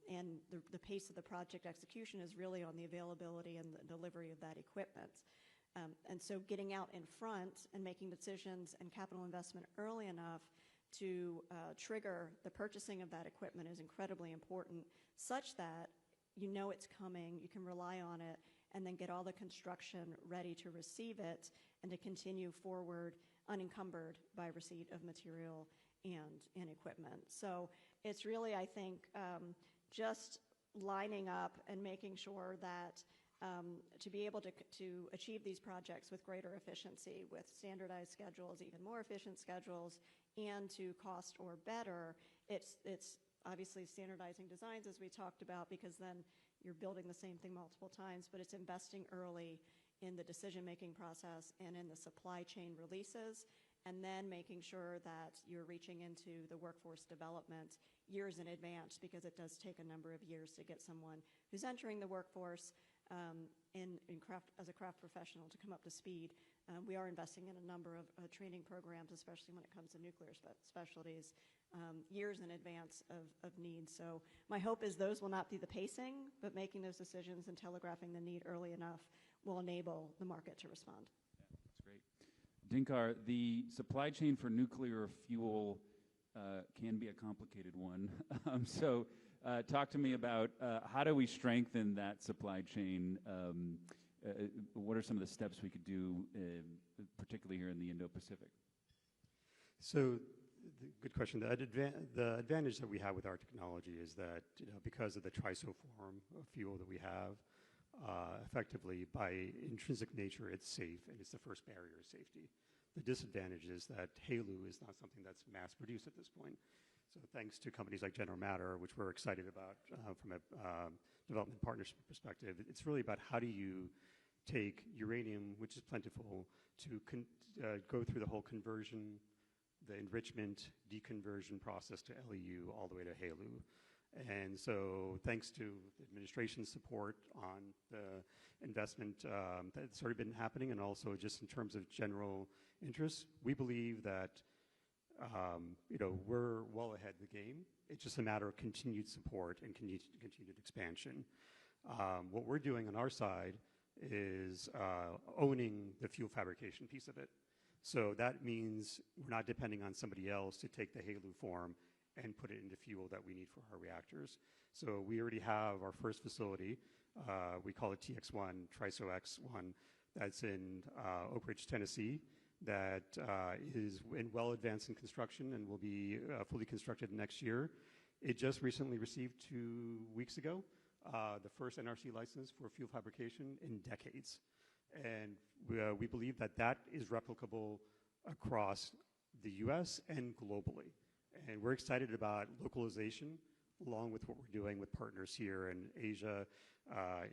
Speaker 13: And the pace of the project execution is really on the availability and the delivery of that equipment. And so getting out in front and making decisions and capital investment early enough to trigger the purchasing of that equipment is incredibly important, such that you know it's coming, you can rely on it, and then get all the construction ready to receive it and to continue forward unencumbered by receipt of material and equipment. So it's really, I think, just lining up and making sure that to be able to achieve these projects with greater efficiency, with standardized schedules, even more efficient schedules, and to cost or better, it's obviously standardizing designs, as we talked about, because then you're building the same thing multiple times, but it's investing early in the decision-making process and in the supply chain releases, and then making sure that you're reaching into the workforce development years in advance, because it does take a number of years to get someone who's entering the workforce as a craft professional to come up to speed. We are investing in a number of training programs, especially when it comes to nuclear specialties, years in advance of need. So my hope is those will not be the pacing, but making those decisions and telegraphing the need early enough will enable the market to respond.
Speaker 11: Yeah, that's great. Dinkar, the supply chain for nuclear fuel can be a complicated one. So talk to me about how do we strengthen that supply chain? What are some of the steps we could do, particularly here in the Indo-Pacific?
Speaker 14: So, good question. The advantage that we have with our technology is that, because of the trisoform of fuel that we have, effectively, by intrinsic nature, it's safe, and it's the first barrier of safety. The disadvantage is that HALEU is not something that's mass-produced at this point. So thanks to companies like General Matter, which we're excited about from a development partnership perspective, it's really about how do you take uranium, which is plentiful, to go through the whole conversion, the enrichment, deconversion process to LEU all the way to HALEU. And so thanks to the administration's support on the investment that's already been happening, and also just in terms of general interest, we believe that we're well ahead of the game. It's just a matter of continued support and continued expansion. What we're doing on our side is owning the fuel fabrication piece of it. So that means we're not depending on somebody else to take the HALEU form and put it into fuel that we need for our reactors. So we already have our first facility. We call it TX1, TRISO-X1, that's in Oak Ridge, Tennessee, that is well advanced in construction and will be fully constructed next year. It just recently received 2 weeks ago the first NRC license for fuel fabrication in decades. And we believe that that is replicable across the US and globally. And we're excited about localization, along with what we're doing with partners here in Asia,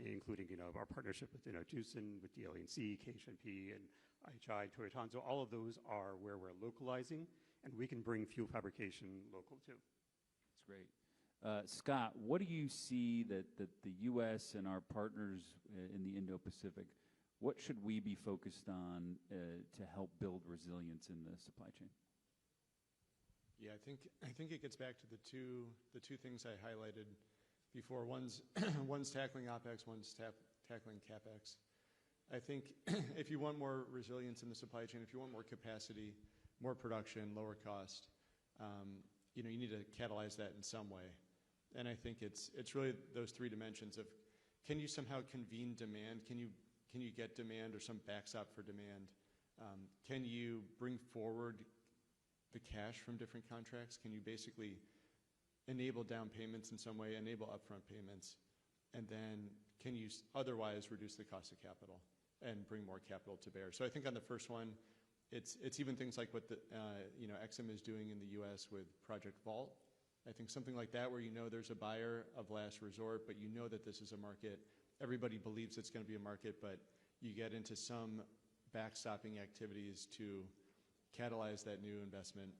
Speaker 14: including our partnership with Tucson, with DLE&C, KHNP, and IHI, Toyotan. So all of those are where we're localizing, and we can bring fuel fabrication local too.
Speaker 11: That's great. Scott, what do you see that the U.S. and our partners in the Indo-Pacific, what should we be focused on to help build resilience in the supply chain?
Speaker 15: Yeah, I think it gets back to the two things I highlighted before. One's tackling OpEx, one's tackling CapEx. I think if you want more resilience in the supply chain, if you want more capacity, more production, lower cost, you need to catalyze that in some way. And I think it's really those three dimensions of, can you somehow convene demand? Can you get demand or some backstop for demand? Can you bring forward the cash from different contracts? Can you basically enable down payments in some way, enable upfront payments, and then can you otherwise reduce the cost of capital and bring more capital to bear? So I think on the first one, it's even things like what the Exim is doing in the U.S. with Project Vault. I think something like that, where there's a buyer of last resort, but that this is a market. Everybody believes it's going to be a market, but you get into some backstopping activities to catalyze that new investment.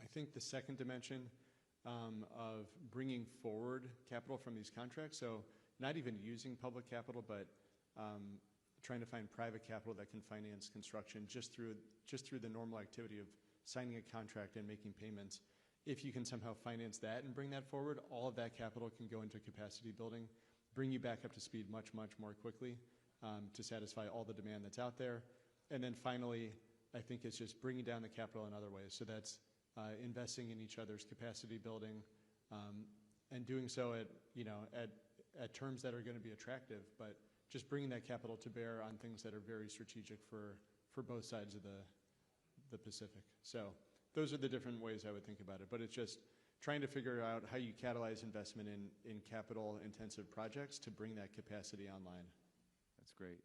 Speaker 15: I think the second dimension of bringing forward capital from these contracts. So not even using public capital, but trying to find private capital that can finance construction just through the normal activity of signing a contract and making payments. If you can somehow finance that and bring that forward, all of that capital can go into capacity building, bring you back up to speed much, much more quickly to satisfy all the demand that's out there. And then finally, I think it's just bringing down the capital in other ways. So that's investing in each other's capacity building and doing so at terms that are going to be attractive, but just bringing that capital to bear on things that are very strategic for both sides of the Pacific. So those are the different ways I would think about it. But it's just trying to figure out how you catalyze investment in capital-intensive projects to bring that capacity online.
Speaker 11: That's great.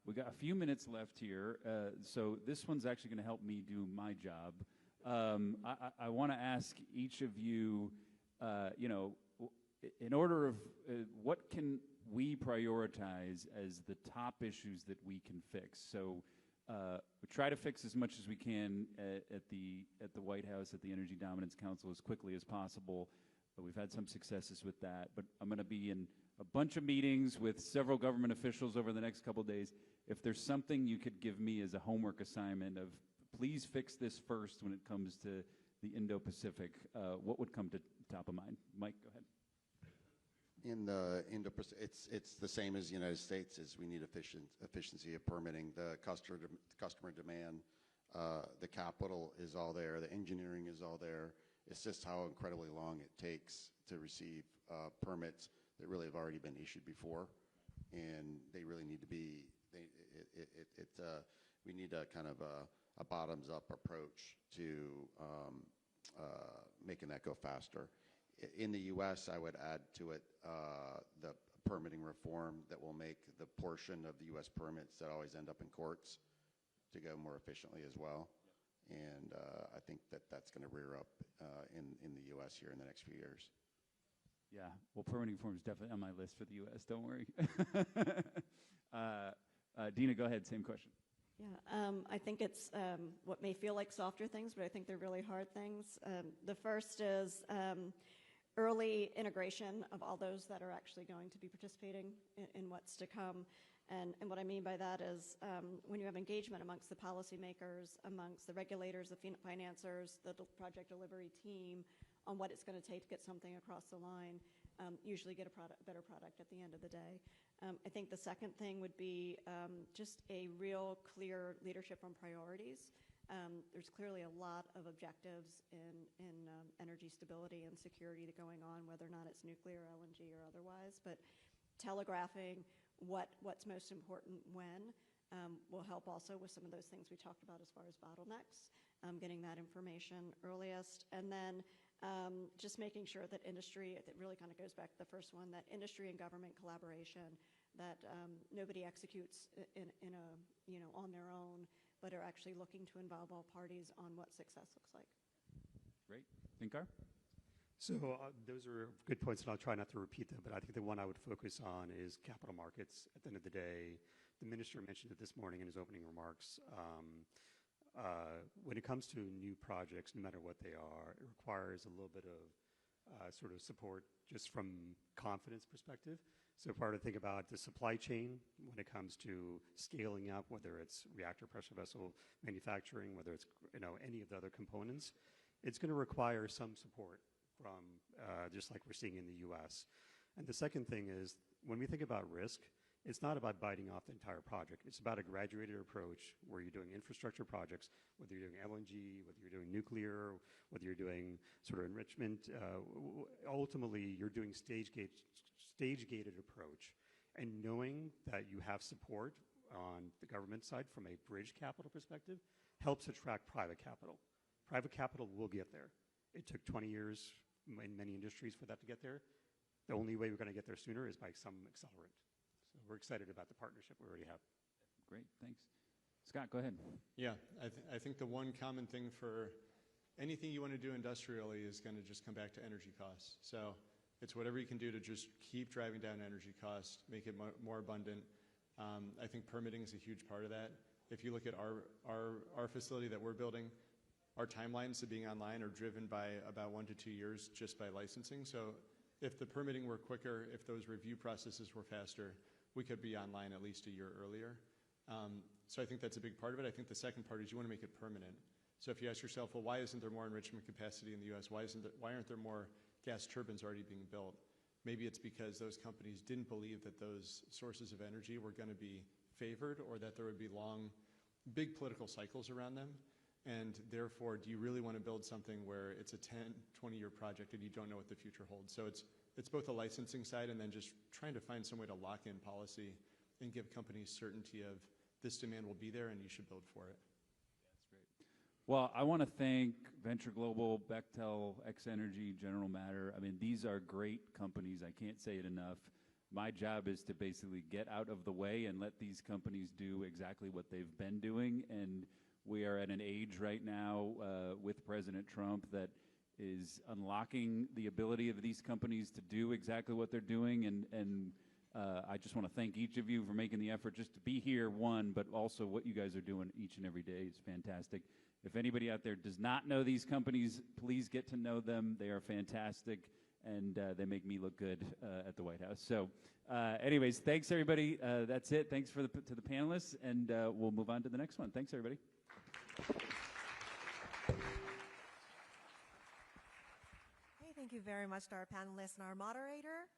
Speaker 11: We got a few minutes left here, so this one's actually going to help me do my job. I want to ask each of you, in order of what can we prioritize as the top issues that we can fix? So we try to fix as much as we can at the White House, at the Energy Dominance Council, as quickly as possible. But we've had some successes with that. But I'm going to be in a bunch of meetings with several government officials over the next couple of days. If there's something you could give me as a homework assignment of please fix this first when it comes to the Indo-Pacific, what would come to top of mind? Mike, go ahead.
Speaker 12: In the Indo-Pacific, it's the same as the United States. Is we need efficiency of permitting, the customer demand, the capital is all there, the engineering is all there. It's just how incredibly long it takes to receive permits that really have already been issued before, and they really need to be. We need a kind of a bottoms-up approach to making that go faster. In the U.S., I would add to it the permitting reform that will make the portion of the U.S. permits that always end up in courts to go more efficiently as well. And I think that's going to rear up in the U.S. here in the next few years.
Speaker 11: Yeah, well, permitting reform is definitely on my list for the U.S., don't worry. Dina, go ahead, same question.
Speaker 13: Yeah, I think it's what may feel like softer things, but I think they're really hard things. The first is early integration of all those that are actually going to be participating in what's to come. And what I mean by that is when you have engagement amongst the policymakers, amongst the regulators, the financiers, the project delivery team on what it's going to take to get something across the line, usually get a better product at the end of the day. I think the second thing would be just a real clear leadership on priorities. There's clearly a lot of objectives in energy stability and security going on, whether or not it's nuclear, LNG, or otherwise. But telegraphing what's most important when will help also with some of those things we talked about as far as bottlenecks, getting that information earliest. And then just making sure that industry, it really kind of goes back to the first one, that industry and government collaboration, that nobody executes on their own, but are actually looking to involve all parties on what success looks like.
Speaker 11: Great. Dinkar?
Speaker 14: So those are good points, and I'll try not to repeat them, but I think the one I would focus on is capital markets. At the end of the day, the minister mentioned it this morning in his opening remarks. When it comes to new projects, no matter what they are, it requires a little bit of sort of support just from confidence perspective. So if I were to think about the supply chain when it comes to scaling up, whether it's reactor pressure vessel manufacturing, whether it's any of the other components, it's going to require some support from just like we're seeing in the U.S. And the second thing is when we think about risk, it's not about biting off the entire project. It's about a graduated approach where you're doing infrastructure projects, whether you're doing LNG, whether you're doing nuclear, whether you're doing sort of enrichment. Ultimately, you're doing stage-gated approach. And knowing that you have support on the government side from a bridge capital perspective helps attract private capital. Private capital will get there. It took 20 years in many industries for that to get there. The only way we're going to get there sooner is by some accelerant. So we're excited about the partnership we already have.
Speaker 11: Great, thanks. Scott, go ahead.
Speaker 15: Yeah, I think the one common thing for anything you want to do industrially is going to just come back to energy costs. So it's whatever you can do to just keep driving down energy costs, make it more abundant. I think permitting is a huge part of that. If you look at our facility that we're building, our timelines to being online are driven by about 1 to 2 years just by licensing. So if the permitting were quicker, if those review processes were faster, we could be online at least a year earlier. So I think that's a big part of it. I think the second part is you want to make it permanent. So if you ask yourself, well, why isn't there more enrichment capacity in the U.S.? Why aren't there more gas turbines already being built? Maybe it's because those companies didn't believe that those sources of energy were going to be favored or that there would be long, big political cycles around them. And therefore, do you really want to build something where it's a 10, 20-year project and you don't know what the future holds? So it's both a licensing side and then just trying to find some way to lock in policy and give companies certainty of this demand will be there and you should build for it.
Speaker 11: Well, I want to thank Venture Global, Bechtel, X Energy, General Matter. I mean, these are great companies. I can't say it enough. My job is to basically get out of the way and let these companies do exactly what they've been doing. And we are at an age right now with President Trump that is unlocking the ability of these companies to do exactly what they're doing. And I just want to thank each of you for making the effort just to be here, one, but also what you guys are doing each and every day is fantastic. If anybody out there does not know these companies, please get to know them. They are fantastic, and they make me look good at the White House. So anyways, thanks, everybody. That's it. Thanks to the panelists, and we'll move on to the next one. Thanks, everybody.
Speaker 2: Okay, thank you very much to our panelists and our moderator.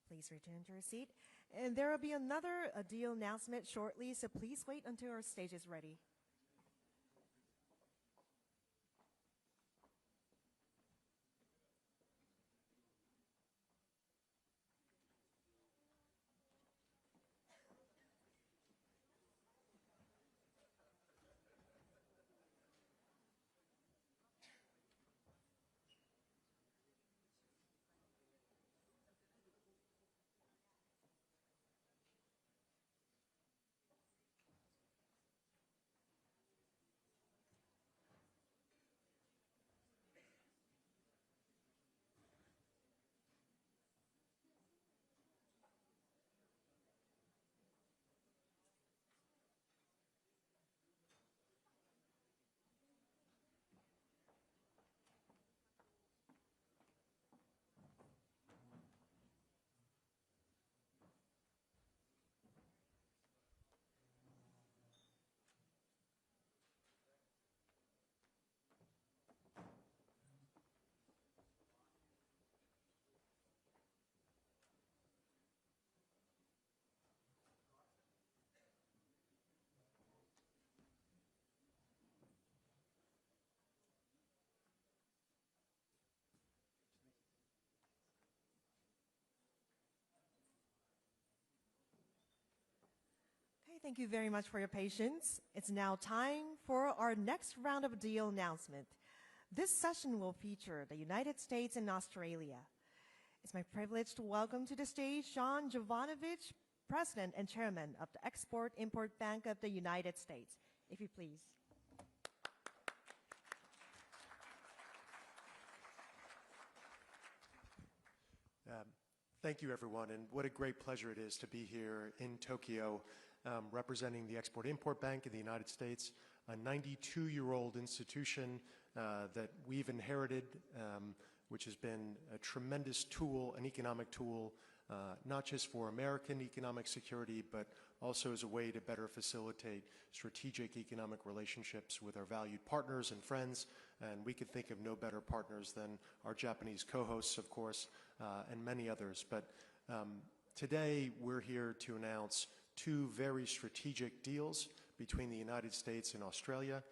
Speaker 2: Please return to your seat. And there will be another deal announcement shortly, so please wait until our stage is ready. Thank you very much for your patience. It's now time for our next round of deal announcement. This session will feature the United States and Australia. It's my privilege to welcome to the stage Sean Jovanovic, President and Chairman of the Export-Import Bank of the United States. If you please.
Speaker 16: Thank you, everyone, and what a great pleasure it is to be here in Tokyo representing the Export-Import Bank in the United States, a 92-year-old institution that we've inherited, which has been a tremendous tool, an economic tool, not just for American economic security, but also as a way to better facilitate strategic economic relationships with our valued partners and friends. And we could think of no better partners than our Japanese co-hosts, of course, and many others. But today we're here to announce two very strategic deals between the United States and Australia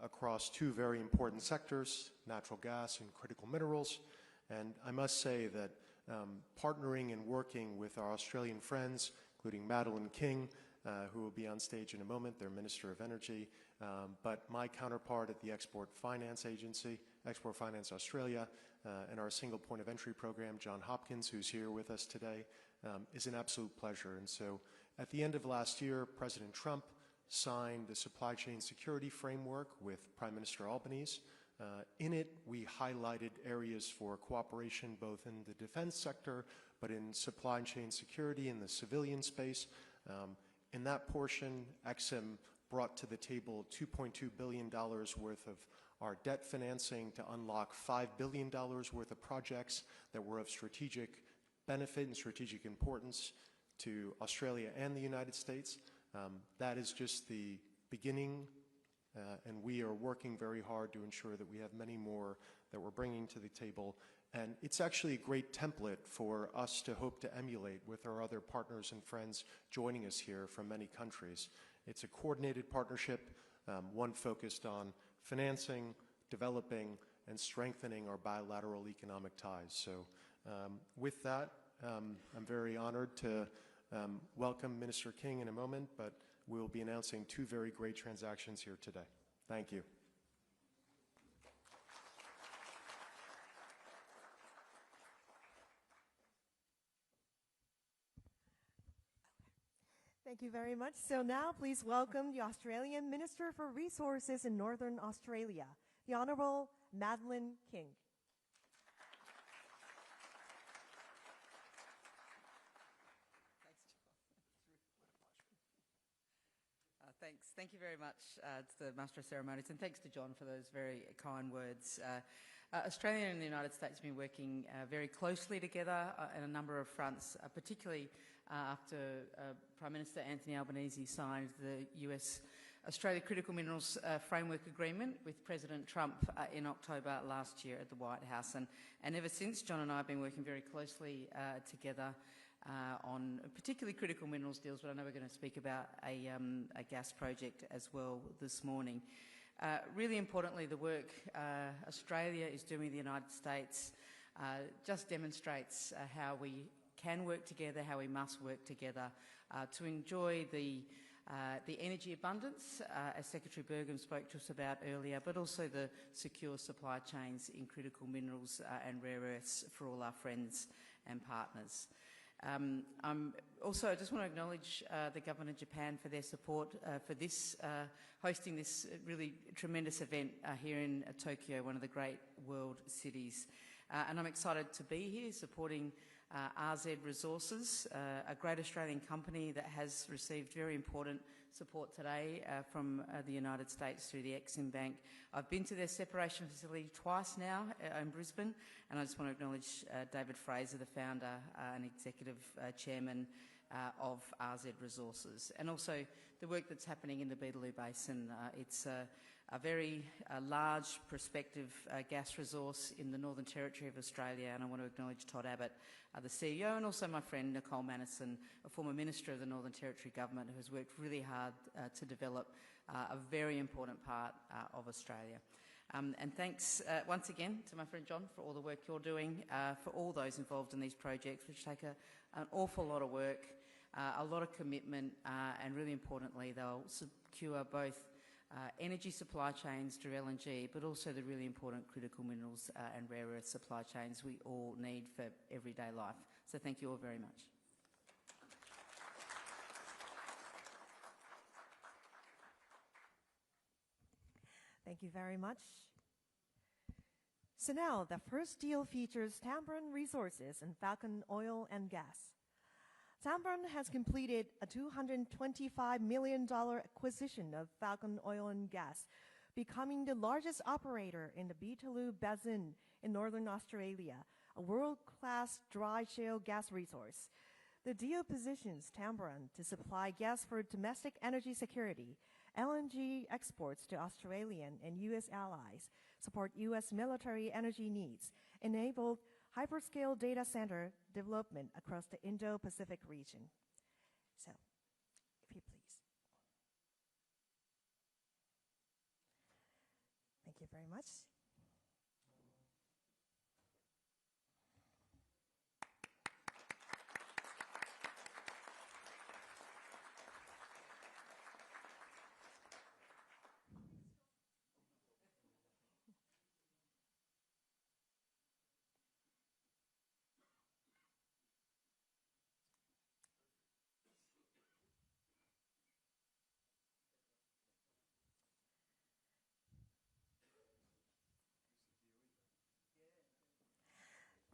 Speaker 16: across two very important sectors, natural gas and critical minerals. And I must say that partnering and working with our Australian friends, including Madeline King, who will be on stage in a moment, their Minister of Energy, but my counterpart at the Export Finance Agency, Export Finance Australia, and our single point of entry program, John Hopkins, who's here with us today, is an absolute pleasure. And so at the end of last year, President Trump signed the supply chain security framework with Prime Minister Albanese. In it, we highlighted areas for cooperation both in the defense sector, but in supply chain security in the civilian space. In that portion, EXIM brought to the table $2.2 billion worth of our debt financing to unlock $5 billion worth of projects that were of strategic benefit and strategic importance to Australia and the United States. That is just the beginning, and we are working very hard to ensure that we have many more that we're bringing to the table. And it's actually a great template for us to hope to emulate with our other partners and friends joining us here from many countries. It's a coordinated partnership, one focused on financing, developing, and strengthening our bilateral economic ties. So with that, I'm very honored to welcome Minister King in a moment, but we'll be announcing two very great transactions here today. Thank you.
Speaker 2: Thank you very much. So now please welcome the Australian Minister for Resources in Northern Australia, the Honourable Madeleine King.
Speaker 17: Thank you very much to the Master of Ceremonies, and thanks to John for those very kind words. Australia and the United States have been working very closely together on a number of fronts, particularly after Prime Minister Anthony Albanese signed the US Australia Critical Minerals Framework Agreement with President Trump in October last year at the White House. And ever since, John and I have been working very closely together on particularly critical minerals deals, but I know we're going to speak about a gas project as well this morning. Really importantly, the work Australia is doing in the United States just demonstrates how we can work together, how we must work together to enjoy the energy abundance, as Secretary Burgum spoke to us about earlier, but also the secure supply chains in critical minerals and rare earths for all our friends and partners. Also, I just want to acknowledge the Government of Japan for their support for this, hosting this really tremendous event here in Tokyo, one of the great world cities. And I'm excited to be here supporting RZ Resources, a great Australian company that has received very important support today from the United States through the Exim Bank. I've been to their separation facility twice now in Brisbane, and I just want to acknowledge David Fraser, the founder and executive chairman of RZ Resources, and also the work that's happening in the Beetaloo Basin. It's a very large prospective gas resource in the Northern Territory of Australia, and I want to acknowledge Todd Abbott, the CEO, and also my friend Nicole Mannison, a former Minister of the Northern Territory Government, who has worked really hard to develop a very important part of Australia. And thanks once again to my friend John for all the work you're doing, for all those involved in these projects, which take an awful lot of work, a lot of commitment, and really importantly, they'll secure both energy supply chains through LNG, but also the really important critical minerals and rare earth supply chains we all need for everyday life. So thank you all very much.
Speaker 2: Thank you very much. So now, the first deal features Tamboran Resources and Falcon Oil and Gas. Tamboran has completed a $225 million acquisition of Falcon Oil and Gas, becoming the largest operator in the Beetaloo Basin in Northern Australia, a world-class dry shale gas resource. The deal positions Tamboran to supply gas for domestic energy security, LNG exports to Australian and U.S. allies, support U.S. military energy needs, enable hyperscale data center development across the Indo-Pacific region. So, if you please. Thank you very much.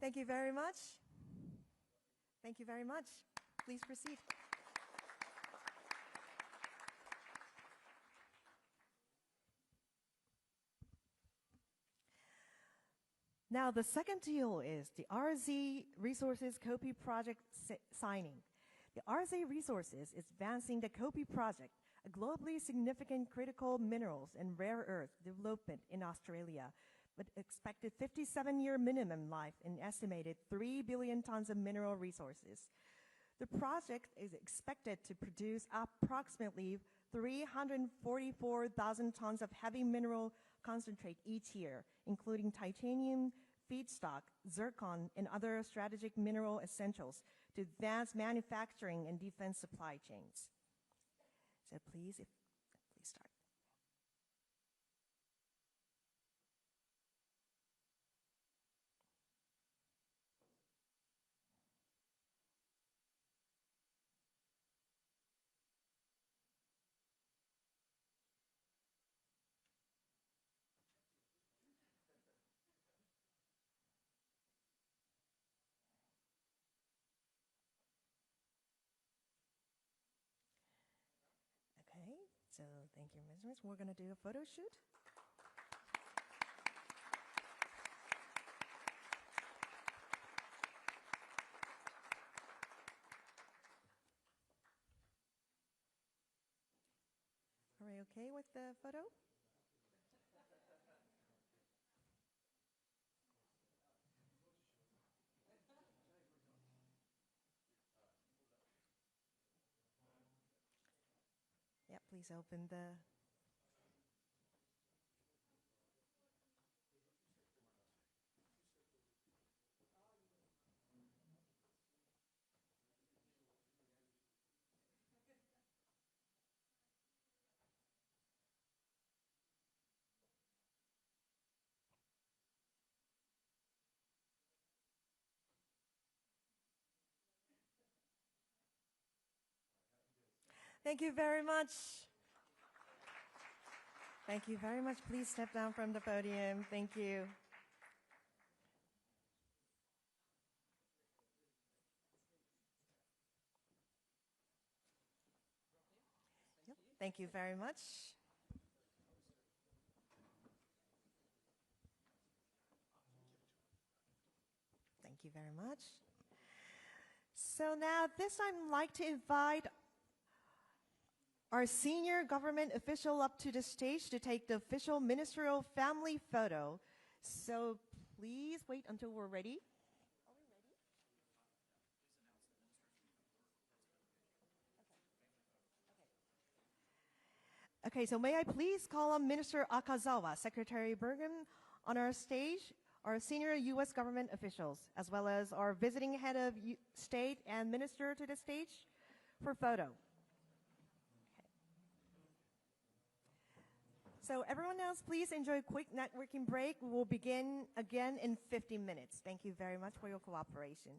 Speaker 2: Thank you very much. Thank you very much. Please proceed. Now, the second deal is the RZ Resources Kopi project signing. The RZ Resources is advancing the Kopi project, a globally significant critical minerals and rare earth development in Australia, with expected 57-year minimum life and estimated 3 billion tons of mineral resources. The project is expected to produce approximately 344,000 tons of heavy mineral concentrate each year, including titanium, feedstock, zircon, and other strategic mineral essentials to advance manufacturing and defense supply chains. So please start. Okay, so thank you, Ms. Smith. We're going to do a photo shoot. Are we okay with the photo? Yeah, please open the... Thank you very much. Thank you very much. Please step down from the podium. Thank you. Yep. Thank you very much. Thank you very much. So now at this time, I'd like to invite our senior government official up to the stage to take the official ministerial family photo. So please wait until we're ready. Okay, so may I please call on Minister Akazawa, Secretary Burgum, on our stage, our senior U.S. government officials, as well as our visiting head of state and minister to the stage for photo. So everyone else, please enjoy a quick networking break. We will begin again in 50 minutes. Thank you very much for your cooperation.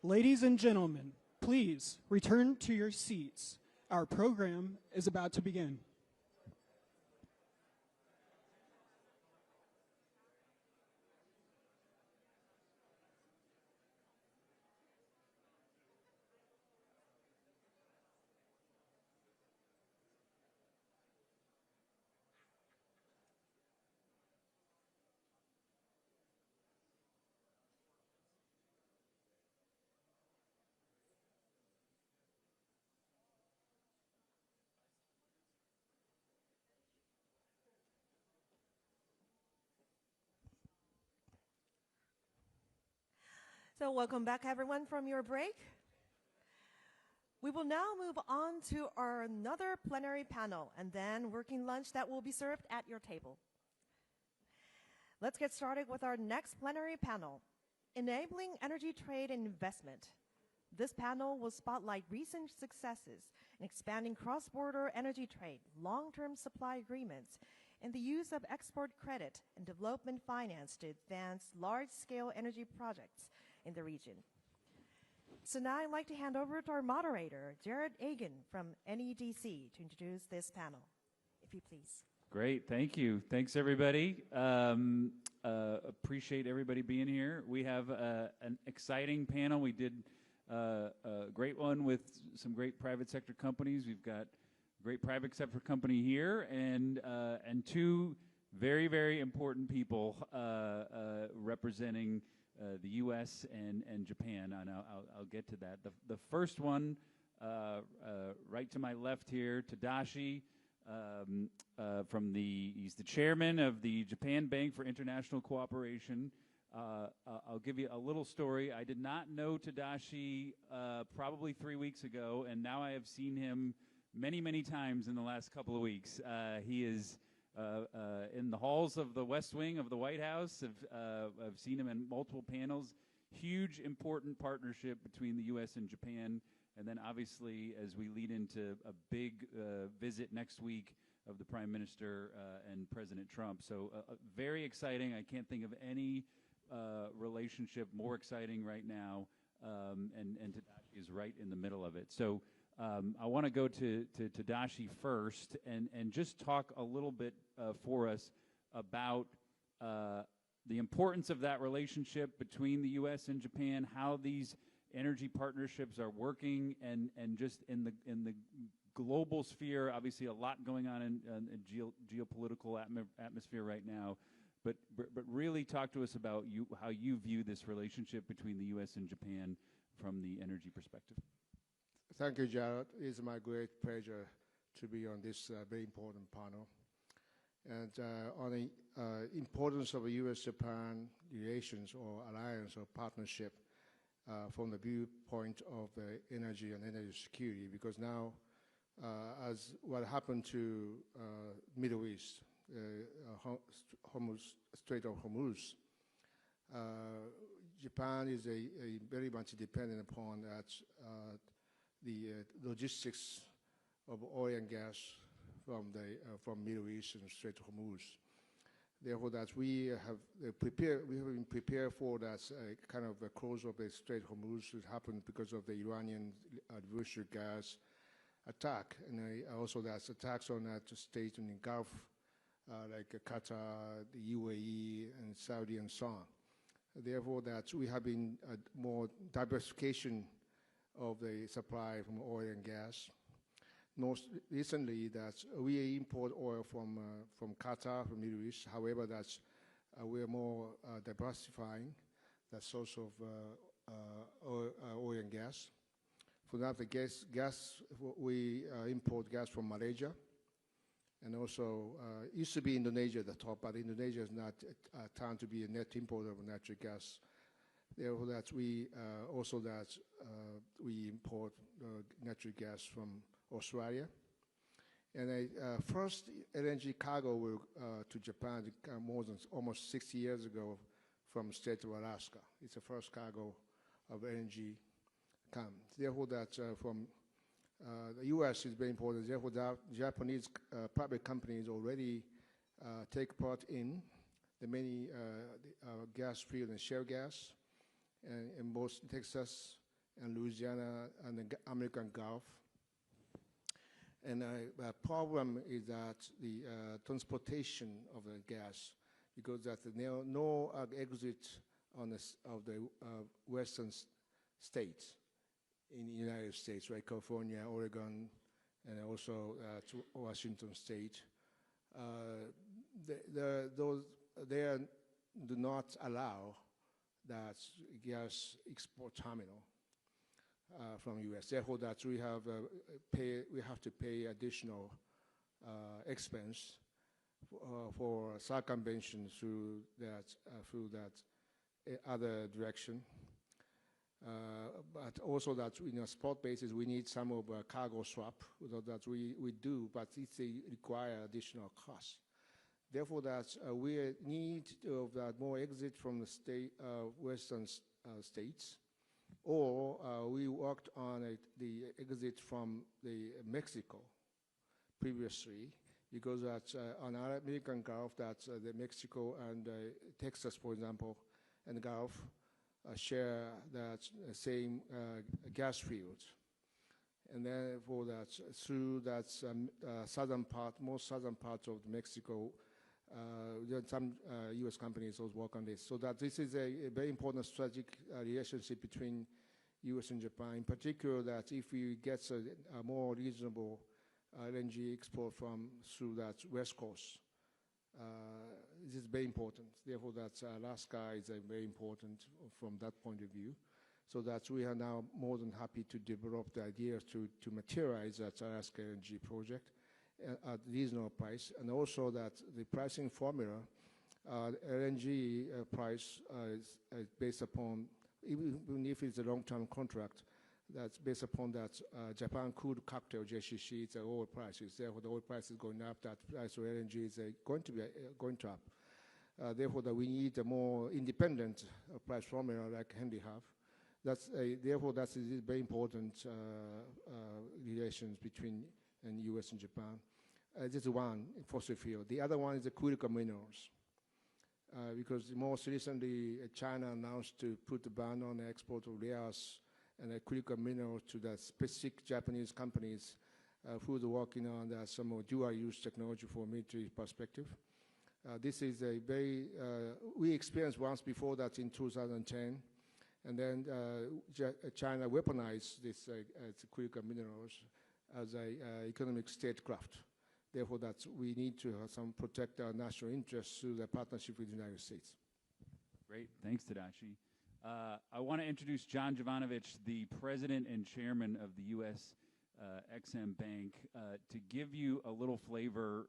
Speaker 1: Ladies and gentlemen, please return to your seats. Our program is about to begin.
Speaker 2: So welcome back, everyone, from your break. We will now move on to our another plenary panel and then working lunch that will be served at your table. Let's get started with our next plenary panel, Enabling Energy Trade and Investment. This panel will spotlight recent successes in expanding cross-border energy trade, long-term supply agreements, and the use of export credit and development finance to advance large-scale energy projects in the region. So now I'd like to hand over to our moderator, Jared Agan from NEDC, to introduce this panel. If you please.
Speaker 11: Great, thank you. Thanks, everybody. Appreciate everybody being here. We have an exciting panel. We did a great one with some great private sector companies. We've got a great private sector company here and two very, very important people representing the U.S. and Japan, and I'll get to that. The first one, right to my left here, Tadashi, he's the chairman of the Japan Bank for International Cooperation. I'll give you a little story. I did not know Tadashi probably 3 weeks ago, and now I have seen him many, many times in the last couple of weeks. He is in the halls of the West Wing of the White House. I've seen him in multiple panels. Huge, important partnership between the U.S. and Japan. And then obviously, as we lead into a big visit next week of the Prime Minister and President Trump. So very exciting. I can't think of any relationship more exciting right now. And Tadashi is right in the middle of it. So I want to go to Tadashi first and just talk a little bit for us about the importance of that relationship between the U.S. and Japan, how these energy partnerships are working, and just in the global sphere. Obviously, a lot going on in geopolitical atmosphere right now. But really talk to us about how you view this relationship between the U.S. and Japan from the energy perspective.
Speaker 18: Thank you, Jared. It's my great pleasure to be on this very important panel. And on the importance of U.S.-Japan relations or alliance or partnership from the viewpoint of energy and energy security, because now, as what happened to Middle East, Strait of Hormuz, Japan is very much dependent upon that the logistics of oil and gas from Middle East and Strait of Hormuz. Therefore, that we have been prepared for that kind of a close of the Strait of Hormuz. It happened because of the Iranian adversary gas attack, and also that's attacks on that state in the Gulf, like Qatar, the UAE, and Saudi, and so on. Therefore, that we have been more diversification of the supply from oil and gas. Most recently, that we import oil from Qatar, from Middle East. However, that's we are more diversifying the source of oil and gas. For that, the gas we import gas from Malaysia, and also used to be Indonesia at the top, but Indonesia is not turned to be a net importer of natural gas. Therefore, that we we import natural gas from Australia. And the first LNG cargo to Japan almost 60 years ago from the state of Alaska. It's the first cargo of LNG come. Therefore, that from the U.S. is very important. Therefore, that Japanese private companies already take part in the many gas field and shale gas, and in both Texas and Louisiana and the American Gulf. And the problem is that the transportation of the gas, because that no exit on of the western states in the United States, right? California, Oregon, and also to Washington State. They do not allow that gas export terminal from U.S. Therefore, that we have to pay additional expense for circumvention through that other direction. But also that spot basis, we need some of a cargo swap that we do, but it require additional costs. Therefore, that we need of that more exit from the western states, or we worked on the exit from the Mexico previously, because that's on our American Gulf, that's the Mexico and Texas, for example, and the Gulf share that same gas fields. And then for that, through that southern part, most southern parts of Mexico, some U.S. companies also work on this. So that this is a very important strategic relationship between U.S. and Japan. In particular, that if we get a more reasonable LNG export through that west coast, this is very important. Therefore, that Alaska is very important from that point of view. So that we are now more than happy to develop the idea to materialize that Alaska LNG project at reasonable price, and also that the pricing formula, LNG price is based upon, even if it's a long-term contract, that's based upon that Japan crude cocktail JCC, it's oil prices. Therefore, the oil price is going up. That price of LNG is going to be going up. Therefore, that we need a more independent price formula like Henry have. Therefore, that's a very important relations between U.S. and Japan. This is one fossil fuel. The other one is the critical minerals. Because most recently, China announced to put a ban on the export of rare earths and critical minerals to the specific Japanese companies who are working on some dual-use technology for military perspective. This is a very, we experienced once before that in 2010, and then China weaponized this critical minerals as an economic statecraft. Therefore, that we need to protect our national interests through the partnership with the United States.
Speaker 11: Great, thanks, Tadashi. I want to introduce John Jovanovich, the president and chairman of the U.S. EXIM Bank. To give you a little flavor,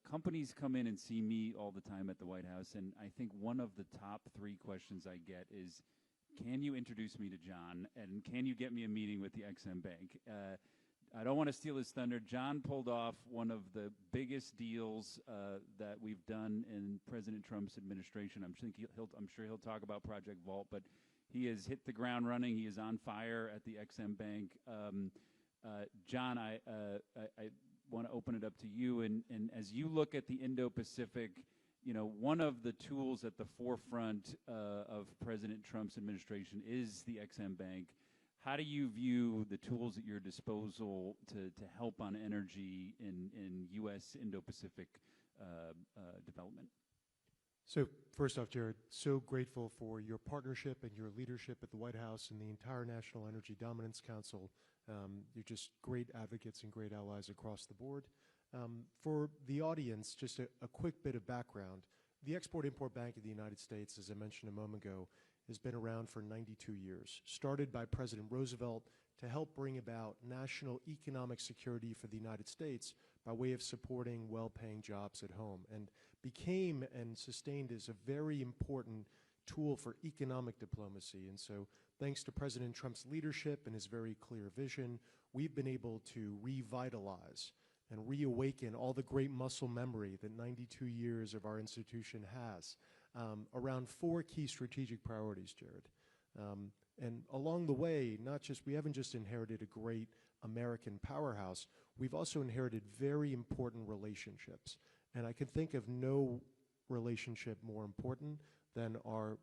Speaker 11: companies come in and see me all the time at the White House, and I think one of the top 3 questions I get is, can you introduce me to John, and can you get me a meeting with the EXIM Bank? I don't want to steal his thunder. John pulled off one of the biggest deals that we've done in President Trump's administration. I'm sure he'll talk about Project Vault, but he has hit the ground running. He is on fire at the EXIM Bank. John, I want to open it up to you. And as you look at the Indo-Pacific, one of the tools at the forefront of President Trump's administration is the EXIM Bank. How do you view the tools at your disposal to help on energy in U.S. Indo-Pacific development?
Speaker 16: So first off, Jared, so grateful for your partnership and your leadership at the White House and the entire National Energy Dominance Council. You're just great advocates and great allies across the board. For the audience, just a quick bit of background. The Export-Import Bank of the United States, as I mentioned a moment ago, has been around for 92 years, started by President Roosevelt to help bring about national economic security for the United States by way of supporting well-paying jobs at home, and became and sustained as a very important tool for economic diplomacy. And so thanks to President Trump's leadership and his very clear vision, we've been able to revitalize and reawaken all the great muscle memory that 92 years of our institution has around 4 key strategic priorities, Jared. And along the way, we haven't just inherited a great American powerhouse, we've also inherited very important relationships. And I can think of no relationship more important than our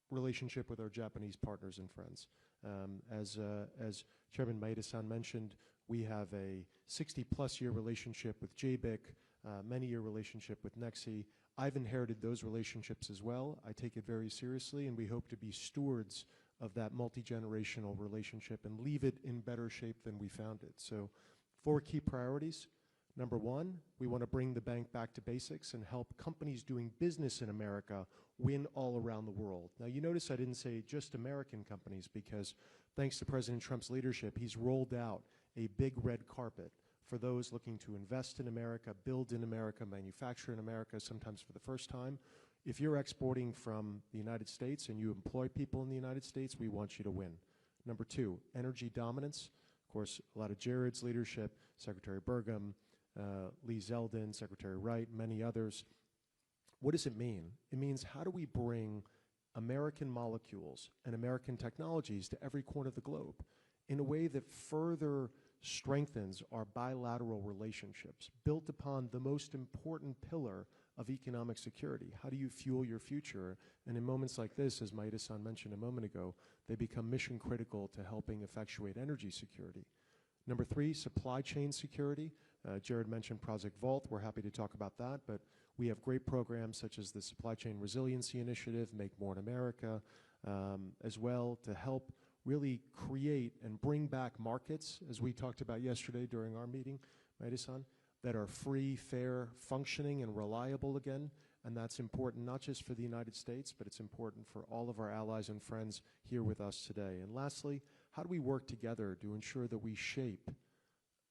Speaker 16: relationship with our Japanese partners and friends. As Chairman Maeda-san mentioned, we have a 60-plus year relationship with JBIC, many-year relationship with NEXI. I've inherited those relationships as well. I take it very seriously, and we hope to be stewards of that multi-generational relationship and leave it in better shape than we found it. So 4 key priorities. Number 1, we want to bring the bank back to basics and help companies doing business in America win all around the world. Now, you notice I didn't say just American companies because thanks to President Trump's leadership, he's rolled out a big red carpet for those looking to invest in America, build in America, manufacture in America, sometimes for the first time. If you're exporting from the United States and you employ people in the United States, we want you to win. Number 2, energy dominance. Of course, a lot of Jared's leadership, Secretary Burgum, Lee Zeldin, Secretary Wright, many others. What does it mean? It means how do we bring American molecules and American technologies to every corner of the globe in a way that further strengthens our bilateral relationships, built upon the most important pillar of economic security. How do you fuel your future? And in moments like this, as Maeda-san mentioned a moment ago, they become mission critical to helping effectuate energy security. Number 3, supply chain security. Jared mentioned Project Vault. We're happy to talk about that, but we have great programs such as the Supply Chain Resiliency Initiative, Make More in America, as well to help really create and bring back markets, as we talked about yesterday during our meeting, Maeda-san, that are free, fair, functioning, and reliable again. And that's important not just for the United States, but it's important for all of our allies and friends here with us today. And lastly, how do we work together to ensure that we shape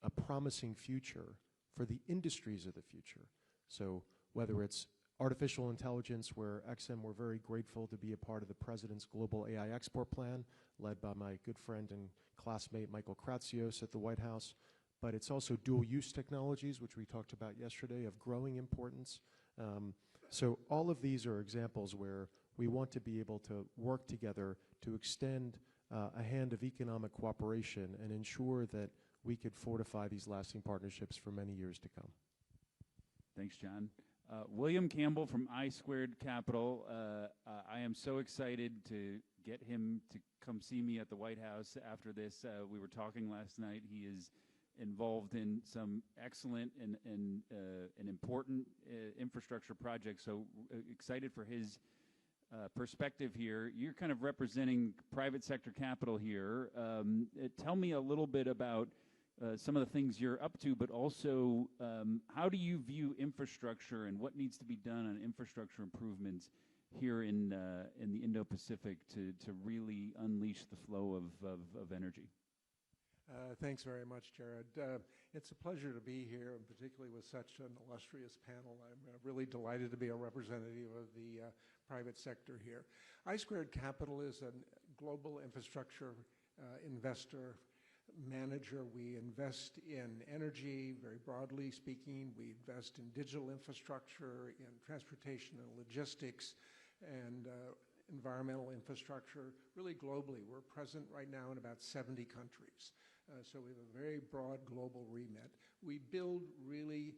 Speaker 16: a promising future for the industries of the future? So whether it's artificial intelligence, where XM, we're very grateful to be a part of the President's Global AI Export Plan, led by my good friend and classmate Michael Kratsios at the White House. But it's also dual-use technologies, which we talked about yesterday, of growing importance. So all of these are examples where we want to be able to work together to extend a hand of economic cooperation and ensure that we could fortify these lasting partnerships for many years to come.
Speaker 11: Thanks, John. William Campbell from I Squared Capital. I am so excited to get him to come see me at the White House after this. We were talking last night. He is involved in some excellent and important infrastructure projects. So excited for his perspective here. You're kind of representing private sector capital here. Tell me a little bit about some of the things you're up to, but also how do you view infrastructure and what needs to be done on infrastructure improvements here in the Indo-Pacific to really unleash the flow of energy?
Speaker 19: Thanks very much, Jared. It's a pleasure to be here, and particularly with such an illustrious panel. I'm really delighted to be a representative of the private sector here. I Squared Capital is a global infrastructure investor, manager. We invest in energy, very broadly speaking. We invest in digital infrastructure, in transportation and logistics, and environmental infrastructure, really globally. We're present right now in about 70 countries. So we have a very broad global remit. We build really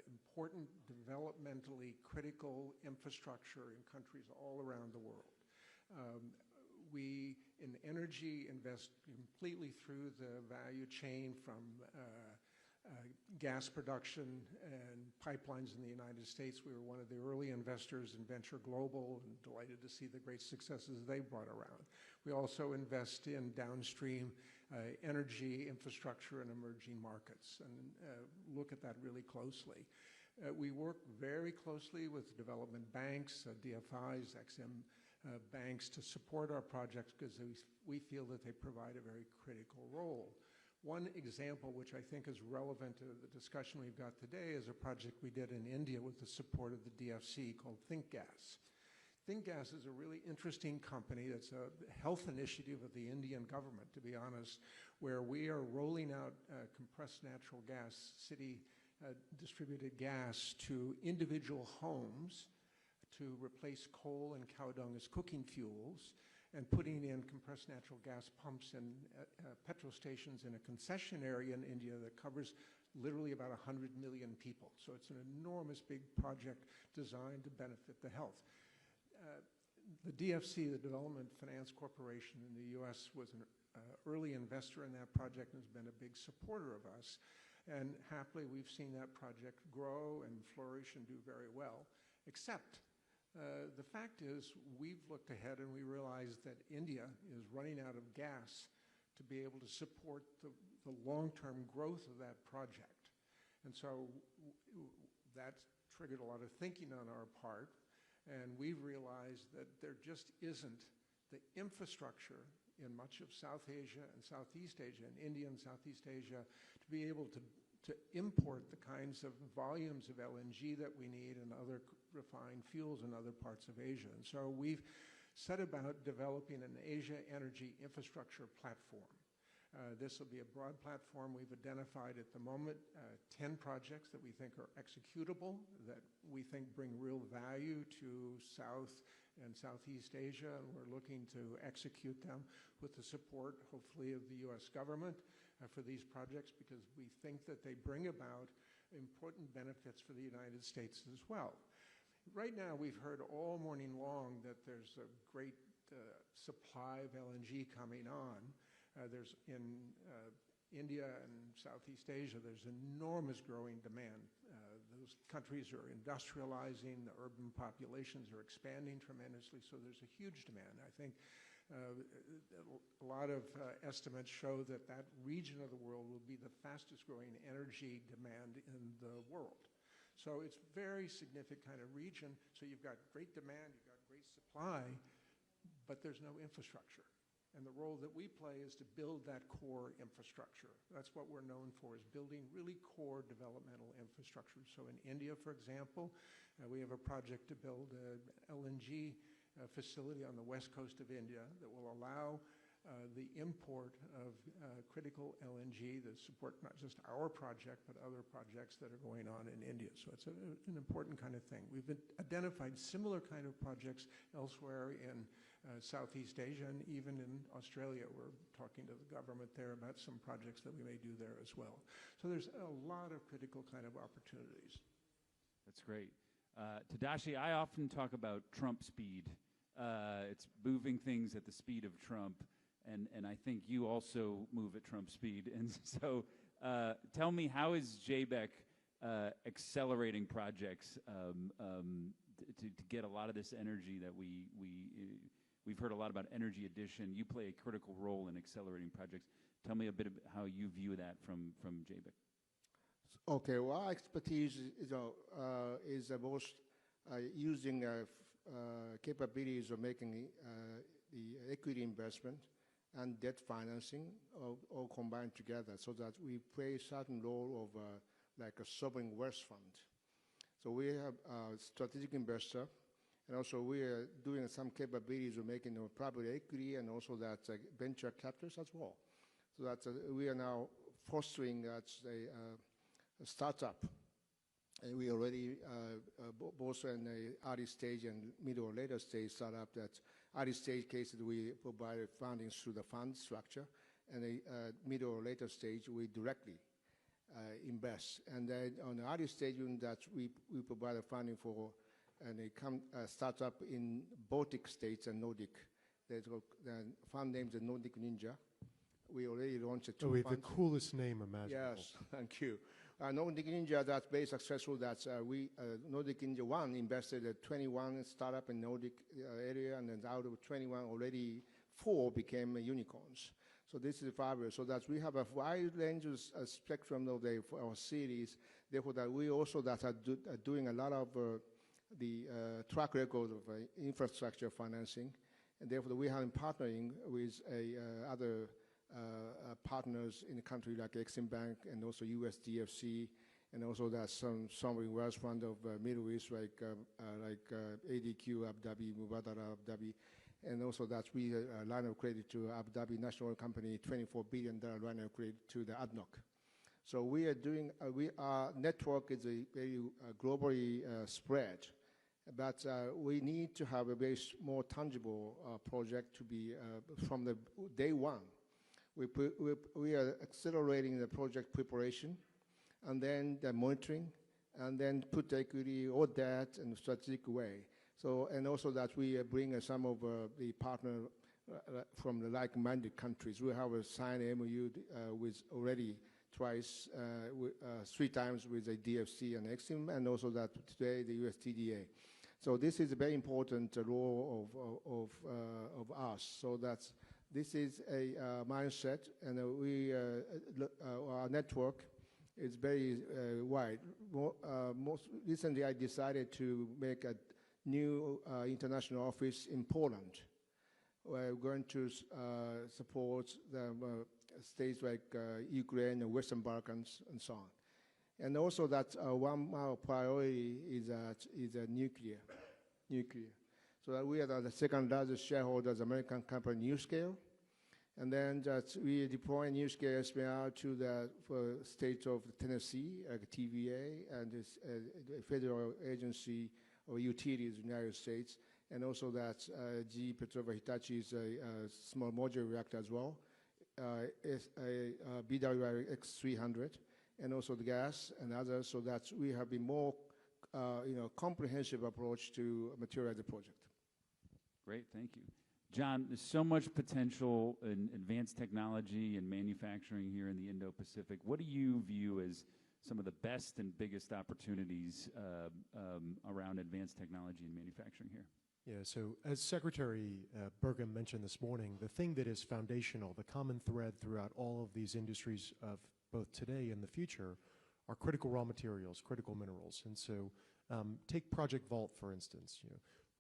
Speaker 19: important, developmentally critical infrastructure in countries all around the world. We, in energy, invest completely through the value chain from gas production and pipelines in the United States. We were one of the early investors in Venture Global and delighted to see the great successes they brought around. We also invest in downstream energy infrastructure in emerging markets and look at that really closely. We work very closely with development banks, DFIs, XM banks to support our projects because we feel that they provide a very critical role. One example, which I think is relevant to the discussion we've got today, is a project we did in India with the support of the DFC called ThinkGas. ThinkGas is a really interesting company. It's a health initiative of the Indian government, to be honest, where we are rolling out compressed natural gas, city distributed gas to individual homes to replace coal and cow dung as cooking fuels, and putting in compressed natural gas pumps and petrol stations in a concession area in India that covers literally about 100 million people. So it's an enormous big project designed to benefit the health. The DFC, the Development Finance Corporation in the U.S., was an early investor in that project and has been a big supporter of us. And happily, we've seen that project grow and flourish and do very well, except the fact is we've looked ahead and we realized that India is running out of gas to be able to support the long-term growth of that project. And so that triggered a lot of thinking on our part, and we've realized that there just isn't the infrastructure in much of South Asia and Southeast Asia and India and Southeast Asia to be able to import the kinds of volumes of LNG that we need and other refined fuels in other parts of Asia. And so we've set about developing an Asia energy infrastructure platform. This will be a broad platform. We've identified at the moment 10 projects that we think are executable, that we think bring real value to South and Southeast Asia, and we're looking to execute them with the support, hopefully, of the U.S. government for these projects, because we think that they bring about important benefits for the United States as well. Right now, we've heard all morning long that there's a great supply of LNG coming on. There's in India and Southeast Asia, there's enormous growing demand. Those countries are industrializing, the urban populations are expanding tremendously, so there's a huge demand. I think a lot of estimates show that that region of the world will be the fastest growing energy demand in the world. So it's a very significant kind of region. So you've got great demand, you've got great supply, but there's no infrastructure. And the role that we play is to build that core infrastructure. That's what we're known for, is building really core developmental infrastructure. So in India, for example, we have a project to build an LNG facility on the west coast of India that will allow the import of critical LNG that support not just our project, but other projects that are going on in India. So it's an important kind of thing. We've identified similar kind of projects elsewhere in Southeast Asia, and even in Australia. We're talking to the government there about some projects that we may do there as well. So there's a lot of critical kind of opportunities.
Speaker 11: That's great. Tadashi, I often talk about Trump speed. It's moving things at the speed of Trump, and I think you also move at Trump speed. And so tell me, how is JBEC accelerating projects to get a lot of this energy that we've heard a lot about energy addition. You play a critical role in accelerating projects. Tell me a bit about how you view that from JBEC.
Speaker 18: Okay, well, our expertise is both using capabilities of making the equity investment and debt financing all combined together, so that we play a certain role of like a sovereign wealth fund. So we have a strategic investor, and also we are doing some capabilities of making private equity and also that venture capitals as well. So that we are now fostering that a startup. And we already both in the early stage and middle or later stage startup. That early stage cases we provide funding through the fund structure, and the middle or later stage we directly invest. And then on the early stage, that we provide funding for a startup in Baltic states and Nordic. The fund name is Nordic Ninja. We already launched two funds.
Speaker 20: The coolest name imaginable.
Speaker 18: Yes, thank you. Nordic Ninja, that's very successful. That's Nordic Ninja 1 invested at 21 startup in Nordic area, and then out of 21, already 4 became unicorns. So this is fabulous. So that we have a wide range of spectrum of our cities. Therefore, that we also are doing a lot of the track record of infrastructure financing, and therefore we have been partnering with other partners in the country like Exim Bank and also USDFC, and also there's some sovereign wealth fund of Middle East like ADQ Abu Dhabi, Mubadala Abu Dhabi, and also that we line of credit to Abu Dhabi National Company, $24 billion line of credit to the ADNOC. So we are doing, our network is a very globally spread, but we need to have a very more tangible project to be from the day one. We are accelerating the project preparation, and then the monitoring, and then put equity or debt in a strategic way. So, and also that we bring some of the partner from the like-minded countries. We have a signed MOU with already twice, 3 times with the DFC and Exim, and also that today the USTDA. So this is a very important role of us. So that's this is a mindset, and our network is very wide. Most recently, I decided to make a new international office in Poland. We're going to support the states like Ukraine and Western Balkans and so on. And also that one of our priority is nuclear. So that we are the second largest shareholder of the American company NuScale. And then that we deploy NuScale SPR to the state of Tennessee, TVA, and this federal agency of utilities in the United States. And also that GE Petrova Hitachi's small modular reactor as well, is a BWR X300, and also the gas and others, so that we have a more comprehensive approach to materialize the project.
Speaker 11: Great, thank you. John, there's so much potential in advanced technology and manufacturing here in the Indo-Pacific. What do you view as some of the best and biggest opportunities around advanced technology and manufacturing here?
Speaker 20: Yeah, so as Secretary Burgum mentioned this morning, the thing that is foundational, the common thread throughout all of these industries of both today and the future are critical raw materials, critical minerals. And so take Project Vault, for instance.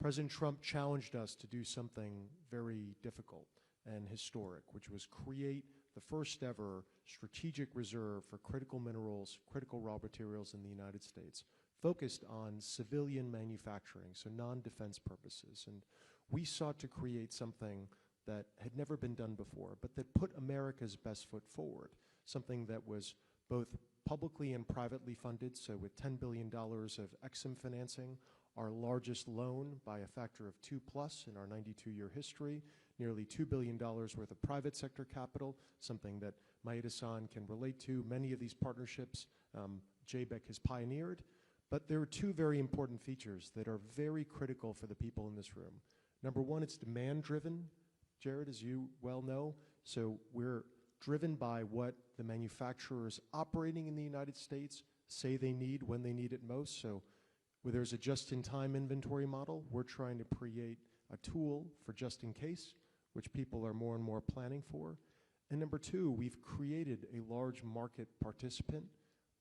Speaker 20: President Trump challenged us to do something very difficult and historic, which was create the first ever strategic reserve for critical minerals, critical raw materials in the United States, focused on civilian manufacturing, so non-defense purposes. And we sought to create something that had never been done before, but that put America's best foot forward, something that was both publicly and privately funded, so with $10 billion of Exim financing, our largest loan by a factor of 2+ in our 92-year history, nearly $2 billion worth of private sector capital, something that Maeda-san can relate to. Many of these partnerships JBEC has pioneered. But there are 2 very important features that are very critical for the people in this room. Number one, it's demand-driven, Jared, as you well know. So we're driven by what the manufacturers operating in the United States say they need when they need it most. So where there's a just-in-time inventory model, we're trying to create a tool for just-in-case, which people are more and more planning for. And number 2, we've created a large market participant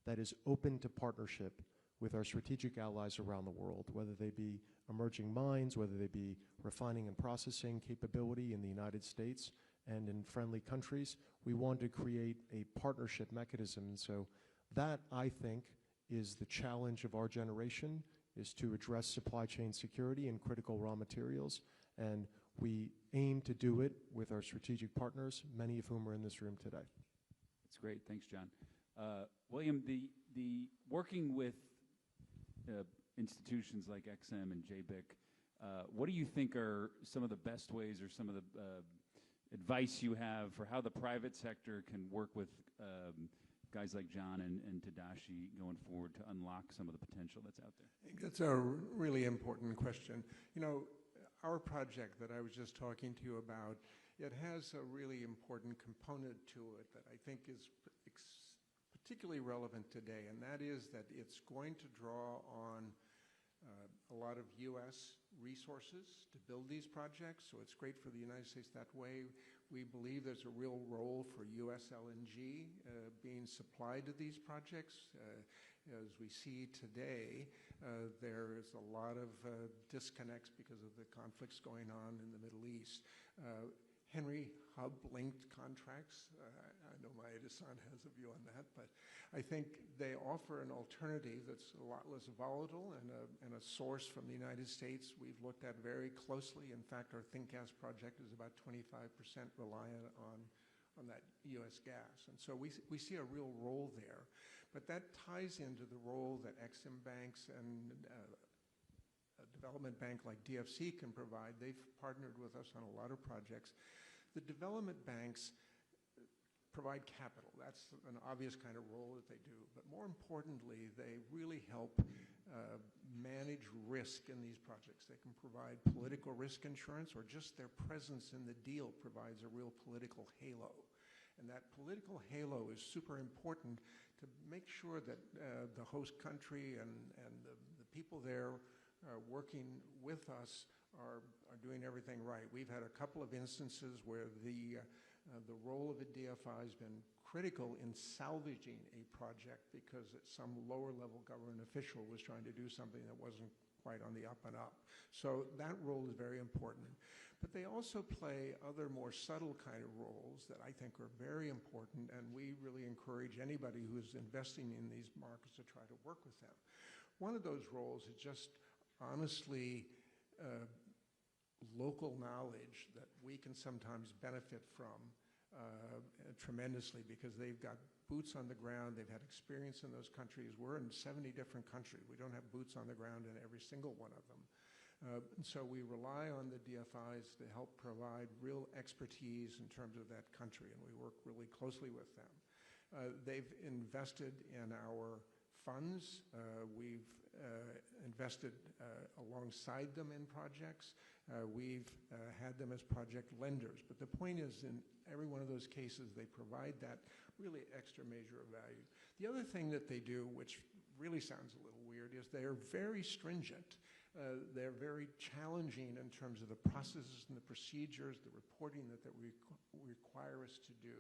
Speaker 20: that is open to partnership with our strategic allies around the world, whether they be emerging mines, whether they be refining and processing capability in the United States and in friendly countries. We want to create a partnership mechanism. And so that, I think, is the challenge of our generation, is to address supply chain security and critical raw materials. And we aim to do it with our strategic partners, many of whom are in this room today.
Speaker 11: That's great. Thanks, John. William, the working with institutions like XM and JBIC, what do you think are some of the best ways or some of the advice you have for how the private sector can work with guys like John and Tadashi going forward to unlock some of the potential that's out there?
Speaker 19: I think that's a really important question. Our project that I was just talking to you about, it has a really important component to it that I think is particularly relevant today, and that is that it's going to draw on a lot of U.S. resources to build these projects, so it's great for the United States that way. We believe there's a real role for U.S. LNG being supplied to these projects. As we see today, there is a lot of disconnects because of the conflicts going on in the Middle East. Henry Hub-linked contracts, I know Maeda-san has a view on that, but I think they offer an alternative that's a lot less volatile and a source from the United States we've looked at very closely. In fact, our ThinkGas project is about 25% reliant on that U.S. gas. And so we see a real role there. But that ties into the role that Exim banks and a development bank like DFC can provide. They've partnered with us on a lot of projects. The development banks provide capital. That's an obvious kind of role that they do. But more importantly, they really help manage risk in these projects. They can provide political risk insurance, or just their presence in the deal provides a real political halo. And that political halo is super important to make sure that the host country and the people there working with us are doing everything right. We've had a couple of instances where the role of a DFI has been critical in salvaging a project because some lower level government official was trying to do something that wasn't quite on the up and up. So that role is very important. But they also play other more subtle kind of roles that I think are very important, and we really encourage anybody who is investing in these markets to try to work with them. One of those roles is just honestly local knowledge that we can sometimes benefit from tremendously, because they've got boots on the ground, they've had experience in those countries. We're in 70 different countries. We don't have boots on the ground in every single one of them. So we rely on the DFIs to help provide real expertise in terms of that country, and we work really closely with them. They've invested in our funds. We've invested alongside them in projects. We've had them as project lenders. But the point is, in every one of those cases, they provide that really extra measure of value. The other thing that they do, which really sounds a little weird, is they're very stringent. They're very challenging in terms of the processes and the procedures, the reporting that they require us to do.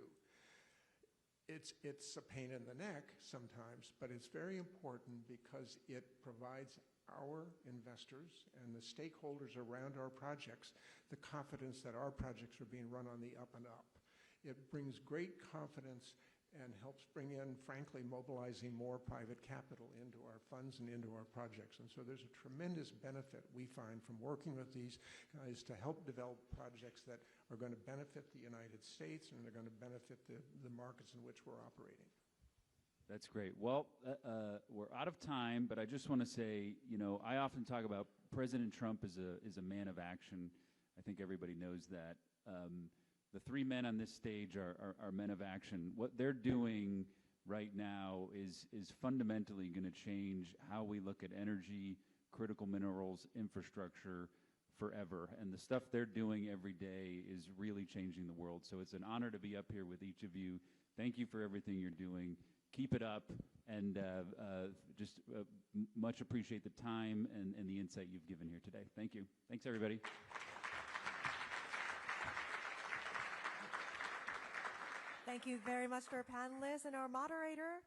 Speaker 19: It's a pain in the neck sometimes, but it's very important because it provides our investors and the stakeholders around our projects the confidence that our projects are being run on the up and up. It brings great confidence and helps bring in, frankly, mobilizing more private capital into our funds and into our projects. And so there's a tremendous benefit we find from working with these guys to help develop projects that are going to benefit the United States and they're going to benefit the markets in which we're operating.
Speaker 11: That's great. Well, we're out of time, but I just want to say, you know, I often talk about President Trump is a man of action. I think everybody knows that. The three men on this stage are men of action. What they're doing right now is fundamentally going to change how we look at energy, critical minerals, infrastructure forever. And the stuff they're doing every day is really changing the world. So it's an honor to be up here with each of you. Thank you for everything you're doing. Keep it up, and just much appreciate the time and the insight you've given here today. Thank you. Thanks, everybody.
Speaker 2: Thank you very much to our panelists and our moderator.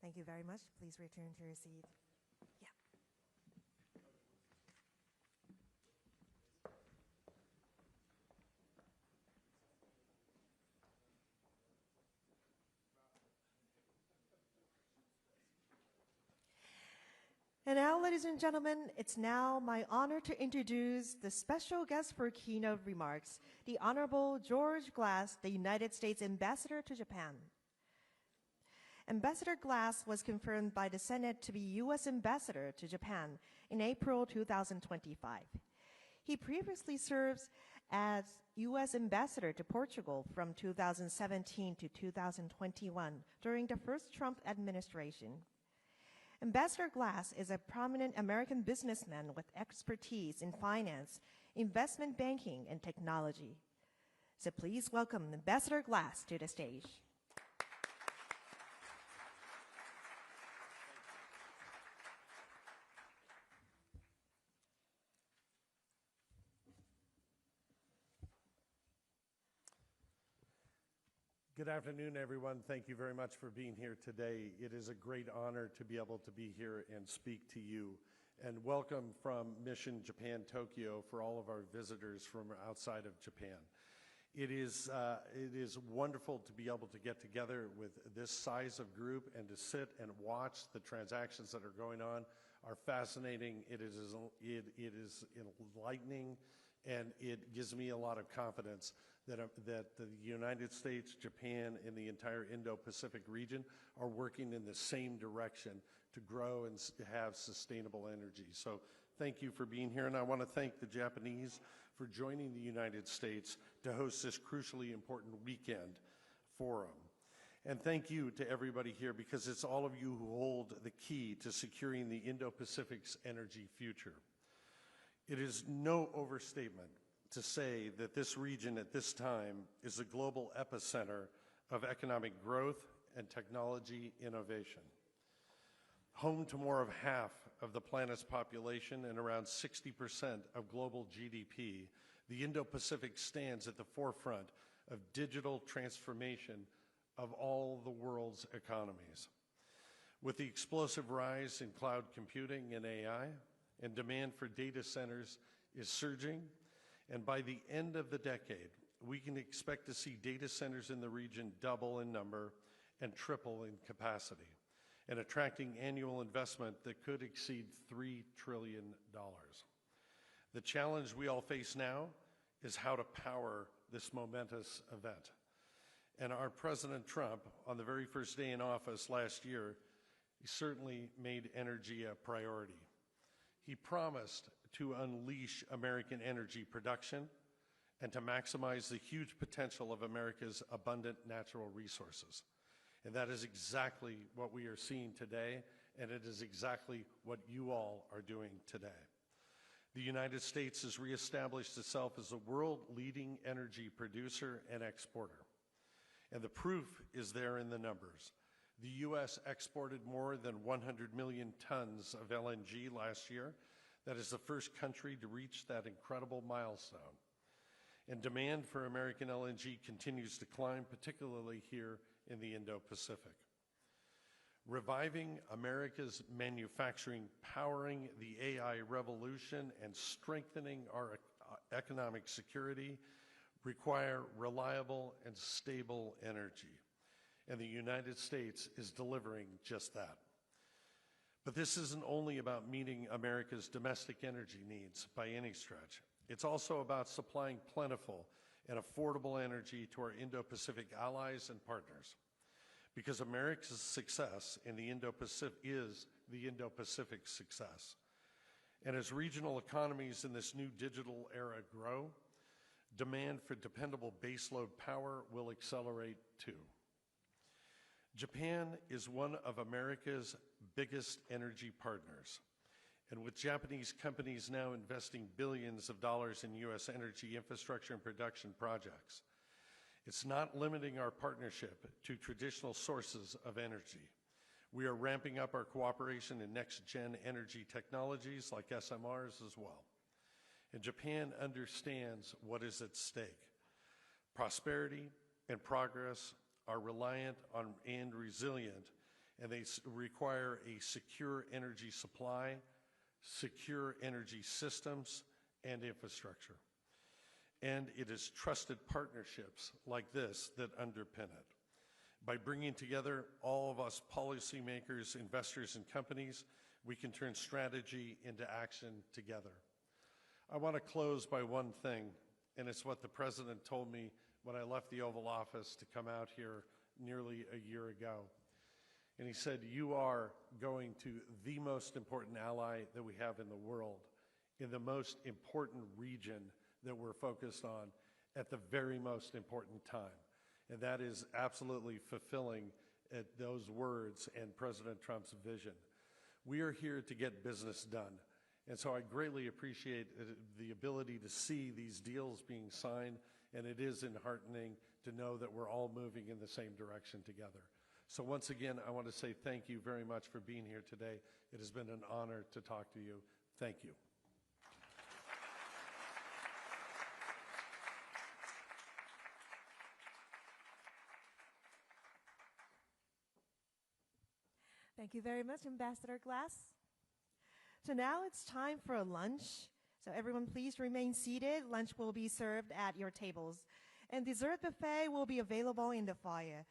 Speaker 2: Thank you very much. Please return to your seat. Yeah. And now, ladies and gentlemen, it's now my honor to introduce the special guest for keynote remarks, the Honorable George Glass, the United States Ambassador to Japan. Ambassador Glass was confirmed by the Senate to be U.S. Ambassador to Japan in April 2025. He previously served as U.S. Ambassador to Portugal from 2017 to 2021 during the first Trump administration. Ambassador Glass is a prominent American businessman with expertise in finance, investment banking, and technology. So please welcome Ambassador Glass to the stage.
Speaker 21: Good afternoon, everyone. Thank you very much for being here today. It is a great honor to be able to be here and speak to you. And welcome from Mission Japan, Tokyo, for all of our visitors from outside of Japan. It is wonderful to be able to get together with this size of group and to sit and watch the transactions that are going on are fascinating. It is enlightening, and it gives me a lot of confidence that the United States, Japan, and the entire Indo-Pacific region are working in the same direction to grow and have sustainable energy. So thank you for being here, and I want to thank the Japanese for joining the United States to host this crucially important weekend forum. And thank you to everybody here, because it's all of you who hold the key to securing the Indo-Pacific's energy future. It is no overstatement to say that this region at this time is a global epicenter of economic growth and technology innovation. Home to more of half of the planet's population and around 60% of global GDP, the Indo-Pacific stands at the forefront of digital transformation of all the world's economies. With the explosive rise in cloud computing and AI, and demand for data centers is surging, and by the end of the decade, we can expect to see data centers in the region double in number and triple in capacity, and attracting annual investment that could exceed $3 trillion. The challenge we all face now is how to power this momentous event. And our President Trump, on the very first day in office last year, he certainly made energy a priority. He promised to unleash American energy production and to maximize the huge potential of America's abundant natural resources. And that is exactly what we are seeing today, and it is exactly what you all are doing today. The United States has reestablished itself as a world-leading energy producer and exporter. And the proof is there in the numbers. The U.S. exported more than 100 million tons of LNG last year. That is the first country to reach that incredible milestone. And demand for American LNG continues to climb, particularly here in the Indo-Pacific. Reviving America's manufacturing, powering the AI revolution, and strengthening our economic security require reliable and stable energy. And the United States is delivering just that. But this isn't only about meeting America's domestic energy needs by any stretch. It's also about supplying plentiful and affordable energy to our Indo-Pacific allies and partners. Because America's success in the Indo-Pacific is the Indo-Pacific success. And as regional economies in this new digital era grow, demand for dependable baseload power will accelerate too. Japan is one of America's biggest energy partners. And with Japanese companies now investing billions of dollars in U.S. energy infrastructure and production projects, it's not limiting our partnership to traditional sources of energy. We are ramping up our cooperation in next-gen energy technologies like SMRs as well. And Japan understands what is at stake. Prosperity and progress are reliant on and resilient, and they require a secure energy supply, secure energy systems, and infrastructure. And it is trusted partnerships like this that underpin it. By bringing together all of us policymakers, investors, and companies, we can turn strategy into action together. I want to close by one thing, and it's what the President told me when I left the Oval Office to come out here nearly a year ago. And he said, "You are going to the most important ally that we have in the world, in the most important region that we're focused on at the very most important time." And that is absolutely fulfilling at those words and President Trump's vision. We are here to get business done. And so I greatly appreciate the ability to see these deals being signed, and it is enheartening to know that we're all moving in the same direction together. So once again, I want to say thank you very much for being here today. It has been an honor to talk to you. Thank you.
Speaker 2: Thank you very much, Ambassador Glass. So now it's time for a lunch. So everyone please remain seated. Lunch will be served at your tables. And dessert buffet will be available in the foyer.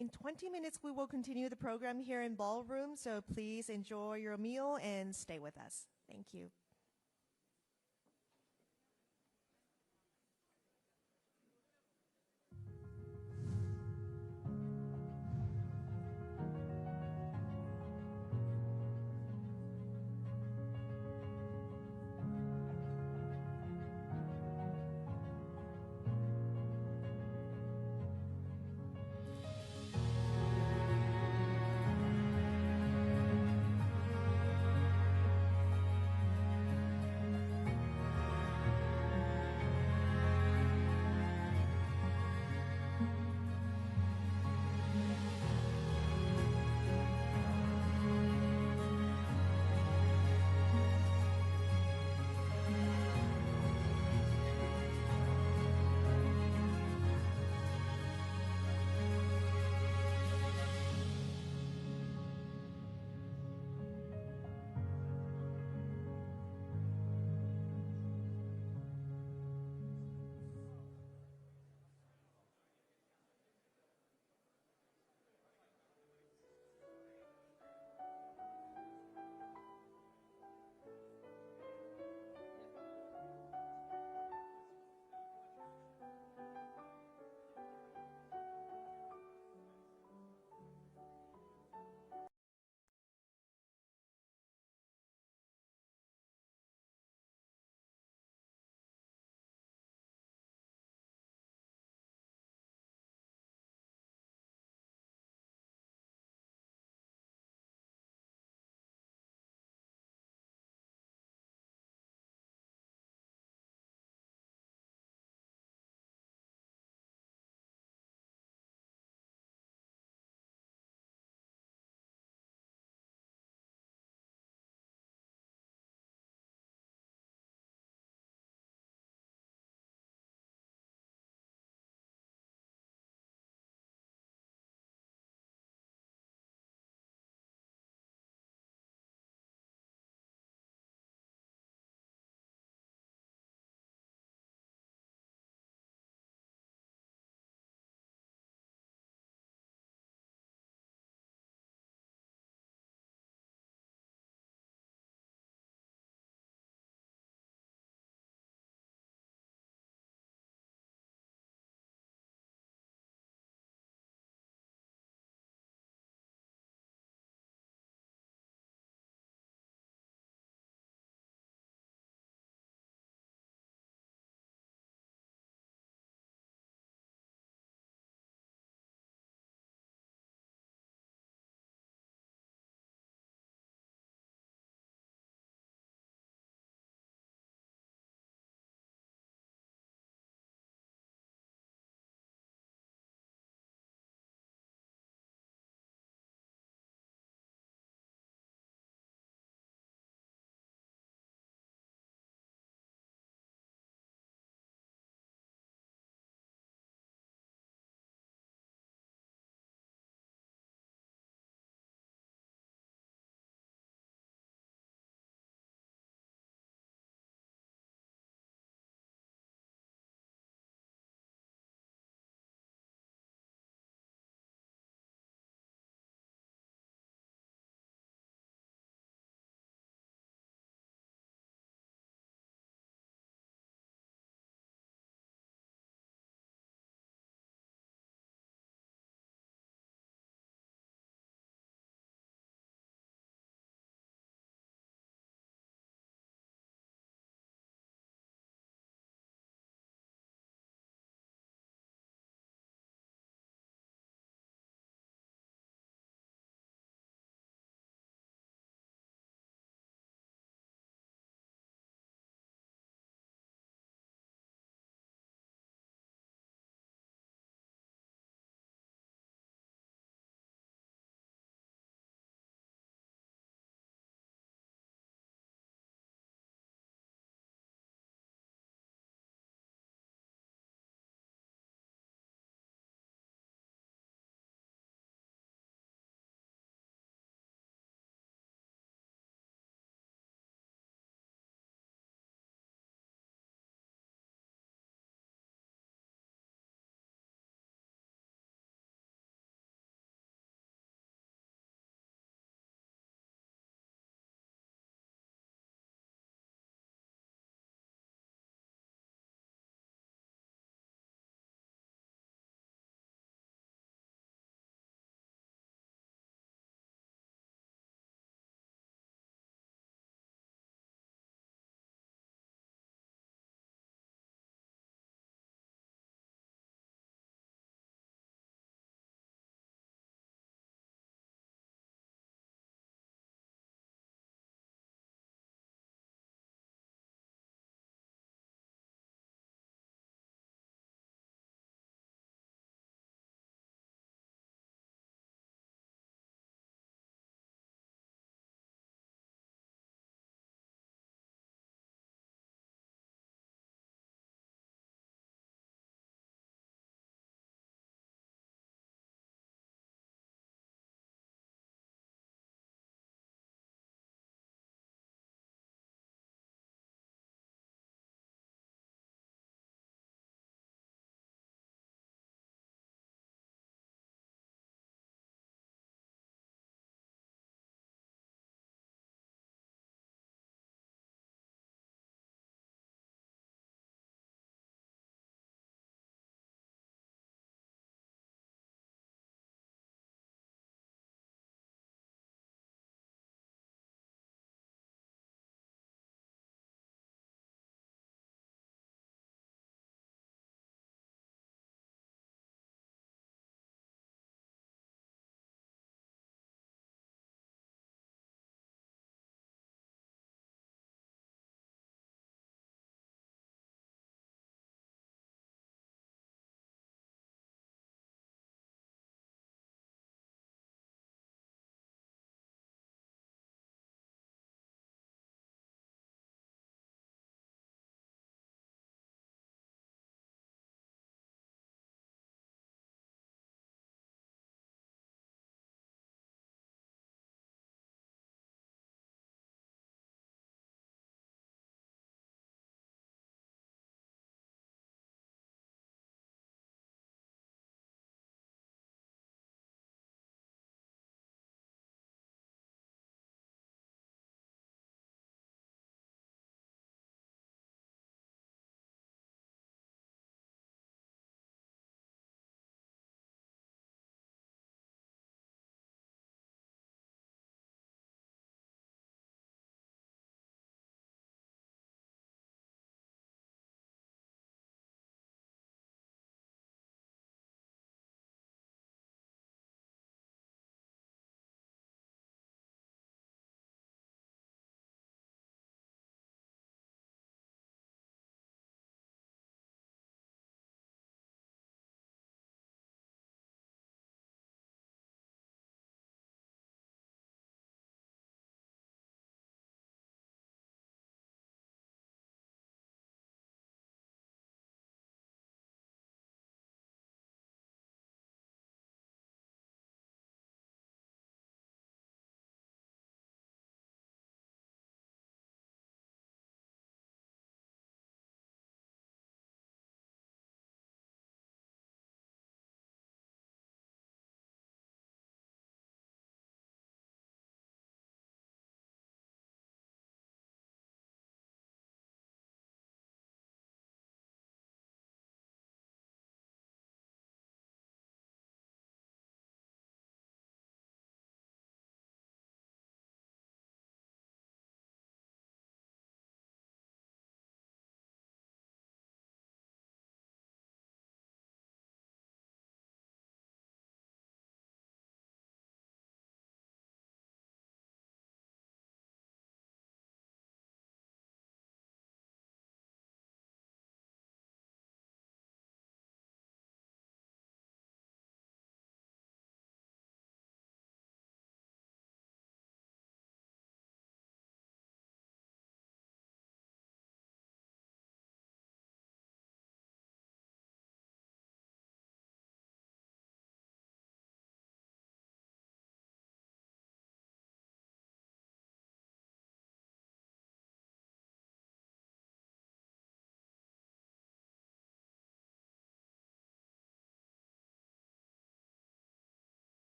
Speaker 2: In 20 minutes, we will continue the program here in Ballroom, so please enjoy your meal and stay with us. Thank you.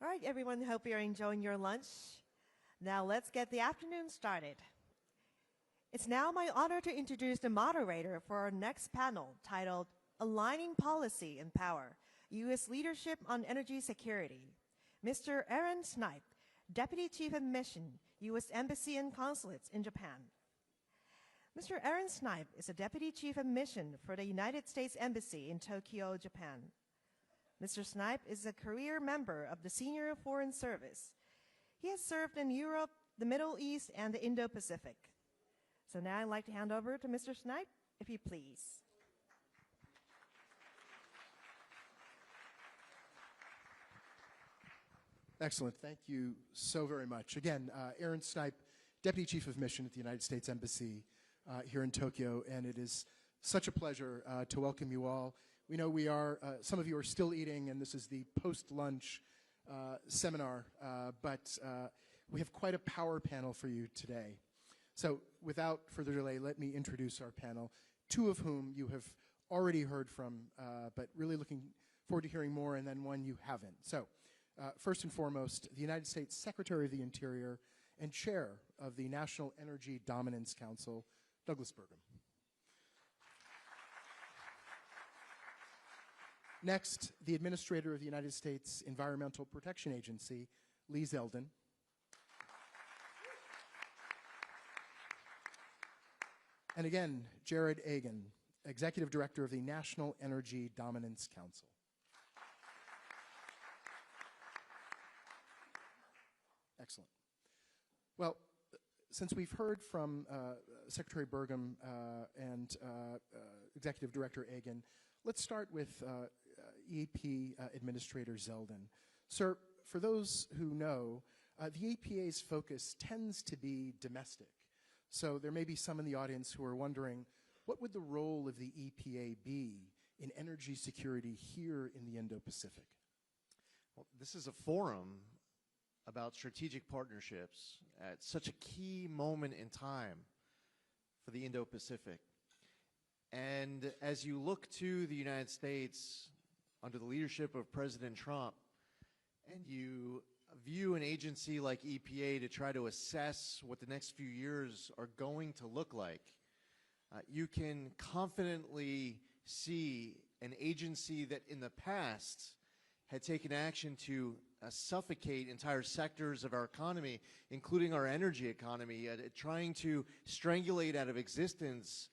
Speaker 2: right, everyone, hope you're enjoying your lunch. Now let's get the afternoon started. It's now my honor to introduce the moderator for our next panel titled Aligning Policy and Power, U.S. Leadership on Energy Security. Mr. Aaron Snipe, Deputy Chief of Mission, U.S. Embassy and Consulates in Japan. Mr. Aaron Snipe is the Deputy Chief of Mission for the United States Embassy in Tokyo, Japan. Mr. Snipe is a career member of the Senior Foreign Service. He has served in Europe, the Middle East, and the Indo-Pacific. So now I'd like to hand over to Mr. Snipe, if you please.
Speaker 4: Excellent. Thank you so very much. Again, Aaron Snipe, Deputy Chief of Mission at the United States Embassy here in Tokyo, and it is such a pleasure to welcome you all. We know we are, some of you are still eating, and this is the post-lunch seminar, but we have quite a power panel for you today. So without further delay, let me introduce our panel, two of whom you have already heard from, but really looking forward to hearing more, and then one you haven't. So first and foremost, the United States Secretary of the Interior and Chair of the National Energy Dominance Council, Douglas Burgum. Next, the Administrator of the United States Environmental Protection Agency, Lee Zeldin. And again, Jared Agan, Executive Director of the National Energy Dominance Council. Excellent. Well, since we've heard from Secretary Burgum and Executive Director Agan, let's start with EAP Administrator Zeldin. Sir, for those who know, the EPA's focus tends to be domestic. So there may be some in the audience who are wondering, what would the role of the EPA be in energy security here in the Indo-Pacific?
Speaker 22: Well, this is a forum about strategic partnerships at such a key moment in time for the Indo-Pacific. And as you look to the United States under the leadership of President Trump, and you view an agency like EPA to try to assess what the next few years are going to look like, you can confidently see an agency that in the past had taken action to suffocate entire sectors of our economy, including our energy economy, trying to strangulate out of existence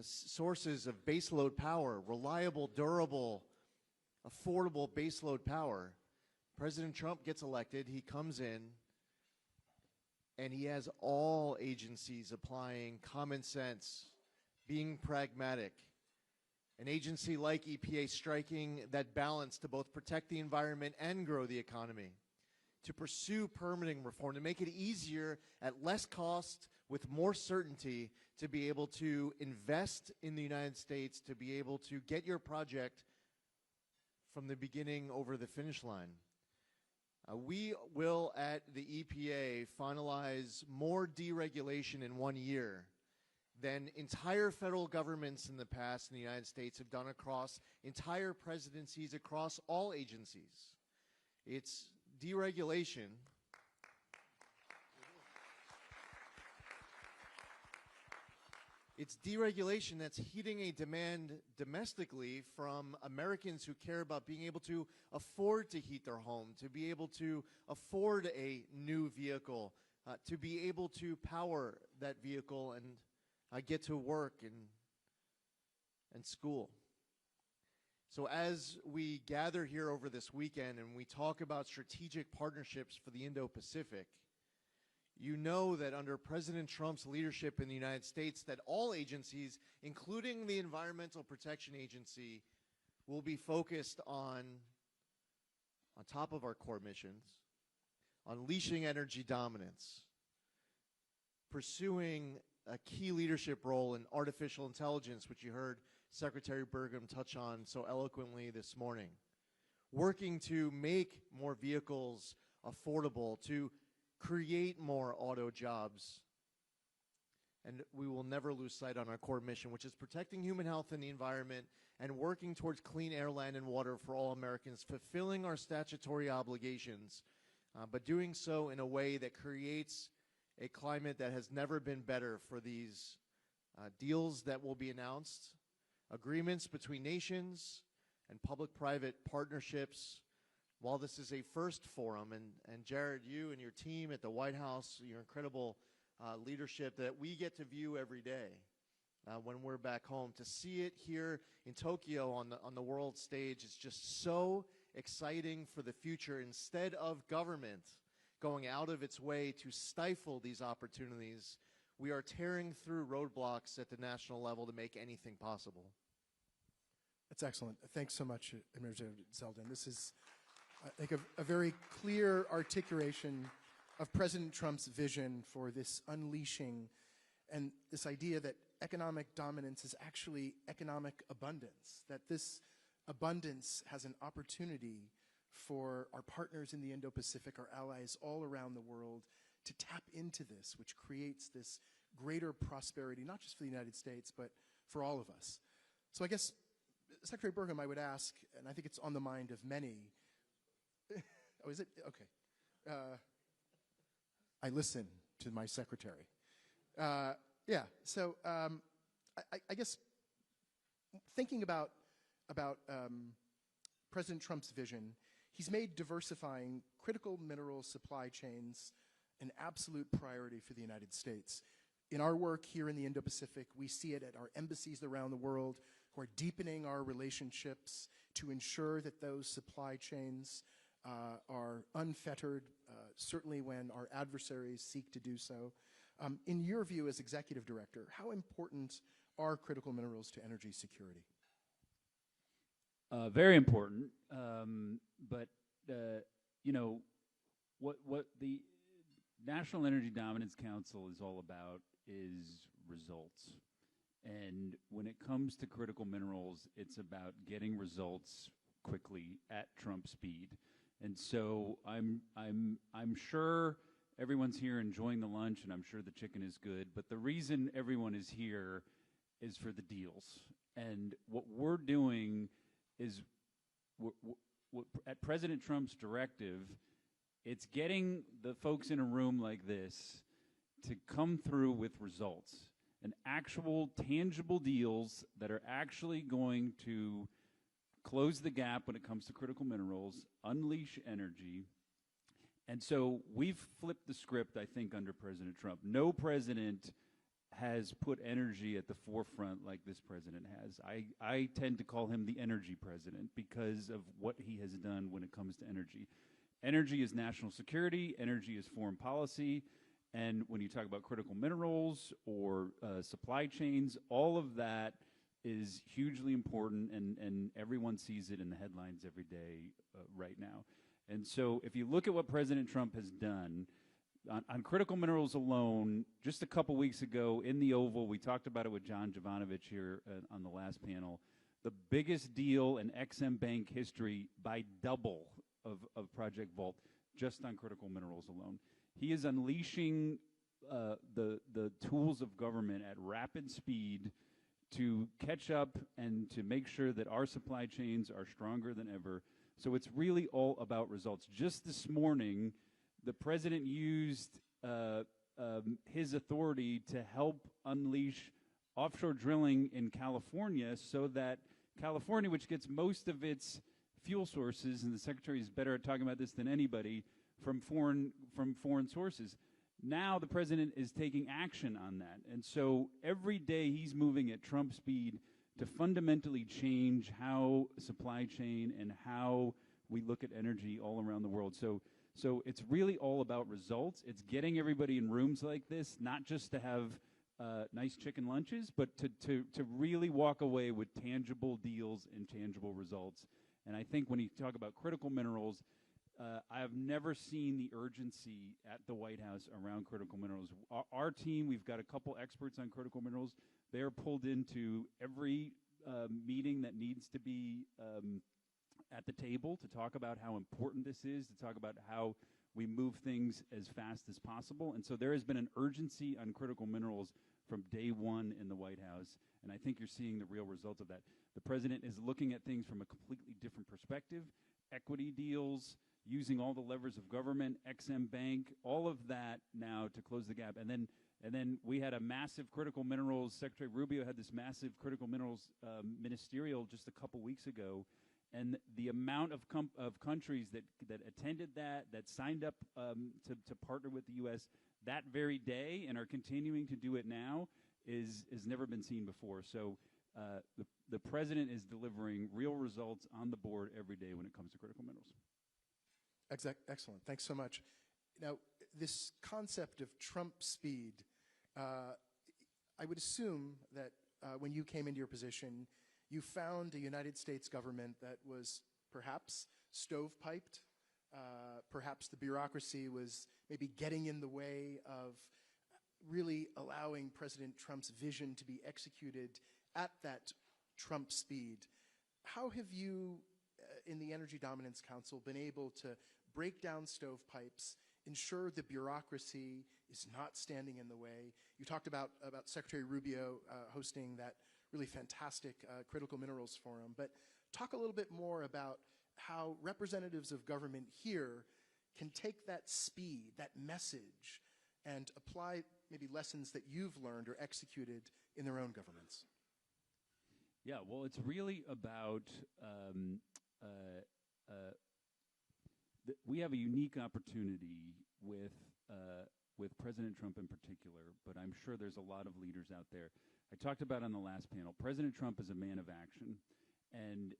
Speaker 22: sources of baseload power, reliable, durable, affordable baseload power. President Trump gets elected, he comes in, and he has all agencies applying common sense, being pragmatic. An agency like EPA striking that balance to both protect the environment and grow the economy, to pursue permitting reform, to make it easier at less cost with more certainty to be able to invest in the United States, to be able to get your project from the beginning over the finish line. We will, at the EPA, finalize more deregulation in 1 year than entire federal governments in the past in the United States have done across entire presidencies, across all agencies. It's deregulation. It's deregulation that's heating a demand domestically from Americans who care about being able to afford to heat their home, to be able to afford a new vehicle, to be able to power that vehicle and get to work and school. So as we gather here over this weekend and we talk about strategic partnerships for the Indo-Pacific, you know that under President Trump's leadership in the United States, that all agencies, including the Environmental Protection Agency, will be focused on top of our core missions, unleashing energy dominance, pursuing a key leadership role in artificial intelligence, which you heard Secretary Burgum touch on so eloquently this morning, working to make more vehicles affordable, to create more auto jobs. And we will never lose sight on our core mission, which is protecting human health and the environment and working towards clean air, land, and water for all Americans, fulfilling our statutory obligations but doing so in a way that creates a climate that has never been better for these deals that will be announced, agreements between nations, and public-private partnerships. While this is a first forum, and Jared, you and your team at the White House, your incredible leadership that we get to view every day when we're back home, to see it here in Tokyo on the world stage is just so exciting for the future. Instead of government going out of its way to stifle these opportunities, we are tearing through roadblocks at the national level to make anything possible.
Speaker 4: That's excellent. Thanks so much, Administrator Zeldin. This is, I think, a very clear articulation of President Trump's vision for this unleashing and this idea that economic dominance is actually economic abundance, that this abundance has an opportunity for our partners in the Indo-Pacific, our allies all around the world, to tap into this, which creates this greater prosperity, not just for the United States, but for all of us. So I guess, Secretary Burgum, I would ask, and I think it's on the mind of many. Oh, is it? Okay. I listen to my secretary. Yeah, so I guess thinking about President Trump's vision, he's made diversifying critical mineral supply chains an absolute priority for the United States. In our work here in the Indo-Pacific, we see it at our embassies around the world, who are deepening our relationships to ensure that those supply chains are unfettered, certainly when our adversaries seek to do so. In your view as Executive Director, how important are critical minerals to energy security?
Speaker 11: Very important, but you know, what the National Energy Dominance Council is all about is results. And when it comes to critical minerals, it's about getting results quickly at Trump speed. And so I'm sure everyone's here enjoying the lunch, and I'm sure the chicken is good. But the reason everyone is here is for the deals. And what we're doing is, at President Trump's directive, it's getting the folks in a room like this to come through with results and actual tangible deals that are actually going to close the gap when it comes to critical minerals, unleash energy. And so we've flipped the script, I think, under President Trump. No president has put energy at the forefront like this president has. I tend to call him the energy president because of what he has done when it comes to energy. Energy is national security, energy is foreign policy, and when you talk about critical minerals or supply chains, all of that is hugely important, and everyone sees it in the headlines every day right now. And so if you look at what President Trump has done, on critical minerals alone, just a couple weeks ago in the Oval, we talked about it with John Jovanovich here on the last panel, the biggest deal in EXIM Bank history by double of Project Vault, just on critical minerals alone. He is unleashing the tools of government at rapid speed to catch up and to make sure that our supply chains are stronger than ever. So it's really all about results. Just this morning, the president used his authority to help unleash offshore drilling in California so that California, which gets most of its fuel sources, and the secretary is better at talking about this than anybody, from foreign sources. Now the president is taking action on that. And so every day he's moving at Trump speed to fundamentally change how supply chain and how we look at energy all around the world. So it's really all about results. It's getting everybody in rooms like this, not just to have nice chicken lunches, but to really walk away with tangible deals and tangible results. And I think when you talk about critical minerals, I have never seen the urgency at the White House around critical minerals. Our team, we've got a couple experts on critical minerals. They're pulled into every meeting that needs to be at the table to talk about how important this is, to talk about how we move things as fast as possible. And so there has been an urgency on critical minerals from day one in the White House, and I think you're seeing the real results of that. The president is looking at things from a completely different perspective, equity deals, using all the levers of government, XM Bank, all of that now to close the gap. And then we had a massive critical minerals, Secretary Rubio had this massive critical minerals ministerial just a couple weeks ago. And the amount of countries that attended that signed up to partner with the U.S. that very day and are continuing to do it now has never been seen before. So the president is delivering real results on the board every day when it comes to critical minerals.
Speaker 4: Excellent. Thanks so much. Now, this concept of Trump speed, I would assume that when you came into your position, you found a United States government that was perhaps stovepiped, perhaps the bureaucracy was maybe getting in the way of really allowing President Trump's vision to be executed at that Trump speed. How have you, in the Energy Dominance Council, been able to break down stovepipes, ensure the bureaucracy is not standing in the way? You talked about Secretary Rubio hosting that really fantastic critical minerals forum, but talk a little bit more about how representatives of government here can take that speed, that message, and apply maybe lessons that you've learned or executed in their own governments.
Speaker 11: Yeah, well, it's really about we have a unique opportunity with President Trump in particular, but I'm sure there's a lot of leaders out there. I talked about on the last panel, President Trump is a man of action, and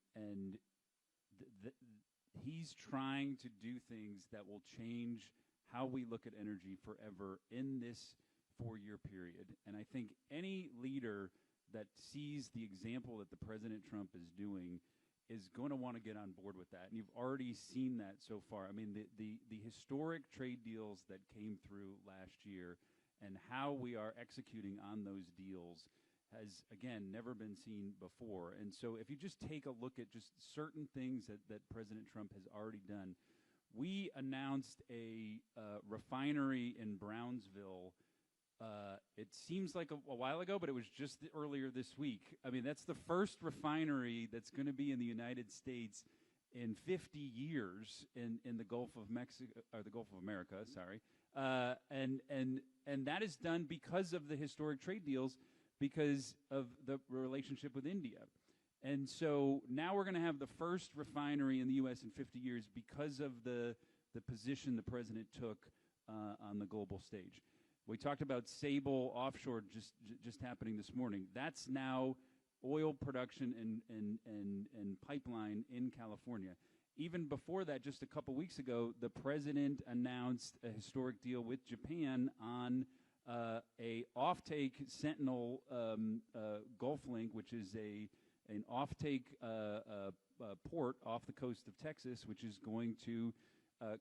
Speaker 11: he's trying to do things that will change how we look at energy forever in this 4-year period. And I think any leader that sees the example that the President Trump is doing is going to want to get on board with that. And you've already seen that so far. I mean, the historic trade deals that came through last year and how we are executing on those deals has, again, never been seen before. And so if you just take a look at just certain things that President Trump has already done, we announced a refinery in Brownsville. It seems like a while ago, but it was just earlier this week. I mean, that's the first refinery that's going to be in the United States in 50 years in the Gulf of Mexico, or the Gulf of America, sorry. And that is done because of the historic trade deals, because of the relationship with India. And so now we're going to have the first refinery in the U.S. in 50 years because of the position the president took on the global stage. We talked about Sable offshore just happening this morning. That's now oil production and pipeline in California. Even before that, just a couple weeks ago, the president announced a historic deal with Japan on a offtake Sentinel Gulf Link, which is an offtake port off the coast of Texas, which is going to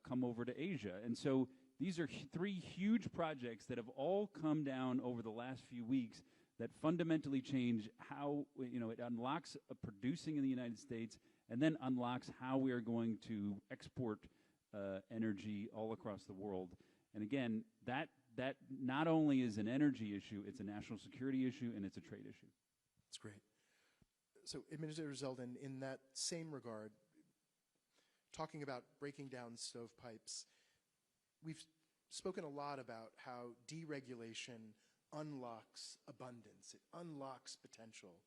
Speaker 11: come over to Asia. And so these are three huge projects that have all come down over the last few weeks that fundamentally change how, it unlocks producing in the United States and then unlocks how we are going to export energy all across the world. And again, that not only is an energy issue, it's a national security issue and it's a trade issue.
Speaker 4: That's great. So, Administrator Zeldin, in that same regard, talking about breaking down stovepipes, we've spoken a lot about how deregulation unlocks abundance, it unlocks potential.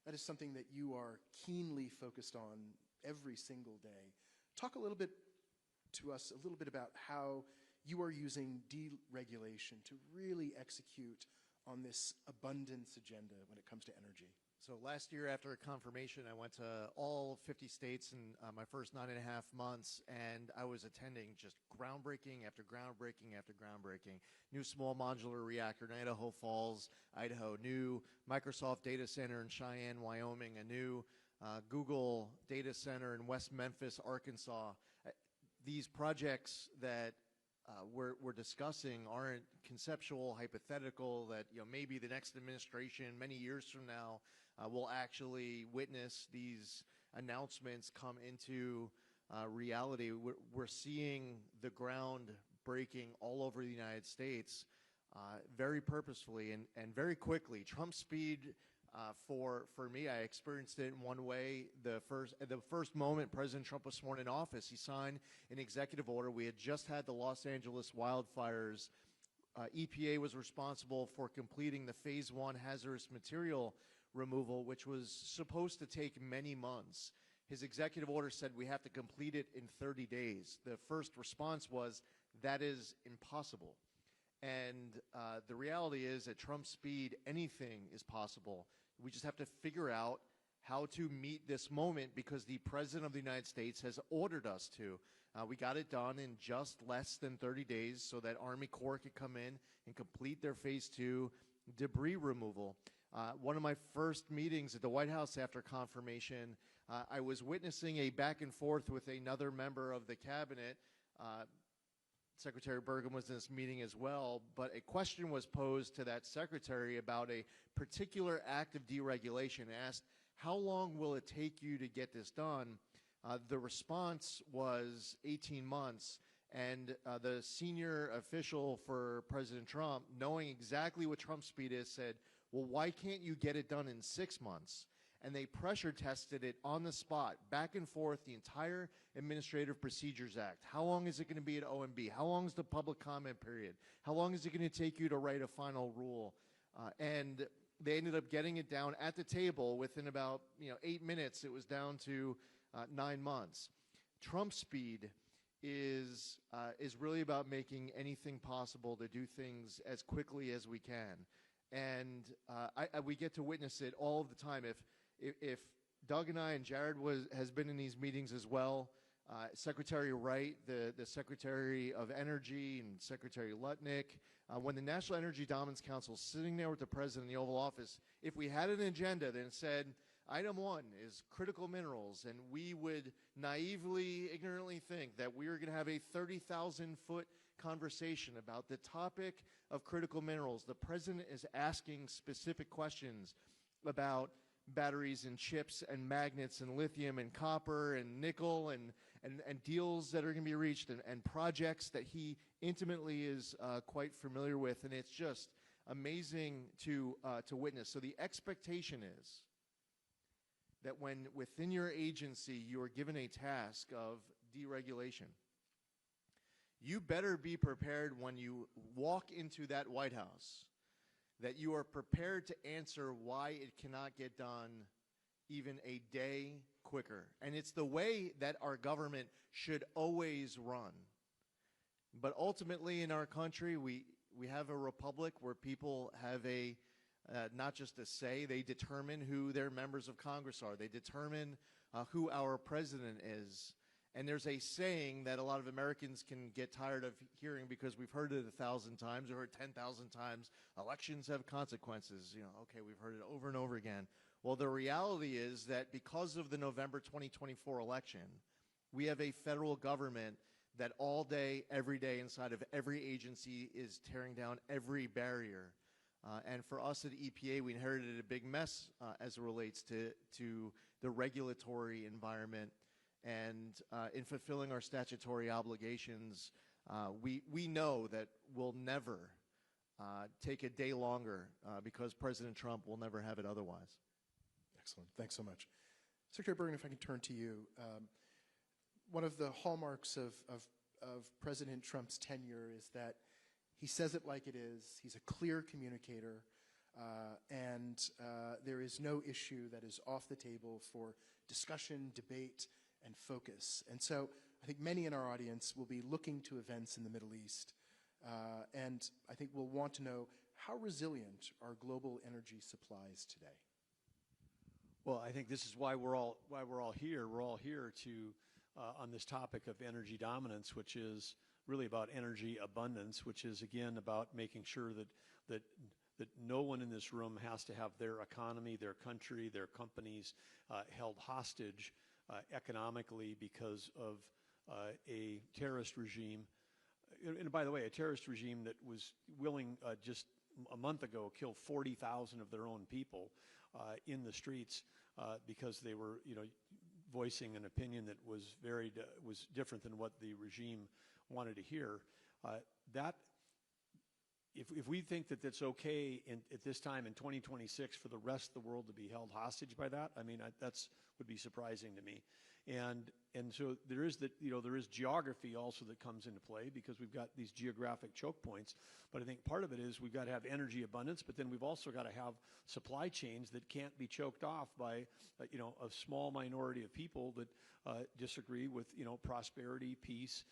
Speaker 4: That is something that you are keenly focused on every single day. Talk a little bit to us about how you are using deregulation to really execute on this abundance agenda when it comes to energy.
Speaker 22: So last year after confirmation, I went to all 50 states in my first 9.5 months, and I was attending just groundbreaking after groundbreaking after groundbreaking. New small modular reactor in Idaho Falls, Idaho. New Microsoft data center in Cheyenne, Wyoming. A new Google data center in West Memphis, Arkansas. These projects that we're discussing aren't conceptual, hypothetical, that maybe the next administration many years from now will actually witness these announcements come into reality. We're seeing the ground breaking all over the United States very purposefully and very quickly. Trump speed, For me, I experienced it in one way. The first moment President Trump was sworn in office, he signed an executive order. We had just had the Los Angeles wildfires. EPA was responsible for completing the phase 1 hazardous material removal, which was supposed to take many months. His executive order said we have to complete it in 30 days. The first response was, that is impossible. And the reality is, at Trump's speed, anything is possible. We just have to figure out how to meet this moment because the President of the United States has ordered us to. We got it done in just less than 30 days so that Army Corps could come in and complete their phase 2 debris removal. One of my first meetings at the White House after confirmation, I was witnessing a back and forth with another member of the cabinet. Secretary Burgum was in this meeting as well, but a question was posed to that secretary about a particular act of deregulation. Asked, how long will it take you to get this done? The response was 18 months, and the senior official for President Trump, knowing exactly what Trump's speed is, said, well, why can't you get it done in 6 months? And they pressure tested it on the spot, back and forth, the entire Administrative Procedures Act. How long is it going to be at OMB? How long is the public comment period? How long is it going to take you to write a final rule? And they ended up getting it down at the table within about 8 minutes. It was down to 9 months. Trump's speed is really about making anything possible to do things as quickly as we can. And we get to witness it all of the time. If Doug and I and Jared has been in these meetings as well, Secretary Wright, the Secretary of Energy, and Secretary Lutnick, when the National Energy Dominance Council is sitting there with the President in the Oval Office, if we had an agenda that said, item 1 is critical minerals, and we would naively, ignorantly think that we were going to have a 30,000-foot conversation about the topic of critical minerals, the President is asking specific questions about batteries and chips and magnets and lithium and copper and nickel and deals that are going to be reached and projects that he intimately is quite familiar with. And it's just amazing to witness. So the expectation is that when within your agency you are given a task of deregulation, you better be prepared when you walk into that White House, that you are prepared to answer why it cannot get done even a day quicker. And it's the way that our government should always run. But ultimately in our country, we have a republic where people have not just a say, they determine who their members of Congress are. They determine who our president is. And there's a saying that a lot of Americans can get tired of hearing because we've heard it 1,000 times, or 10,000 times. Elections have consequences. Okay, we've heard it over and over again. Well, the reality is that because of the November 2024 election, we have a federal government that all day, every day, inside of every agency is tearing down every barrier. And for us at EPA, we inherited a big mess as it relates to the regulatory environment. And in fulfilling our statutory obligations, we know that we'll never take a day longer because President Trump will never have it otherwise.
Speaker 4: Excellent. Thanks so much. Secretary Burgum, if I can turn to you. One of the hallmarks of President Trump's tenure is that he says it like it is. He's a clear communicator. And there is no issue that is off the table for discussion, debate, and focus. And so I think many in our audience will be looking to events in the Middle East, and I think we'll want to know, how resilient are global energy supplies today?
Speaker 5: Well, I think this is why we're all here. We're all here to on this topic of energy dominance, which is really about energy abundance, which is again about making sure that no one in this room has to have their economy, their country, their companies held hostage economically because of a terrorist regime. And by the way, a terrorist regime that was willing just a month ago kill 40,000 of their own people in the streets because they were, voicing an opinion that was different than what the regime wanted to hear. That if we think that it's okay at this time in 2026 for the rest of the world to be held hostage by that, I mean, that's would be surprising to me. And so there is there is geography also that comes into play, because we've got these geographic choke points. But I think part of it is we've got to have energy abundance, but then we've also got to have supply chains that can't be choked off by a small minority of people that disagree with prosperity, peace,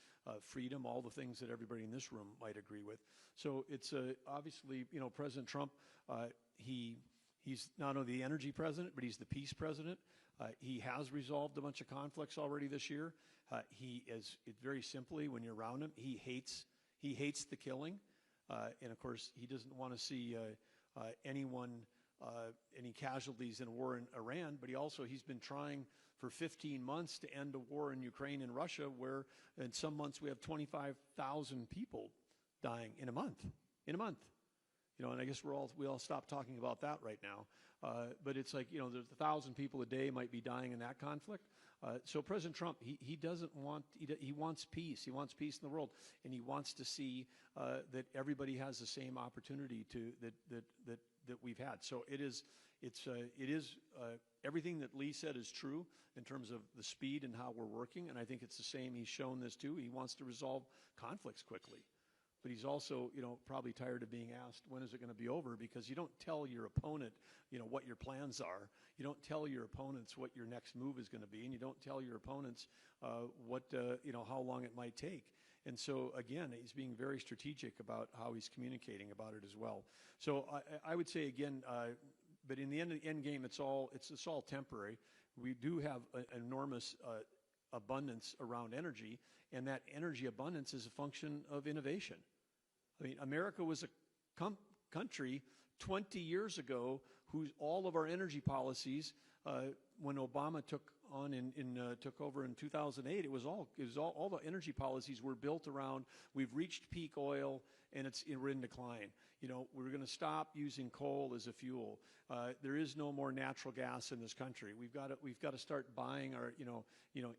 Speaker 5: freedom, all the things that everybody in this room might agree with. So it's obviously President Trump. He's not only the energy president, but he's the peace president. He has resolved a bunch of conflicts already this year. He is, very simply, when you're around him, he hates the killing, and of course he doesn't want to see any casualties in a war in Iran. But he's been trying for 15 months to end a war in Ukraine and Russia, where in some months we have 25,000 people dying in a month. In a month. And I guess we all stopped talking about that right now. But it's like, there's 1,000 people a day might be dying in that conflict. So President Trump, he wants peace. He wants peace in the world, and he wants to see that everybody has the same opportunity that we've had. So it is everything that Lee said is true in terms of the speed and how we're working, and I think it's the same. He's shown this too. He wants to resolve conflicts quickly. But he's also, probably tired of being asked, when is it going to be over? Because you don't tell your opponent, what your plans are. You don't tell your opponents what your next move is going to be, and you don't tell your opponents how long it might take. And so, again, he's being very strategic about how he's communicating about it as well. So I would say, again, but in the end game, it's all temporary. We do have an enormous abundance around energy, and that energy abundance is a function of innovation. I mean, America was a country 20 years ago whose all of our energy policies, when Obama took over in 2008, it was all the energy policies were built around, we've reached peak oil and we're in decline. We're going to stop using coal as a fuel. There is no more natural gas in this country. We've got to start buying our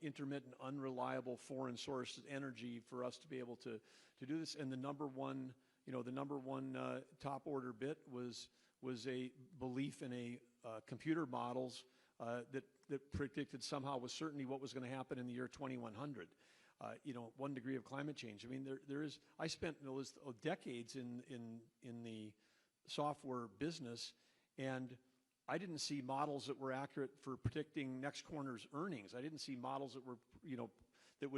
Speaker 5: intermittent, unreliable foreign source energy for us to be able to do this. And the number one top order bit was a belief in computer models that predicted somehow with certainty what was going to happen in the year 2100. 1 degree of climate change. I mean, I spent decades in the software business, and I didn't see models that were accurate for predicting next quarter's earnings. I didn't see models that were, that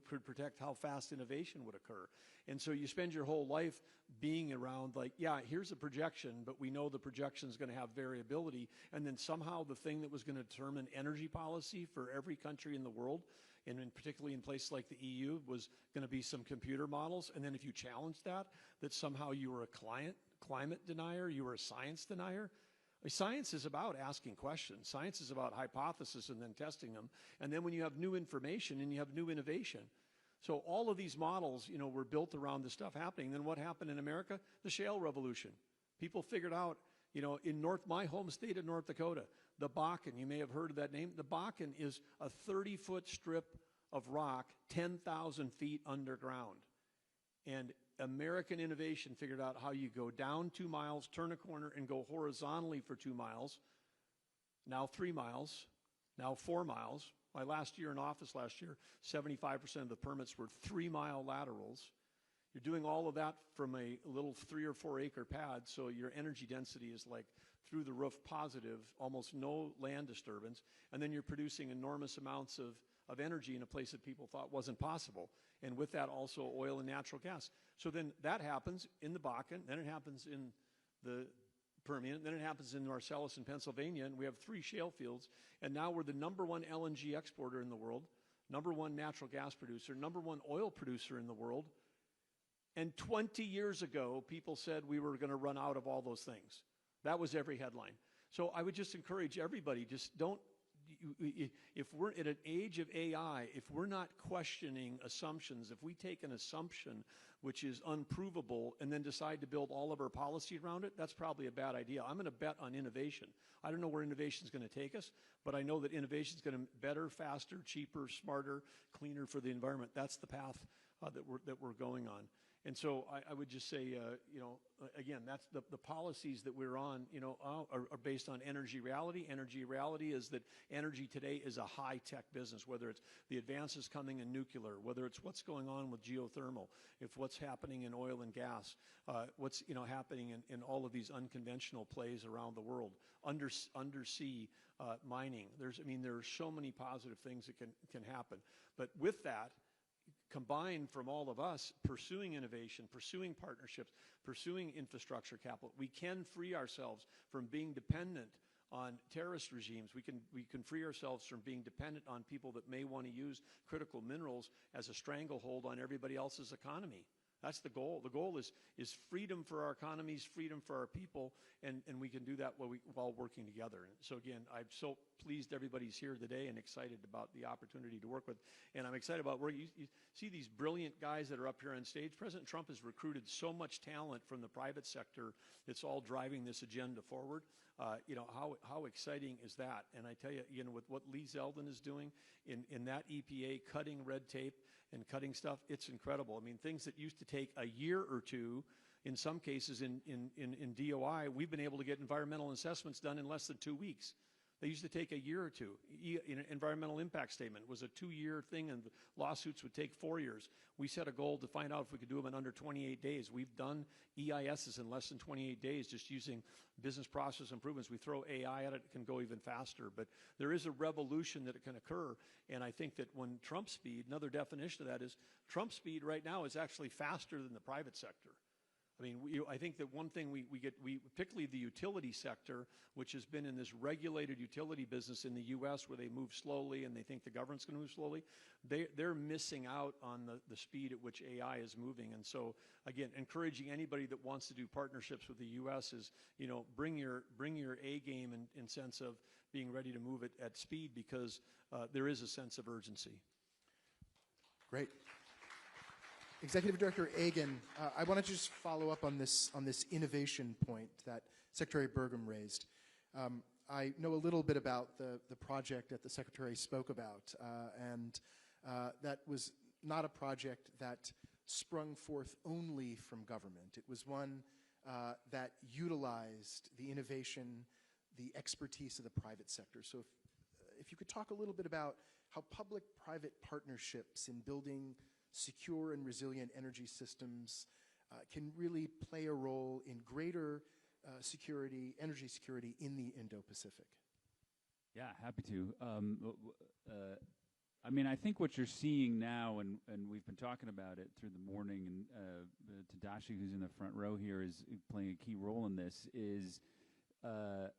Speaker 5: could predict how fast innovation would occur. And so you spend your whole life being around like, yeah, here's a projection, but we know the projection is going to have variability. And then somehow the thing that was going to determine energy policy for every country in the world, and particularly in places like the EU, was going to be some computer models. And then if you challenged that somehow you were a climate denier, you were a science denier. Science is about asking questions. Science is about hypotheses and then testing them. And then when you have new information and you have new innovation. So all of these models, were built around this stuff happening. Then what happened in America? The shale revolution. People figured out, in my home state of North Dakota, the Bakken, you may have heard of that name. The Bakken is a 30-foot strip of rock, 10,000 feet underground. And American innovation figured out how you go down 2 miles, turn a corner, and go horizontally for 2 miles, now 3 miles, now 4 miles. My last year in office 75% of the permits were 3-mile laterals. You're doing all of that from a little 3 or 4 acre pad, so your energy density is like through the roof positive, almost no land disturbance, and then you're producing enormous amounts of energy in a place that people thought wasn't possible. And with that also oil and natural gas. So then that happens in the Bakken, then it happens in the Permian, then it happens in Marcellus in Pennsylvania, and we have 3 shale fields, and now we're the #1 LNG exporter in the world, #1 natural gas producer, #1 oil producer in the world. And 20 years ago, people said we were going to run out of all those things. That was every headline. So I would just encourage everybody, just don't, if we're in an age of AI, if we're not questioning assumptions, if we take an assumption which is unprovable and then decide to build all of our policy around it, that's probably a bad idea. I'm going to bet on innovation. I don't know where innovation is going to take us, but I know that innovation is going to be better, faster, cheaper, smarter, cleaner for the environment. That's the path that we're going on. And so I would just say, again, that's the policies that we're on, are based on energy reality. Energy reality is that energy today is a high-tech business, whether it's the advances coming in nuclear, whether it's what's going on with geothermal, if what's happening in oil and gas, what's happening in all of these unconventional plays around the world, undersea mining. There are so many positive things that can happen. But with that, combined from all of us pursuing innovation, pursuing partnerships, pursuing infrastructure capital, we can free ourselves from being dependent on terrorist regimes. We can free ourselves from being dependent on people that may want to use critical minerals as a stranglehold on everybody else's economy. That's the goal. The goal is freedom for our economies, freedom for our people, and we can do that while working together. And so again, I'm so pleased everybody's here today and excited about the opportunity to work with. And I'm excited about where you see these brilliant guys that are up here on stage. President Trump has recruited so much talent from the private sector that's all driving this agenda forward. How exciting is that? And I tell you, with what Lee Zeldin is doing in that EPA, cutting red tape and cutting stuff, it's incredible. I mean, things that used to take a year or two, in some cases in DOI, we've been able to get environmental assessments done in less than 2 weeks. They used to take a year or two. Environmental impact statement was a 2-year thing, and lawsuits would take 4 years. We set a goal to find out if we could do them in under 28 days. We've done EISs in less than 28 days just using business process improvements. We throw AI at it, it can go even faster. But there is a revolution that can occur, and I think that when Trump speed, another definition of that is Trump speed right now is actually faster than the private sector. I mean, I think that one thing we particularly the utility sector, which has been in this regulated utility business in the U.S. where they move slowly and they think the government's going to move slowly, they're missing out on the speed at which AI is moving. And so, again, encouraging anybody that wants to do partnerships with the U.S. is, bring your A game in sense of being ready to move it at speed, because there is a sense of urgency.
Speaker 4: Great. Executive Director Agan, I want to just follow up on this innovation point that Secretary Burgum raised. I know a little bit about the project that the Secretary spoke about, and that was not a project that sprung forth only from government. It was one that utilized the innovation, the expertise of the private sector. So if you could talk a little bit about how public-private partnerships in building secure and resilient energy systems can really play a role in greater energy security in the Indo-Pacific.
Speaker 11: Yeah, happy to. I mean, I think what you're seeing now, and we've been talking about it through the morning, and Tadashi, who's in the front row here, is playing a key role in this, is the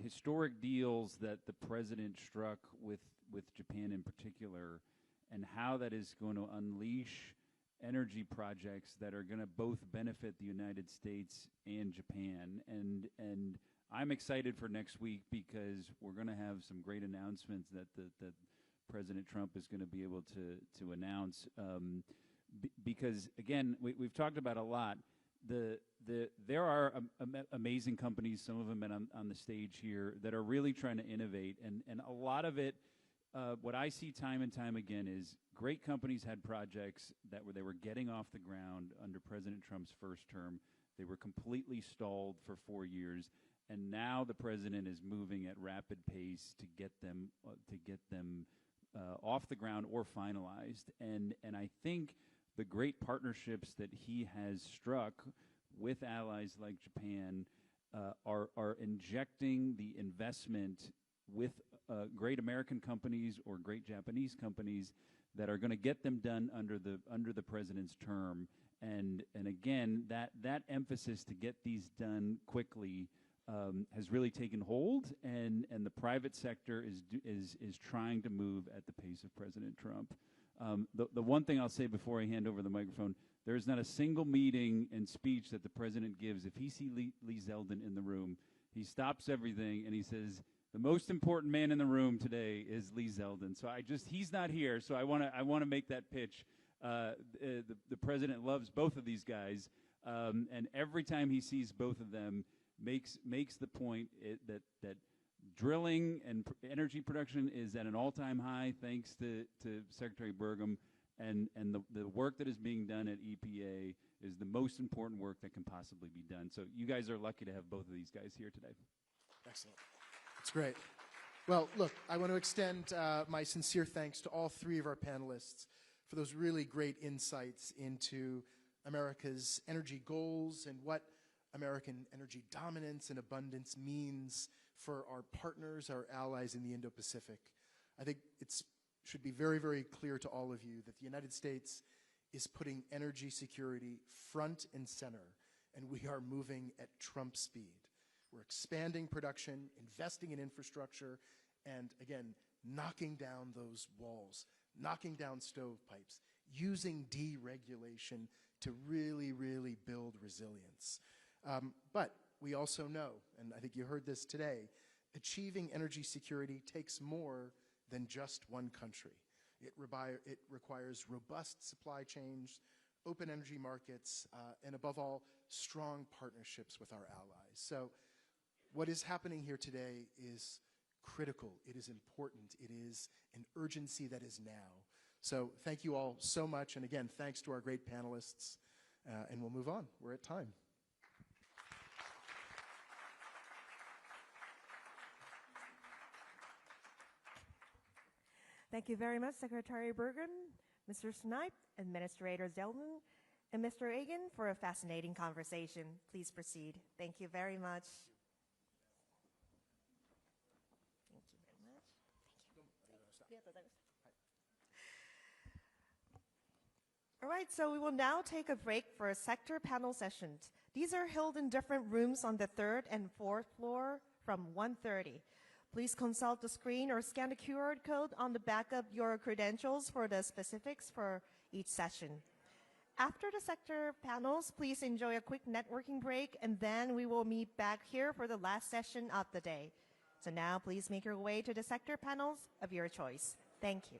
Speaker 11: historic deals that the president struck with Japan in particular, and how that is going to unleash energy projects that are going to both benefit the United States and Japan. And I'm excited for next week, because we're going to have some great announcements that President Trump is going to be able to announce. Because, again, we've talked about a lot. There are amazing companies, some of them on the stage here, that are really trying to innovate. And a lot of it, what I see time and time again is great companies had projects that they were getting off the ground under President Trump's first term. They were completely stalled for 4 years, and now the president is moving at rapid pace to get them off the ground or finalized. And I think the great partnerships that he has struck with allies like Japan are injecting the investment with great American companies or great Japanese companies that are going to get them done under the president's term. And again, that emphasis to get these done quickly has really taken hold, and the private sector is trying to move at the pace of President Trump. The one thing I'll say before I hand over the microphone, there's not a single meeting and speech that the president gives, if he sees Lee Zeldin in the room, he stops everything and he says, the most important man in the room today is Lee Zeldin. So he's not here, so I want to make that pitch. The president loves both of these guys, and every time he sees both of them, makes the point that drilling and energy production is at an all-time high, thanks to Secretary Burgum, And the work that is being done at EPA is the most important work that can possibly be done. So you guys are lucky to have both of these guys here today.
Speaker 4: Excellent. That's great. Well, look, I want to extend my sincere thanks to all three of our panelists for those really great insights into America's energy goals and what American energy dominance and abundance means for our partners, our allies in the Indo-Pacific. I think it should be very, very clear to all of you that the United States is putting energy security front and center, and we are moving at Trump speed. We're expanding production, investing in infrastructure, and again, knocking down those walls, knocking down stovepipes, using deregulation to really, really build resilience. But we also know, and I think you heard this today, achieving energy security takes more than just one country. It requires robust supply chains, open energy markets, and above all, strong partnerships with our allies. So what is happening here today is critical. It is important. It is an urgency that is now. So thank you all so much. And again, thanks to our great panelists. And we'll move on. We're at time.
Speaker 2: Thank you very much, Secretary Burgum, Mr. Snipe, Administrator Zeldin, and Mr. Egan for a fascinating conversation. Please proceed. Thank you very much. Thank you very much. Thank you. All right, so we will now take a break for a sector panel sessions. These are held in different rooms on the 3rd and 4th floor from 1:30. Please consult the screen or scan the QR code on the back of your credentials for the specifics for each session. After the sector panels, please enjoy a quick networking break, and then we will meet back here for the last session of the day. So now please make your way to the sector panels of your choice. Thank you.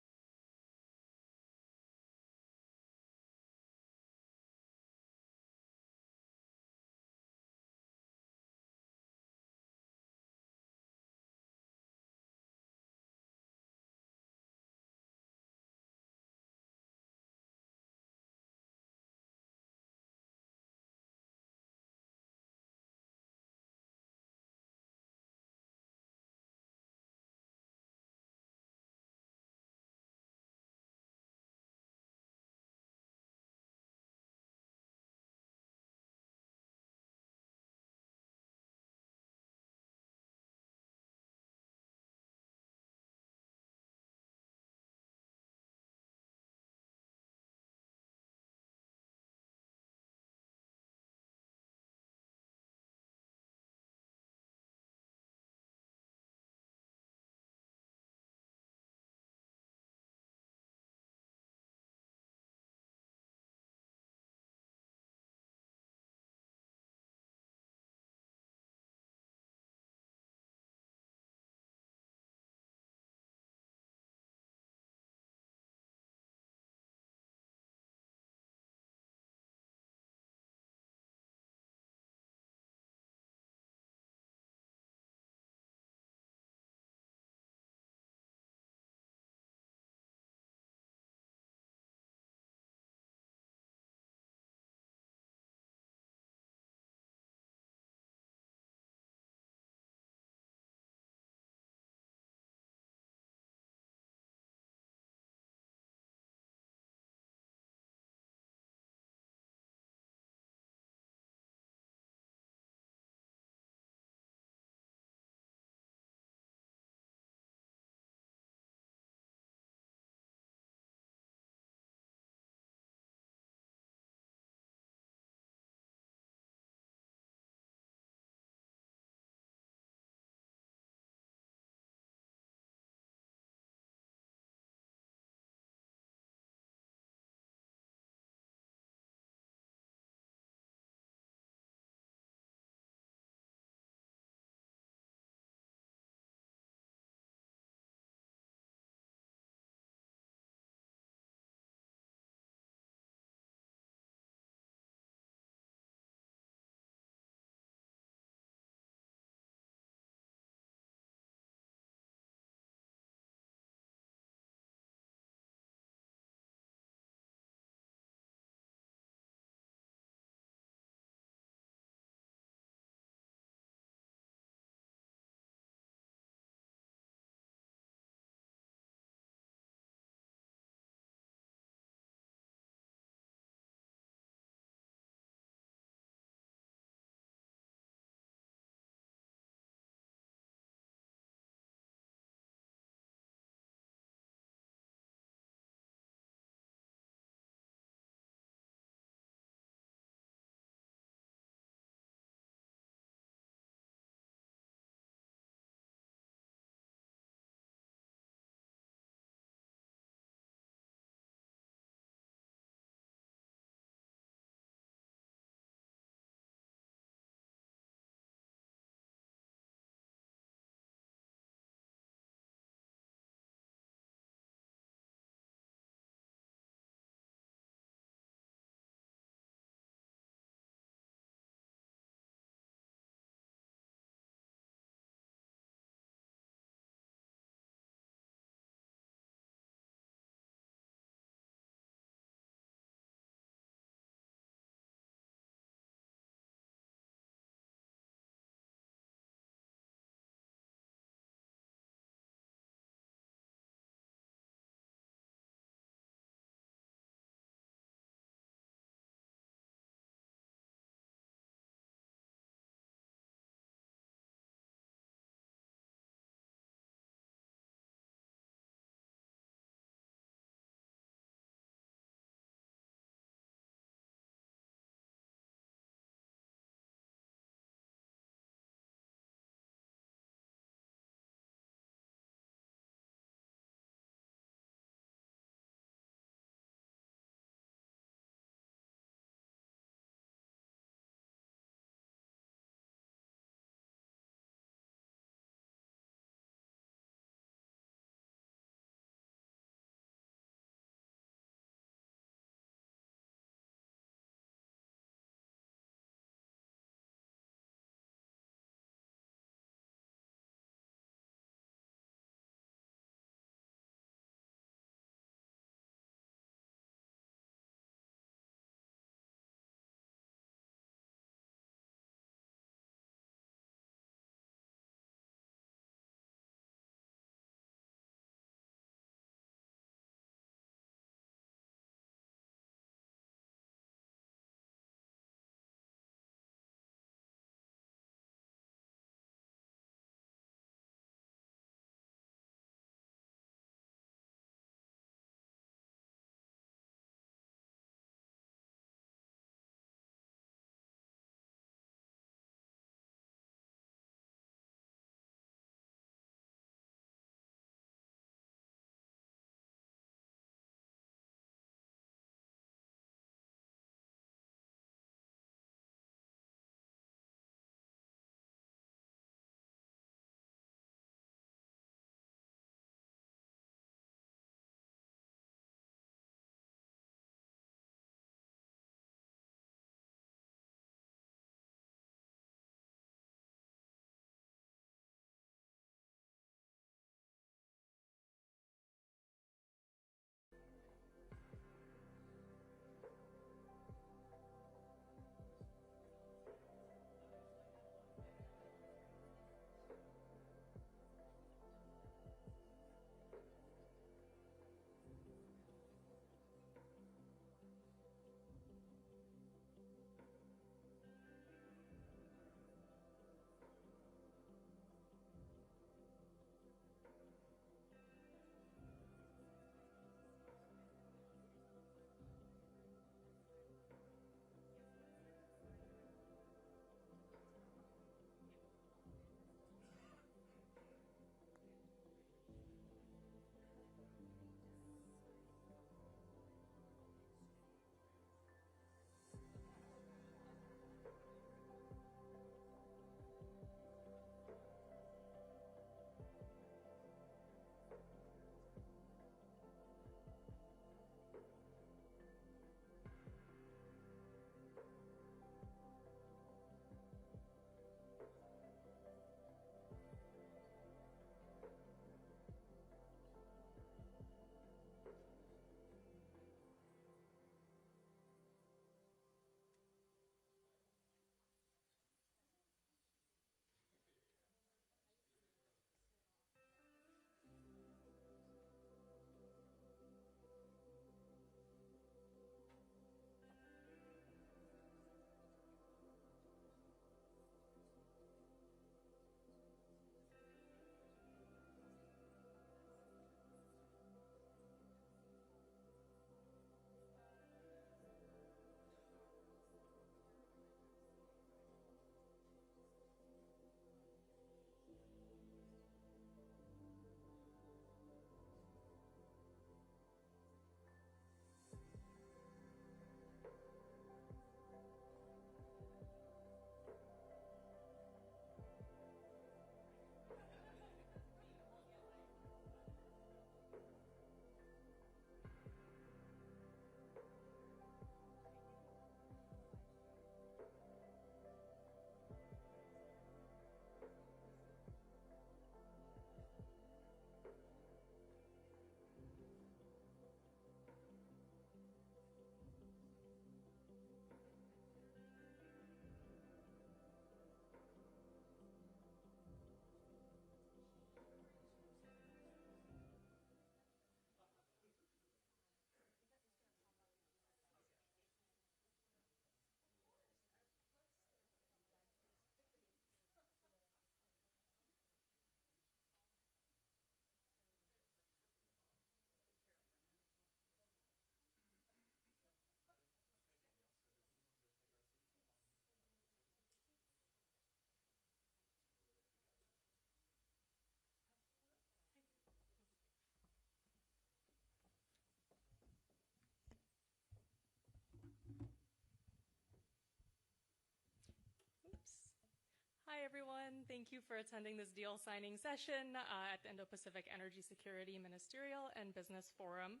Speaker 3: everyone. Thank you for attending this deal signing session at the Indo-Pacific Energy Security Ministerial and Business Forum.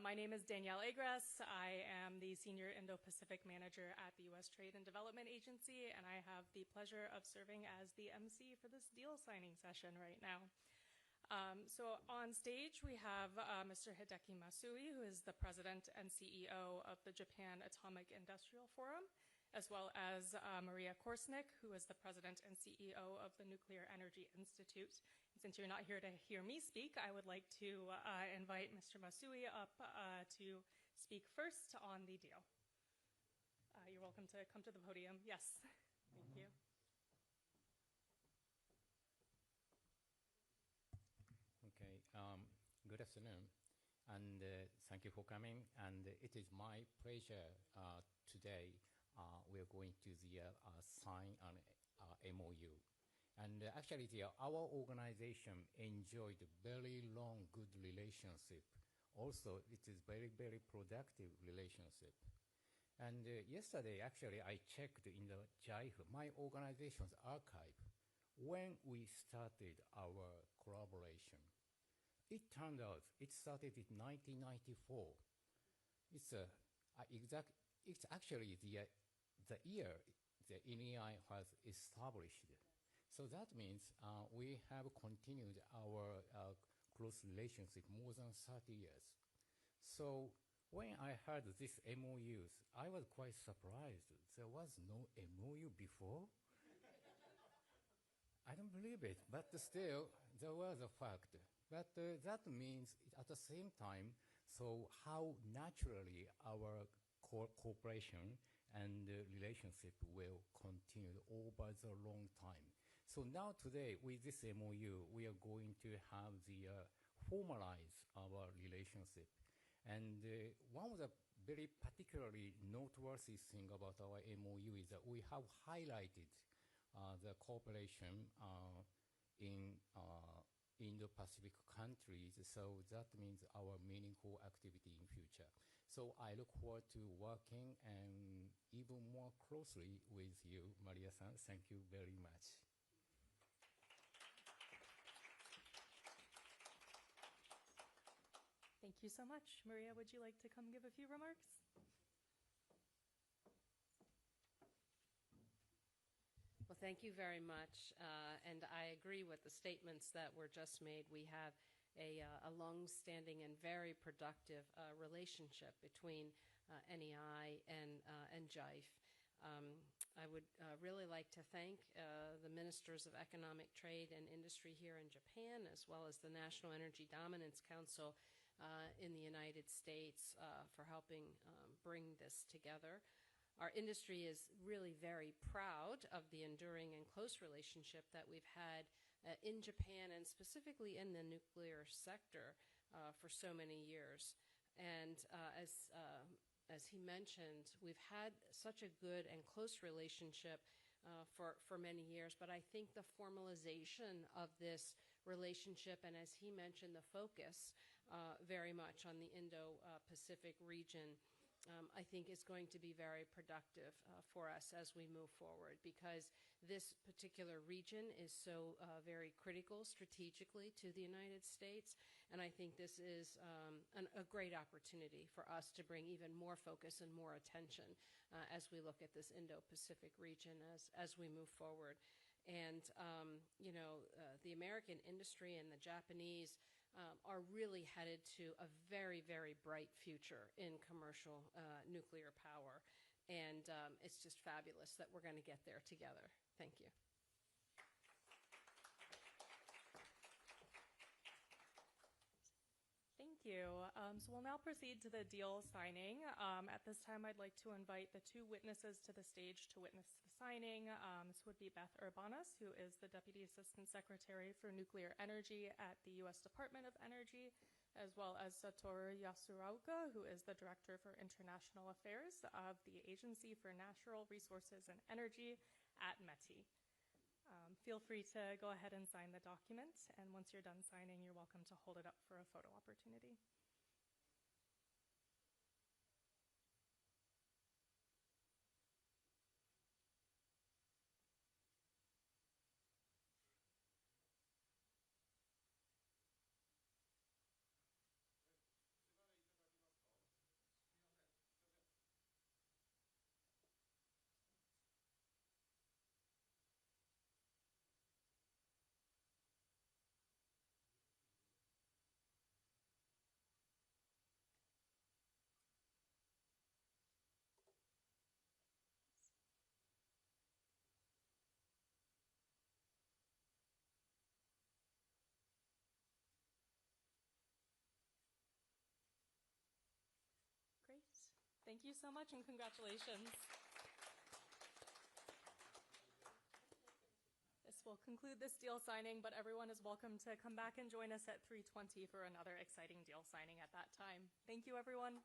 Speaker 3: My name is Danielle Agras. I am the Senior Indo-Pacific Manager at the U.S. Trade and Development Agency, and I have the pleasure of serving as the MC for this deal signing session right now. So on stage, we have Mr. Hideki Masui, who is the President and CEO of the Japan Atomic Industrial Forum, as well as Maria Korsnick, who is the President and CEO of the Nuclear Energy Institute. And since you're not here to hear me speak, I would like to invite Mr. Masui up to speak first on the deal. You're welcome to come to the podium. Yes, thank you.
Speaker 7: Okay, good afternoon, and thank you for coming. And it is my pleasure today. We are going to sign an MOU. And actually, our organization enjoyed a very long, good relationship. Also, it is very, very productive relationship. And yesterday, actually, I checked in the JIFE, my organization's archive, when we started our collaboration. It turned out it started in 1994. It's actually the year the NEI was established. So that means we have continued our close relationship more than 30 years. So when I heard this MOUs, I was quite surprised. There was no MOU before. I don't believe it, but still, there was a fact. But that means at the same time, so how naturally our cooperation and relationship will continue over the long time. So now today, with this MOU, we are going to have formalize our relationship. And one of the very particularly noteworthy thing about our MOU is that we have highlighted the cooperation in Indo-Pacific countries, so that means our meaningful activity in future. So I look forward to working and even more closely with you, Maria-san. Thank you very much.
Speaker 3: Thank you so much. Maria, would you like to come give a few remarks?
Speaker 23: Well, thank you very much, and I agree with the statements that were just made. We have a long-standing and very productive relationship between NEI and JIFE. I would really like to thank the Ministers of Economic Trade and Industry here in Japan, as well as the National Energy Dominance Council in the United States for helping bring this together. Our industry is really very proud of the enduring and close relationship that we've had in Japan and specifically in the nuclear sector for so many years. And as he mentioned, we've had such a good and close relationship for many years, but I think the formalization of this relationship, and as he mentioned, the focus very much on the Indo-Pacific region, I think is going to be very productive for us as we move forward, because this particular region is so very critical strategically to the United States, and I think this is a great opportunity for us to bring even more focus and more attention as we look at this Indo-Pacific region as we move forward. And, the American industry and the Japanese are really headed to a very, very bright future in commercial nuclear power. And it's just fabulous that we're going to get there together. Thank you.
Speaker 3: Thank you. So we'll now proceed to the deal signing. At this time, I'd like to invite the two witnesses to the stage to witness the signing. This would be Beth Urbanas, who is the Deputy Assistant Secretary for Nuclear Energy at the U.S. Department of Energy, as well as Satoru Yasuraoka, who is the Director for International Affairs of the Agency for Natural Resources and Energy at METI. Feel free to go ahead and sign the document, and once you're done signing, you're welcome to hold it up for a photo opportunity. Thank you so much and congratulations. This will conclude this deal signing, but everyone is welcome to come back and join us at 3:20 for another exciting deal signing at that time. Thank you, everyone.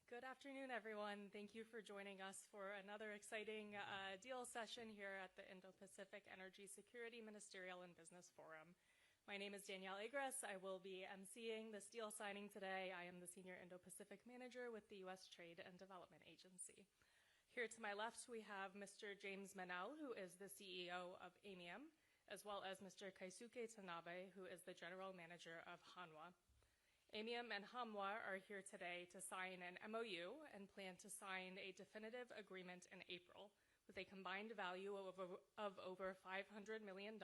Speaker 3: Good afternoon, everyone. Thank you for joining us for another exciting deal session here at the Indo-Pacific Energy Security Ministerial and Business Forum. My name is Danielle Agres. I will be emceeing this deal signing today. I am the Senior Indo-Pacific Manager with the U.S. Trade and Development Agency. Here to my left, we have Mr. James Manel, who is the CEO of AMIUM, as well as Mr. Keisuke Tanabe, who is the General Manager of Hanwha. AMIUM and Hanwha are here today to sign an MOU and plan to sign a definitive agreement in April with a combined value of over $500 million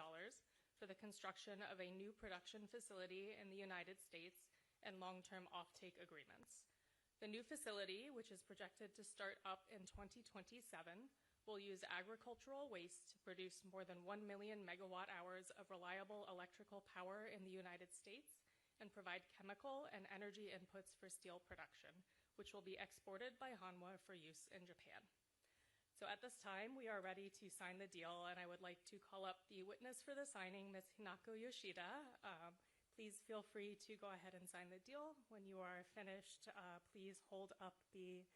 Speaker 3: for the construction of a new production facility in the United States and long-term offtake agreements. The new facility, which is projected to start up in 2027, will use agricultural waste to produce more than 1 million megawatt hours of reliable electrical power in the United States and provide chemical and energy inputs for steel production, which will be exported by Hanwha for use in Japan. So at this time, we are ready to sign the deal, and I would like to call up the witness for the signing, Ms. Hinako Yoshida. Please feel free to go ahead and sign the deal. When you are finished, please hold up the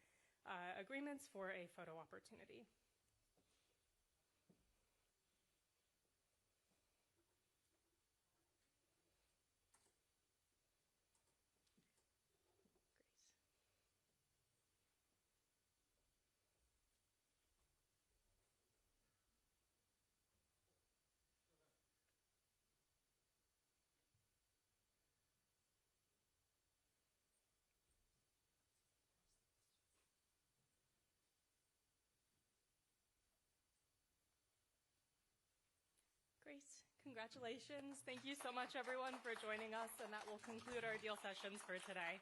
Speaker 3: agreements for a photo opportunity. Great. Congratulations. Thank you so much, everyone, for joining us, and that will conclude our deal sessions for today.